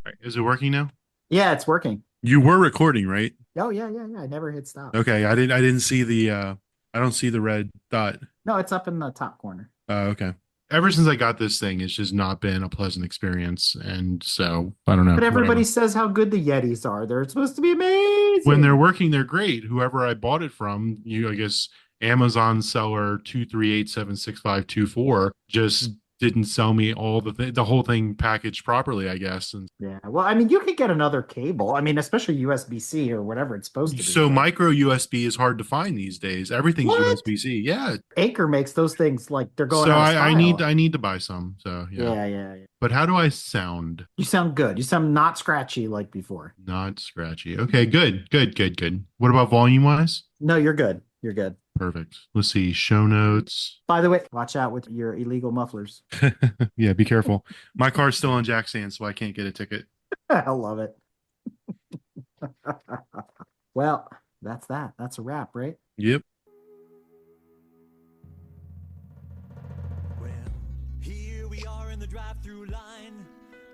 Speaker 2: right, is it working now?
Speaker 3: Yeah, it's working.
Speaker 2: You were recording, right?
Speaker 3: Oh yeah. I never hit stop.
Speaker 2: Okay, I didn't see the I don't see the red dot.
Speaker 3: No, it's up in the top corner.
Speaker 2: Okay. Ever since I got this thing, it's just not been a pleasant experience, and so I don't know.
Speaker 3: But everybody
Speaker 2: Whatever.
Speaker 3: says how good the Yetis are. They're supposed to be
Speaker 2: When they're
Speaker 3: amazing.
Speaker 2: working, they're great. Whoever I bought it from, I guess Amazon seller 238765524 just didn't sell me the whole thing packaged properly, I guess. And
Speaker 3: Yeah. Well, I mean, you could get another cable. I mean, especially USB-C or whatever it's supposed to be.
Speaker 2: so micro USB is hard to find these days. Everything's
Speaker 3: What?
Speaker 2: USB-C. Yeah.
Speaker 3: Anchor makes those things like they're going
Speaker 2: So
Speaker 3: out of
Speaker 2: I
Speaker 3: style.
Speaker 2: need to buy some. So yeah.
Speaker 3: Yeah.
Speaker 2: But how do I sound?
Speaker 3: You sound good. You sound not scratchy like before.
Speaker 2: Not scratchy. Okay, good. What about volume wise?
Speaker 3: No, you're good. You're good.
Speaker 2: Perfect. Let's see. Show notes.
Speaker 3: By the way, watch out with your illegal mufflers.
Speaker 2: Yeah, be careful. My car's still on jack stand, so I can't get a ticket.
Speaker 3: I love it. Well, that's that. That's a wrap, right?
Speaker 2: Yep.
Speaker 4: Well, here we are in the drive-through line.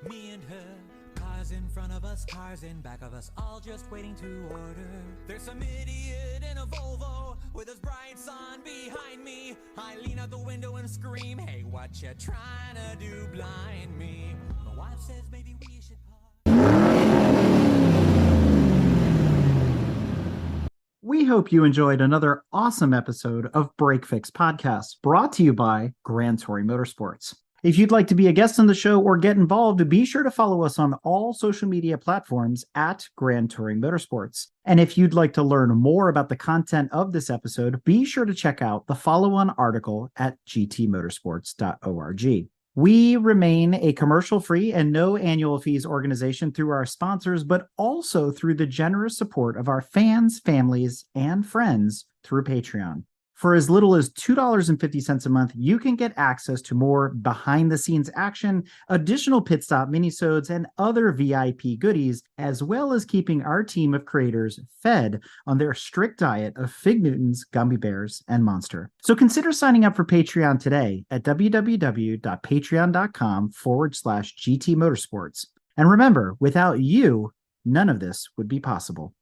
Speaker 4: Me and her, cars in front of us, cars in back of us, all just waiting to order. There's some idiot in a Volvo with his bright sun behind me. I lean out the window and scream, hey, what you trying to do, blind me? My wife says maybe we should pause.
Speaker 3: We hope you enjoyed another awesome episode of Break Fix Podcast, brought to you by Grand Touring Motorsports. If you'd like to be a guest on the show or get involved, be sure to follow us on all social media platforms at Grand Touring Motorsports. And if you'd like to learn more about the content of this episode, be sure to check out the follow-on article at gtmotorsports.org. We remain a commercial-free and no annual fees organization through our sponsors, but also through the generous support of our fans, families, and friends through Patreon. For as little as $2.50 a month, you can get access to more behind-the-scenes action, additional pit stop minisodes, and other VIP goodies, as well as keeping our team of creators fed on their strict diet of Fig Newtons, gummy bears, and Monster. So consider signing up for Patreon today at www.patreon.com/GT Motorsports. And remember, without you, none of this would be possible.